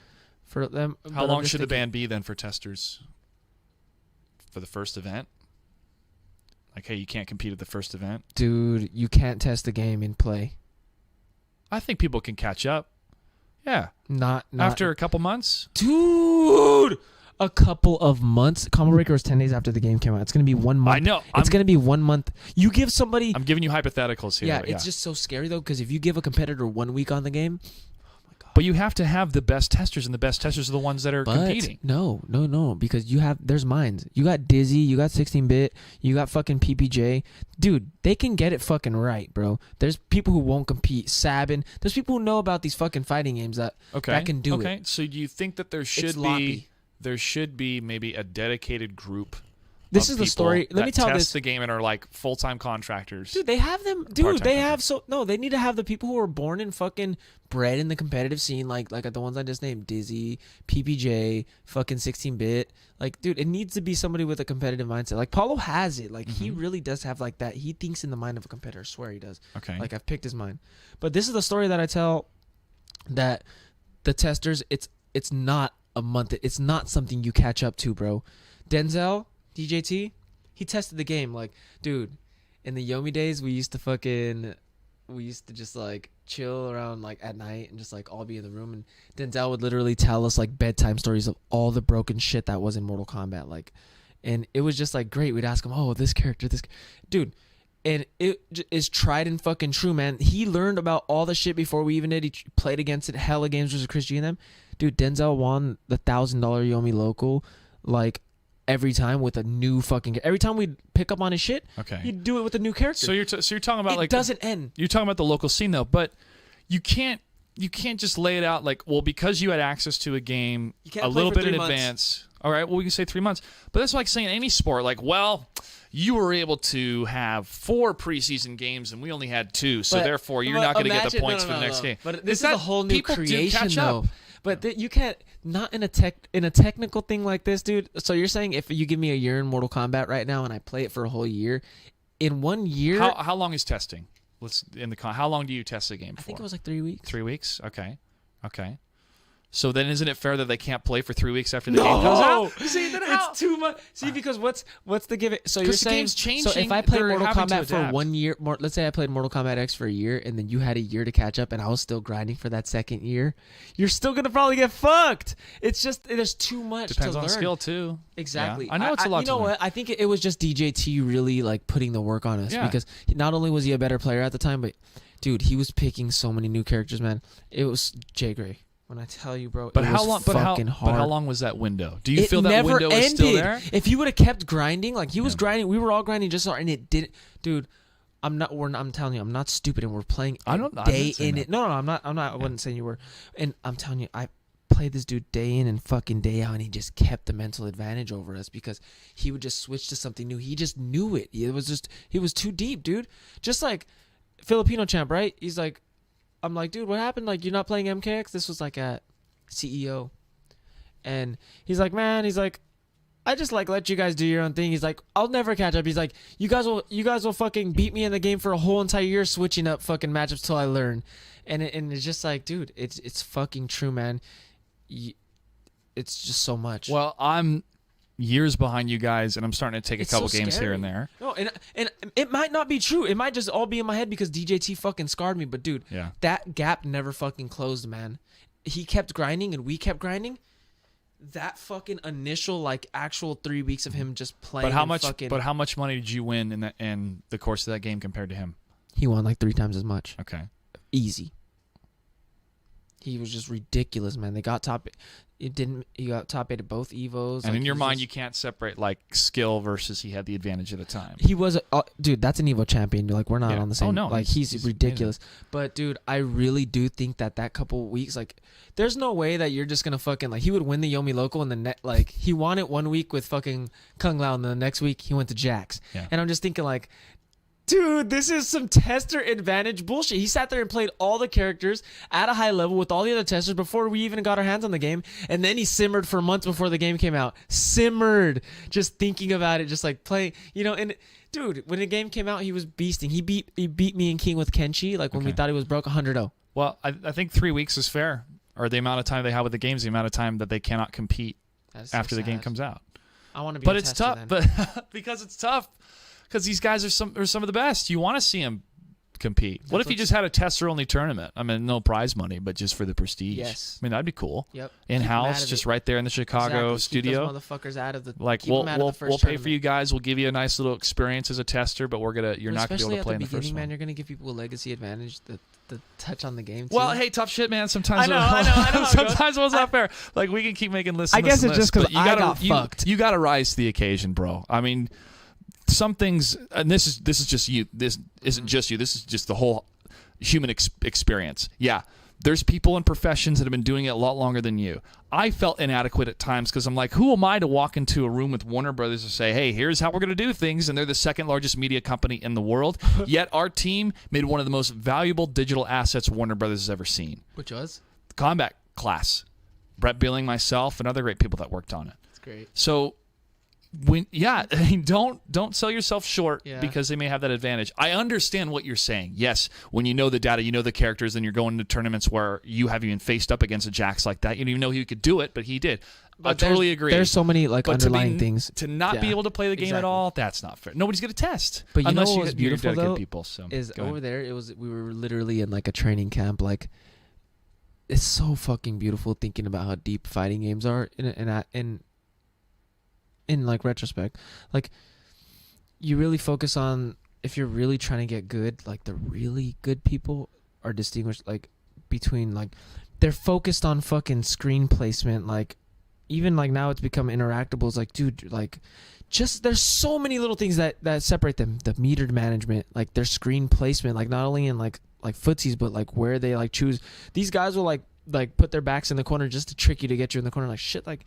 them. How long should the ban be then for testers for the first event? Like, hey, you can't compete at the first event. Dude, you can't test the game in play. I think people can catch up. Yeah. Not after a couple months. Dude, a couple of months. Combo Breaker was 10 days after the game came out. It's going to be 1 month. I know. It's going to be 1 month. You give somebody... I'm giving you hypotheticals here. Yeah, it's just so scary, though, because if you give a competitor 1 week on the game... But you have to have the best testers, and the best testers are the ones that are competing. No, because there's minds. You got Dizzy, you got 16-bit, you got fucking PPJ. Dude, they can get it fucking right, bro. There's people who won't compete. Sabin. There's people who know about these fucking fighting games that can do it. Okay, so do you think that there should be maybe a dedicated group? This is the story. Let me tell this. Test the game and are like full-time contractors. Dude, they have them. Dude, they have they need to have the people who are born and fucking bred in the competitive scene, like the ones I just named, Dizzy, PPJ, fucking 16-bit. Like, dude, it needs to be somebody with a competitive mindset. Like Paulo has it. Like he really does have like that. He thinks in the mind of a competitor. I swear he does. Okay. Like I've picked his mind. But this is the story that I tell that the testers, it's not a month. It's not something you catch up to, bro. Denzel, DJT, he tested the game. Like, dude, in the Yomi days, we used to just like chill around like at night and just like all be in the room, and Denzel would literally tell us like bedtime stories of all the broken shit that was in Mortal Kombat, like, and it was just like great. We'd ask him, oh, this character, this dude, and it is tried and fucking true, man. He learned about all the shit before we even did. He played against it hella games versus Chris G and them. Dude, Denzel won the $1,000 Yomi local like every time with a new fucking. Every time we'd pick up on his shit, he'd do it with a new character. So you're talking about it doesn't end. You're talking about the local scene though, but you can't just lay it out like, well, because you had access to a game a little bit in advance. All right, well, we can say 3 months, but that's like saying any sport, like, well, you were able to have 4 preseason games and we only had 2, so therefore you're not going to get the points for the next game. But this is a whole new creation, though. But you can't, not in a technical thing like this, dude. So you're saying if you give me a year in Mortal Kombat right now and I play it for a whole year, in 1 year, how long is testing? How long do you test the game for? I think it was like 3 weeks. 3 weeks? Okay. So then isn't it fair that they can't play for 3 weeks after the game comes out? See, then it's too much. See, because what's the give it? So you're saying, game's changing, so if I played they're Mortal having to Kombat for adapt. 1 year, let's say I played Mortal Kombat X for a year, and then you had a year to catch up, and I was still grinding for that second year, you're still gonna probably get fucked. It's just there's too much. Depends to on learn. skill too. Exactly. Yeah. I know it's a lot. You know what? I think it was just DJT really like putting the work on us because not only was he a better player at the time, but dude, he was picking so many new characters, man. It was J.Gray. When I tell you, bro, but it how was long? fucking hard. But how long was that window? Do you it feel that never window ended. is still there? If you would have kept grinding, like he was grinding, we were all grinding just so, and it didn't, dude. I'm telling you, I'm not stupid, and we're playing day in it. No, I'm not. I wasn't saying you were, and I'm telling you, I played this dude day in and fucking day out, and he just kept the mental advantage over us because he would just switch to something new. He just knew it. He was too deep, dude. Just like Filipino champ, right? He's like, I'm like, dude, what happened? Like, you're not playing MKX? This was like at CEO, and he's like, man, I just like let you guys do your own thing. He's like, I'll never catch up. He's like, you guys will fucking beat me in the game for a whole entire year switching up fucking matchups till I learn. And it's just like, dude, it's fucking true, man. It's just so much. Well, I'm years behind you guys, and I'm starting to take a couple games scary. here and there. No, and it might not be true. It might just all be in my head because DJT fucking scarred me. But dude, that gap never fucking closed, man. He kept grinding and we kept grinding. That fucking initial like actual 3 weeks of him just playing. But how much money did you win in the course of that game compared to him? He won like 3 times as much. Okay. Easy. He was just ridiculous, man. They got top. He got top 8 at both Evos. And like, in your mind, you can't separate like skill versus he had the advantage at the time. He was, dude. That's an Evo champion. You're like, we're not on the same. Oh no, like he's ridiculous. Amazing. But dude, I really do think that couple weeks, like, there's no way that you're just gonna fucking like. He would win the Yomi local and the like. He won it 1 week with fucking Kung Lao, and the next week he went to Jax. Yeah. And I'm just thinking like, dude, this is some tester advantage bullshit. He sat there and played all the characters at a high level with all the other testers before we even got our hands on the game. And then he simmered for months before the game came out. Simmered. Just thinking about it, just like playing, and dude, when the game came out, he was beasting. He beat me and King with Kenshi, like when we thought he was broke 100-0. Well, I think 3 weeks is fair. Or the amount of time they have with the games, the amount of time that they cannot compete after the game comes out. I want to be But a it's tester tough. then. But because it's tough. Because these guys are some of the best. You want to see them compete. What if you just had a tester-only tournament? I mean, no prize money, but just for the prestige. Yes. I mean, that'd be cool. Yep. In-house, just right there in the Chicago studio. Keep those motherfuckers out of the. Like we'll pay for you guys. We'll give you a nice little experience as a tester, but you're not gonna be able to play in the first one. Man, you're gonna give people a legacy advantage. The touch on the game. Too. Well, hey, tough shit, man. Sometimes I know. Sometimes it was not fair. Like we can keep making lists. I guess it's just because I got fucked. You got to rise to the occasion, bro. I mean. Some things, and this is just you. This isn't just you. This is just the whole human experience. Yeah, there's people in professions that have been doing it a lot longer than you. I felt inadequate at times because I'm like, who am I to walk into a room with Warner Brothers and say, hey, here's how we're going to do things, and they're the second largest media company in the world. Yet our team made one of the most valuable digital assets Warner Brothers has ever seen. Which was? The Kombat class. Brett Billing, myself, and other great people that worked on it. That's great. So don't sell yourself short because they may have that advantage. I understand what you're saying. Yes, when you know the data, you know the characters, and you're going to tournaments where you have even faced up against a Jax like that. You didn't even know he could do it, but he did. I totally agree. There's so many underlying things. To not be able to play the game at all, that's not fair. Nobody's going to test. But you know unless what was beautiful though? People, so. Is over there. We were literally in like a training camp. Like, it's so fucking beautiful thinking about how deep fighting games are in like retrospect. Like, you really focus on, if you're really trying to get good, like the really good people are distinguished like between like they're focused on fucking screen placement. Like, even like now it's become interactables. Like, dude, like just there's so many little things that separate them. The metered management, like their screen placement, like not only in like footsies, but like where they like choose. These guys will like put their backs in the corner just to trick you to get you in the corner. Like shit, like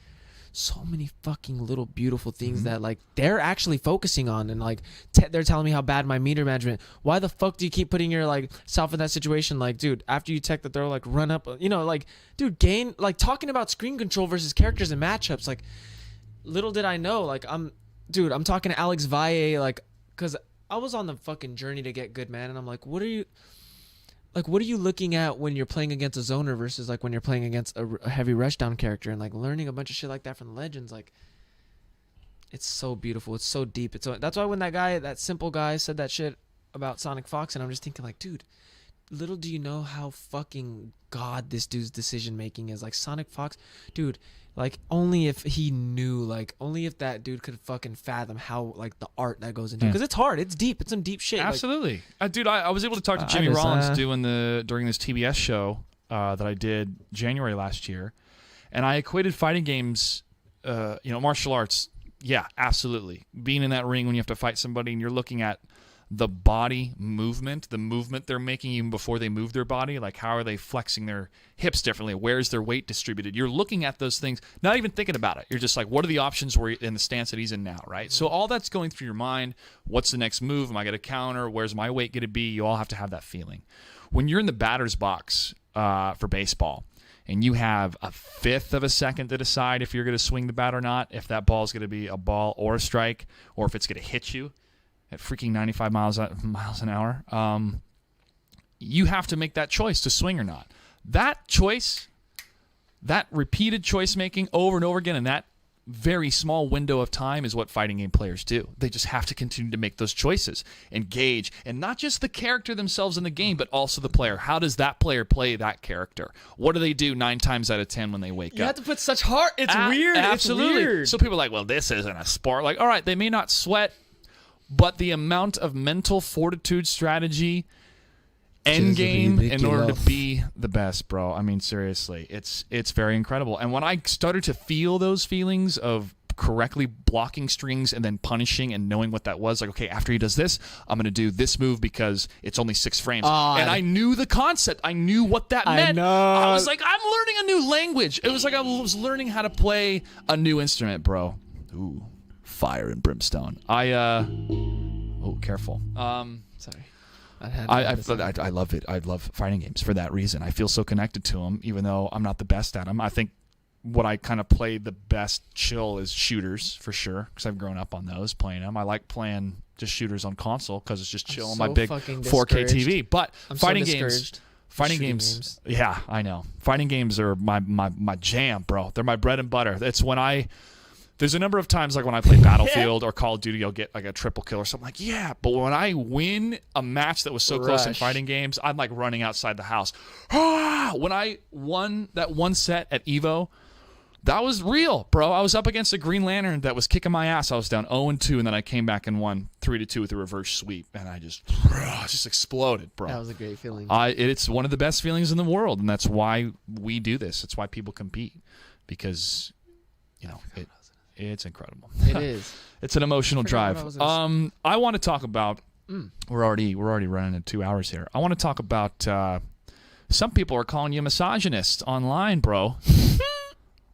so many fucking little beautiful things that like they're actually focusing on, and like they're telling me how bad my meter management. Why the fuck do you keep putting your like self in that situation? Like, dude, after you tech the throw, like run up, like, dude, gain, like talking about screen control versus characters and matchups. Like, little did I know, like I'm talking to Alex Valle, like, cause I was on the fucking journey to get good, man, and I'm like, what are you looking at when you're playing against a zoner versus like when you're playing against a heavy rushdown character, and like learning a bunch of shit like that from the legends. Like, it's so beautiful. It's so deep. That's why when that simple guy said that shit about Sonic Fox, and I'm just thinking like, dude, little do you know how fucking god this dude's decision making is. Like, Sonic Fox, dude, like only if he knew, like only if that dude could fucking fathom how like the art that goes into it, because it's hard, it's deep, it's some deep shit. Absolutely. Dude, I was able to talk to Jimmy Rollins during this TBS show that I did January last year, and I equated fighting games, martial arts. Yeah, absolutely. Being in that ring when you have to fight somebody and you're looking at the body movement, the movement they're making even before they move their body, like how are they flexing their hips differently, where's their weight distributed, you're looking at those things, not even thinking about it, you're just like, what are the options in the stance that he's in now, right? So all that's going through your mind. What's the next move? Am I going to counter? Where's my weight going to be? You all have to have that feeling. When you're in the batter's box for baseball and you have a fifth of a second to decide if you're going to swing the bat or not, if that ball is going to be a ball or a strike, or if it's going to hit you at freaking 95 miles an hour, you have to make that choice to swing or not. That choice, that repeated choice making over and over again in that very small window of time is what fighting game players do. They just have to continue to make those choices, engage, and not just the character themselves in the game, but also the player. How does that player play that character? What do they do 9 times out of 10 when they wake up? You have to put such heart. It's weird. Absolutely. It's weird. So people are like, well, this isn't a sport. Like, all right, they may not sweat, but the amount of mental fortitude, strategy, end game in order to be the best, bro. I mean, seriously, it's very incredible. And when I started to feel those feelings of correctly blocking strings and then punishing and knowing what that was, like, okay, after he does this, I'm going to do this move because it's only 6 frames. And I knew the concept. I knew what that meant. I was like, I'm learning a new language. It was like I was learning how to play a new instrument, bro. Ooh. Fire and brimstone. Careful. Sorry. I love it. I love fighting games for that reason. I feel so connected to them, even though I'm not the best at them. I think what I kind of play the best chill is shooters, for sure, because I've grown up on those, playing them. I like playing just shooters on console because it's just chill on my big 4K TV. But fighting games, yeah, I know. Fighting games are my jam, bro. They're my bread and butter. It's when there's a number of times, like when I play Battlefield or Call of Duty, I'll get like a triple kill or something. Like, yeah, but when I win a match that was so close in fighting games, I'm like running outside the house. When I won that one set at EVO, that was real, bro. I was up against a Green Lantern that was kicking my ass. I was down 0-2, and then I came back and won 3-2 with a reverse sweep, and I just exploded, bro. That was a great feeling. It's one of the best feelings in the world, and that's why we do this. It's why people compete, because it's incredible. It is. It's an emotional drive. I want to talk about. We're already running at 2 hours here. I want to talk about. Some people are calling you a misogynist online, bro.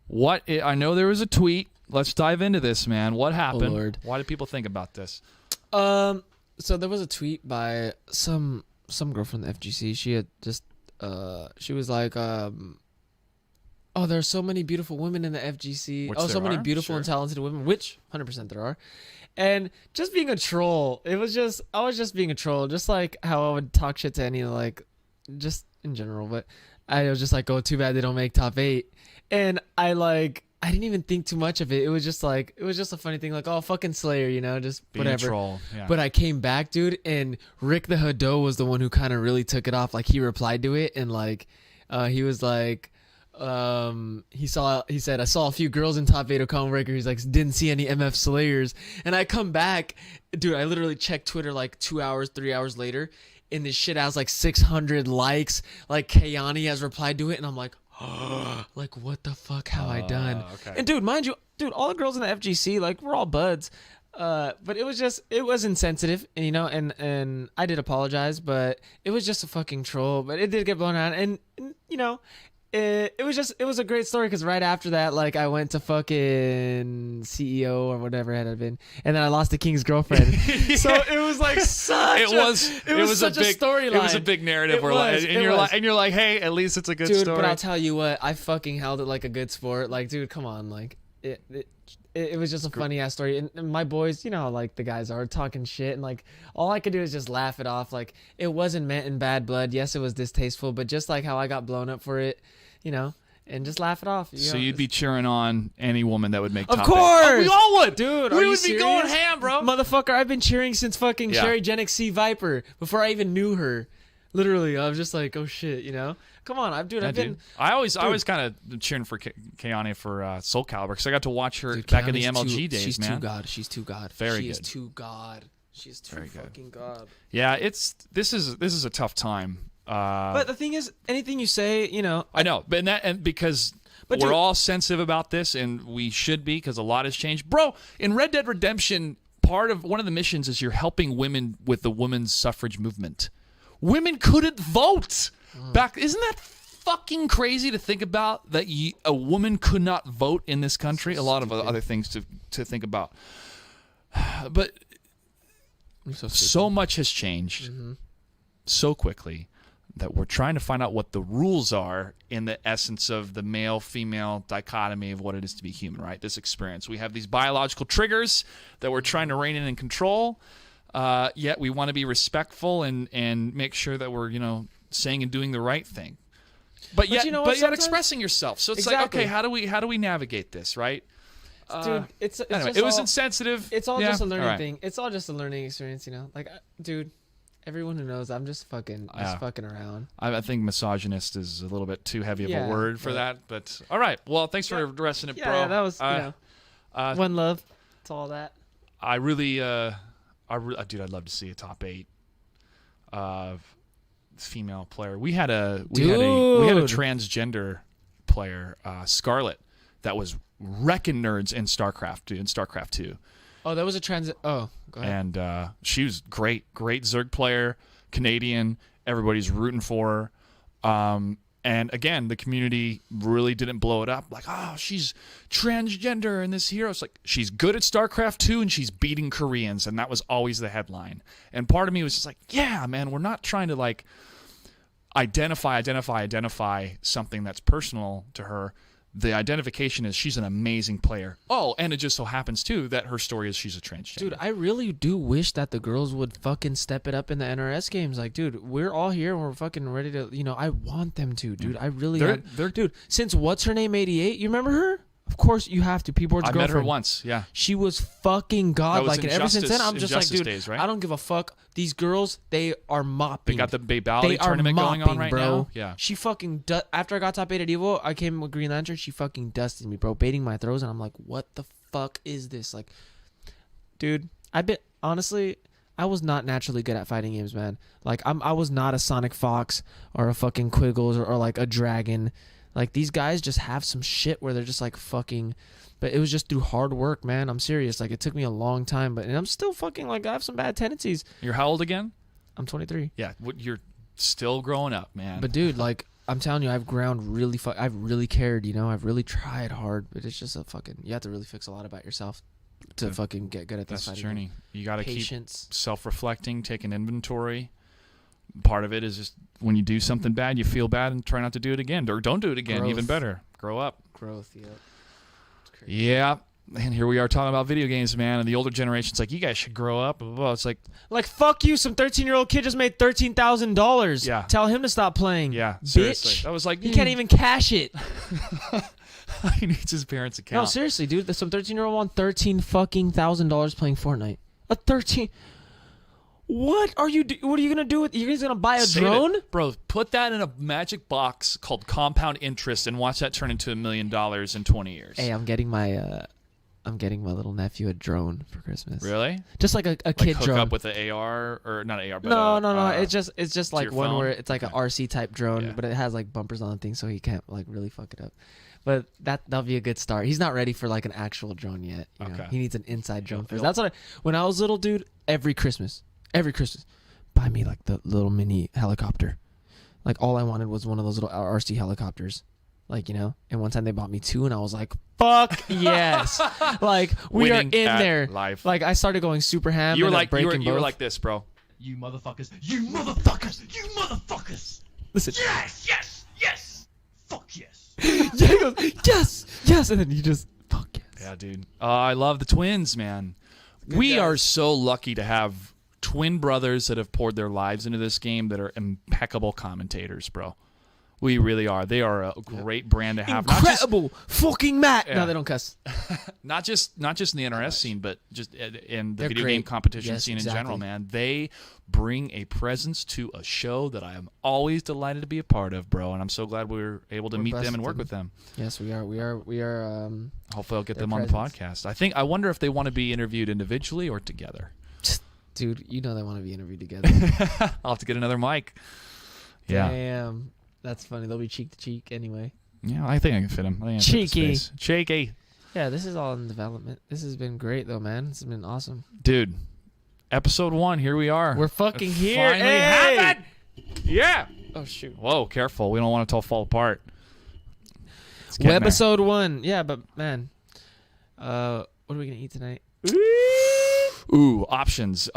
What? I know there was a tweet. Let's dive into this, man. What happened? Oh, Lord. Why did people think about this? So there was a tweet by some girl from the FGC. She had just. She was like. Oh, there are so many beautiful women in the FGC. Which So there many are, beautiful and sure. talented women, which 100% there are. And just being a troll, I was just being a troll, just like how I would talk shit to any, like, just in general. But I was just like, oh, too bad they don't make top 8. And I didn't even think too much of it. It was just a funny thing, like, oh, fucking Slayer, you know, just Being whatever. a troll. Yeah. But I came back, dude, and Rick the Hado was the one who kind of really took it off. Like, he replied to it, and like, he was like, he said, I saw a few girls in top 8 of Common Breaker. He's like, didn't see any MF Slayers. And I come back, dude, I literally checked Twitter like 2 hours, 3 hours later, and this shit has like 600 likes. Like, Kayani has replied to it, and I'm like, like, what the fuck have I done? Okay. And dude, mind you, all the girls in the FGC, like, we're all buds. But it was insensitive, and you know, and I did apologize, but it was just a fucking troll. But it did get blown out, and you know, it was a great story, because right after that, like, I went to fucking CEO or whatever it had been, and then I lost the king's girlfriend. So it was like such it was such a big storyline. It was a big narrative. It where was, like, it was. and you're like, hey, at least it's a good Dude, story. but I'll tell you what, I fucking held it like a good sport. Like, dude, come on, like it was just a funny ass story, and my boys, you know, like the guys are talking shit, and like all I could do is just laugh it off. Like, it wasn't meant in bad blood. Yes, it was distasteful, but just like how I got blown up for it, you know, and just laugh it off. So you'd be cheering on any woman that would make Of top course! 8. Oh, we all would, dude. We Are you would be going serious? ham, bro. Motherfucker, I've been cheering since fucking Yeah. Sherry Jenick C Viper before I even knew her. Literally, I was just like, oh shit, you know. Come on, I've been. Dude. I always kind of cheering for Kayani for Soul Calibur, because I got to watch her Dude, back in the Keanu's MLG too, days, she's man. too god. She's too god. Very she is good. too god. She is too Very good. fucking god. Yeah, this is a tough time. But the thing is, anything you say, you know, I know, and because But we're dude- all sensitive about this, and we should be, because a lot has changed, bro. In Red Dead Redemption, part of one of the missions is you're helping women with the women's suffrage movement. Women couldn't vote back. Isn't that fucking crazy to think about, that a woman could not vote in this country? A lot of other things to think about, but so much has changed so quickly that we're trying to find out what the rules are in the essence of the male-female dichotomy of what it is to be human, right? This experience. We have these biological triggers that we're trying to rein in and control, yet we want to be respectful and make sure that we're, you know, saying and doing the right thing. But yet, you know what, yet sometimes- expressing yourself. So it's Exactly. like, okay, how do we navigate this, right? dude, it's Anyway, just it was all- insensitive. It's all Yeah, just a learning all right. thing. It's all just a learning experience, you know. Like, dude, everyone who knows, I'm just fucking around. I think misogynist is a little bit too heavy of Yeah, a word for but- that, but all right. Well, thanks for addressing it, Yeah, bro. yeah, that was, you know, one love. It's all that. I really, dude, I'd love to see a top 8 female player. We had a Dude. transgender player, Scarlet, that was wrecking nerds in StarCraft, dude, in StarCraft 2. Oh, that was a transit. Oh, go ahead. And she was great Zerg player, Canadian. Everybody's rooting for her. And again, the community really didn't blow it up. Like, oh, she's transgender and this hero. It's like, she's good at StarCraft 2 and she's beating Koreans. And that was always the headline. And part of me was just like, yeah, man, we're not trying to like identify something that's personal to her. The identification is she's an amazing player. Oh, and it just so happens, too, that her story is she's a transgender. Dude, I really do wish that the girls would fucking step it up in the NRS games. Like, dude, we're all here and we're fucking ready to, you know, I want them to, dude. I really dude, since what's her name 88, you remember her? Of course you have to. P-Board's I girlfriend. met her once, yeah. She was fucking godlike, and ever since then, I'm just like, dude, days, right? I don't give a fuck. These girls, they are mopping. They got the Bay They Valley are tournament mopping, going on right bro. now. Yeah. She fucking after I got top 8 at Evo, I came with Green Lantern. She fucking dusted me, bro, baiting my throws, and I'm like, what the fuck is this? Like, dude, honestly, I was not naturally good at fighting games, man. Like, I was not a Sonic Fox or a fucking Quiggles or like a Dragon. Like, these guys just have some shit where they're just like fucking. But it was just through hard work, man. I'm serious. Like, it took me a long time, and I'm still fucking, like, I have some bad tendencies. You're how old again? I'm 23. Yeah, you're still growing up, man. But, dude, like, I'm telling you, I've I've really cared, you know? I've really tried hard, but it's just you have to really fix a lot about yourself to fucking get good at this that's the fighting journey. game. You got to keep Patience. self-reflecting, taking inventory. Part of it is just when you do something bad, you feel bad and try not to do it again, or don't do it again. Growth. Even better, Grow up. Growth, yeah. Yeah. And here we are talking about video games, man. And the older generation's like, you guys should grow up. Blah, blah, blah. It's like, fuck you. Some 13-year-old kid just made $13,000. Yeah. Tell him to stop playing. yeah, Bitch. seriously. That was like, He can't even cash it. he needs his parents' account. No, seriously, dude. There's some 13-year-old won $13,000 playing Fortnite. A 13. What are you? What are you gonna do with? You're gonna buy a Save drone? it. Bro, put that in a magic box called compound interest and watch that turn into $1 million in 20 years. Hey, I'm getting my little nephew a drone for Christmas. Really? Just like a Like kid hook drone. up with the AR or not AR, but No. It's just like your one phone? where it's like an RC type drone, Yeah. but it has like bumpers on the thing, so he can't like really fuck it up. But that'll be a good start. He's not ready for like an actual drone yet. You know? Okay. He needs an inside drone first. He'll- That's what when I was little, dude. Every Christmas, buy me like the little mini helicopter. Like all I wanted was one of those little RC helicopters. Like, you know, and one time they bought me 2 and I was like, fuck yes. Like we Winning are in at there. life. Like I started going super ham. You were and like breaking you were both. like this, bro. You motherfuckers! You motherfuckers! You motherfuckers! Listen. Yes! Yes! Yes! Fuck yes! Yeah, he goes, yes, and then you just fuck yes. Yeah, dude. I love the twins, man. We guys. are so lucky to have twin brothers that have poured their lives into this game that are impeccable commentators, bro. We really are. They are a great brand to have. Incredible fucking Matt. Yeah. No, they don't cuss. Not just in the NRS scene, but just in the They're video great. game competition Yes, scene exactly. in general, man. They bring a presence to a show that I am always delighted to be a part of, bro. And I'm so glad we were able to We're meet blessed them and with work them. with them. Yes, we are. Hopefully, I'll get Their them on the presence. podcast. I wonder if they want to be interviewed individually or together. Dude, you know they want to be interviewed together. I'll have to get another mic. Yeah. Damn. That's funny. They'll be cheek to cheek anyway. Yeah, I think I can fit him. I think I can fit the Cheeky. space. Cheeky. Yeah, this is all in development. This has been great though, man. This has been awesome. Dude, episode 1, here we are. We're fucking We here. finally Hey! have it! Yeah. Oh shoot. Whoa, careful. We don't want it to all fall apart. It's getting there. Episode 1. Yeah, but man. What are we gonna eat tonight? Ooh, options.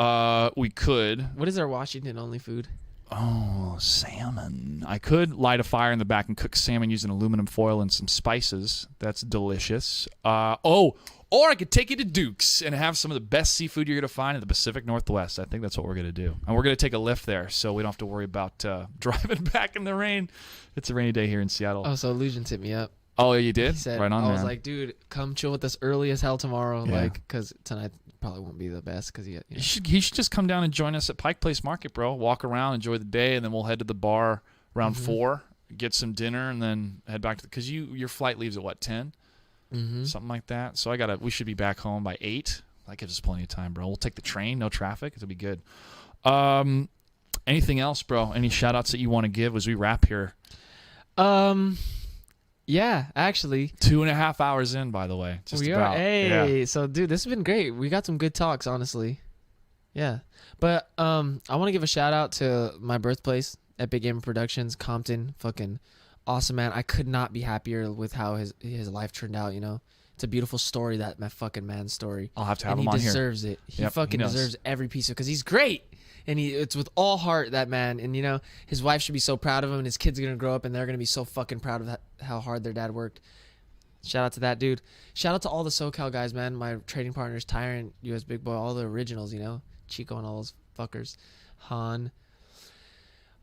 We could. What is our Washington only food? Oh, salmon. I could light a fire in the back and cook salmon using aluminum foil and some spices. That's delicious. Or I could take you to Duke's and have some of the best seafood you're going to find in the Pacific Northwest. I think that's what we're going to do. And we're going to take a lift there so we don't have to worry about driving back in the rain. It's a rainy day here in Seattle. Oh, so Illusions hit me up. Oh, you did? He said, Right on, I man. was like, dude, come chill with us early as hell tomorrow. Yeah. Like, because tonight probably won't be the best. Because you know. He should just come down and join us at Pike Place Market, bro. Walk around, enjoy the day, and then we'll head to the bar around 4, get some dinner, and then head back to because your flight leaves at what 10, something like that. So we should be back home by 8. That gives us plenty of time, bro. We'll take the train, no traffic. It'll be good. Anything else, bro? Any shout outs that you want to give as we wrap here? Yeah, actually. 2.5 hours in, by the way. Just We about. are. Hey, Yeah. so dude, this has been great. We got some good talks, honestly. Yeah, but I want to give a shout out to my birthplace, Epic Gamer Productions, Compton. Fucking awesome, man. I could not be happier with how his life turned out. You know, it's a beautiful story. That my fucking man's story. I'll have to have and him on he here. deserves it. He Yep, fucking he does. deserves every piece of because he's great. And it's with all heart, that man. And, you know, his wife should be so proud of him. And his kids are going to grow up and they're going to be so fucking proud of how hard their dad worked. Shout out to that dude. Shout out to all the SoCal guys, man. My trading partners, Tyrant, US Big Boy, all the originals, you know. Chico and all those fuckers. Han.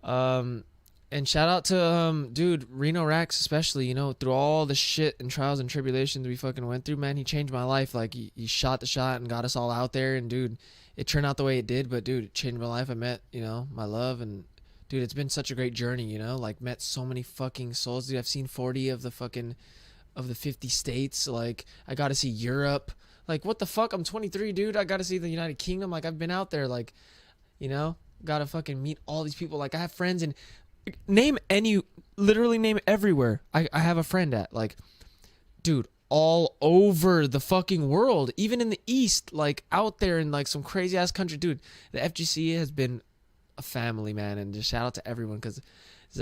And shout out to, dude, Reno Rax especially, you know, through all the shit and trials and tribulations we fucking went through, man. He changed my life. Like, he shot the shot and got us all out there. And, dude, it turned out the way it did, but dude, it changed my life. I met, you know, my love, and dude, it's been such a great journey, you know, like met so many fucking souls, dude. I've seen 40 of the 50 states. Like, I got to see Europe. Like, what the fuck? I'm 23, dude. I got to see the United Kingdom. Like, I've been out there, like, you know, got to fucking meet all these people. Like, I have friends in literally name everywhere. I have a friend at, like, dude, all over the fucking world, even in the East, like out there in like some crazy ass country, dude. The FGC has been a family, man, and just shout out to everyone because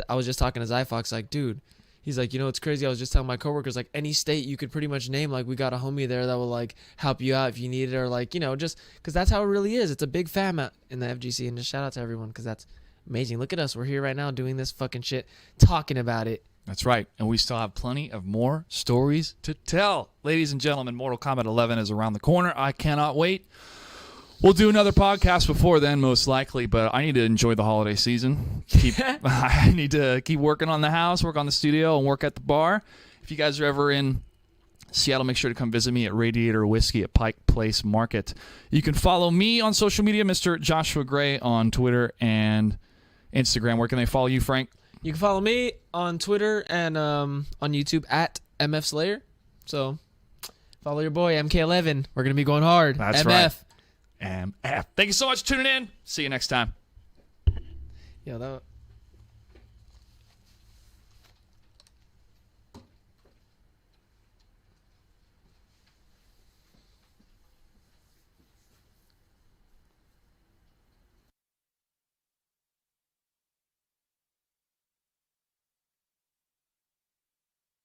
I was just talking to Zyfox, like, dude, he's like, you know, it's crazy. I was just telling my coworkers, like, any state you could pretty much name, like, we got a homie there that will like help you out if you need it, or like, you know, just because that's how it really is. It's a big fam in the FGC, and just shout out to everyone because that's amazing. Look at us, we're here right now doing this fucking shit, talking about it, That's right. And we still have plenty of more stories to tell. Ladies and gentlemen, Mortal Kombat 11 is around the corner. I cannot wait. We'll do another podcast before then, most likely, but I need to enjoy the holiday season. I need to keep working on the house, work on the studio, and work at the bar. If you guys are ever in Seattle, make sure to come visit me at Radiator Whiskey at Pike Place Market. You can follow me on social media, Mr. Joshua Gray, on Twitter and Instagram. Where can they follow you, Frank? You can follow me on Twitter and on YouTube at MF Slayer. So follow your boy, MK11. We're going to be going hard. That's MF. right. MF. Thank you so much for tuning in. See you next time. Yo, that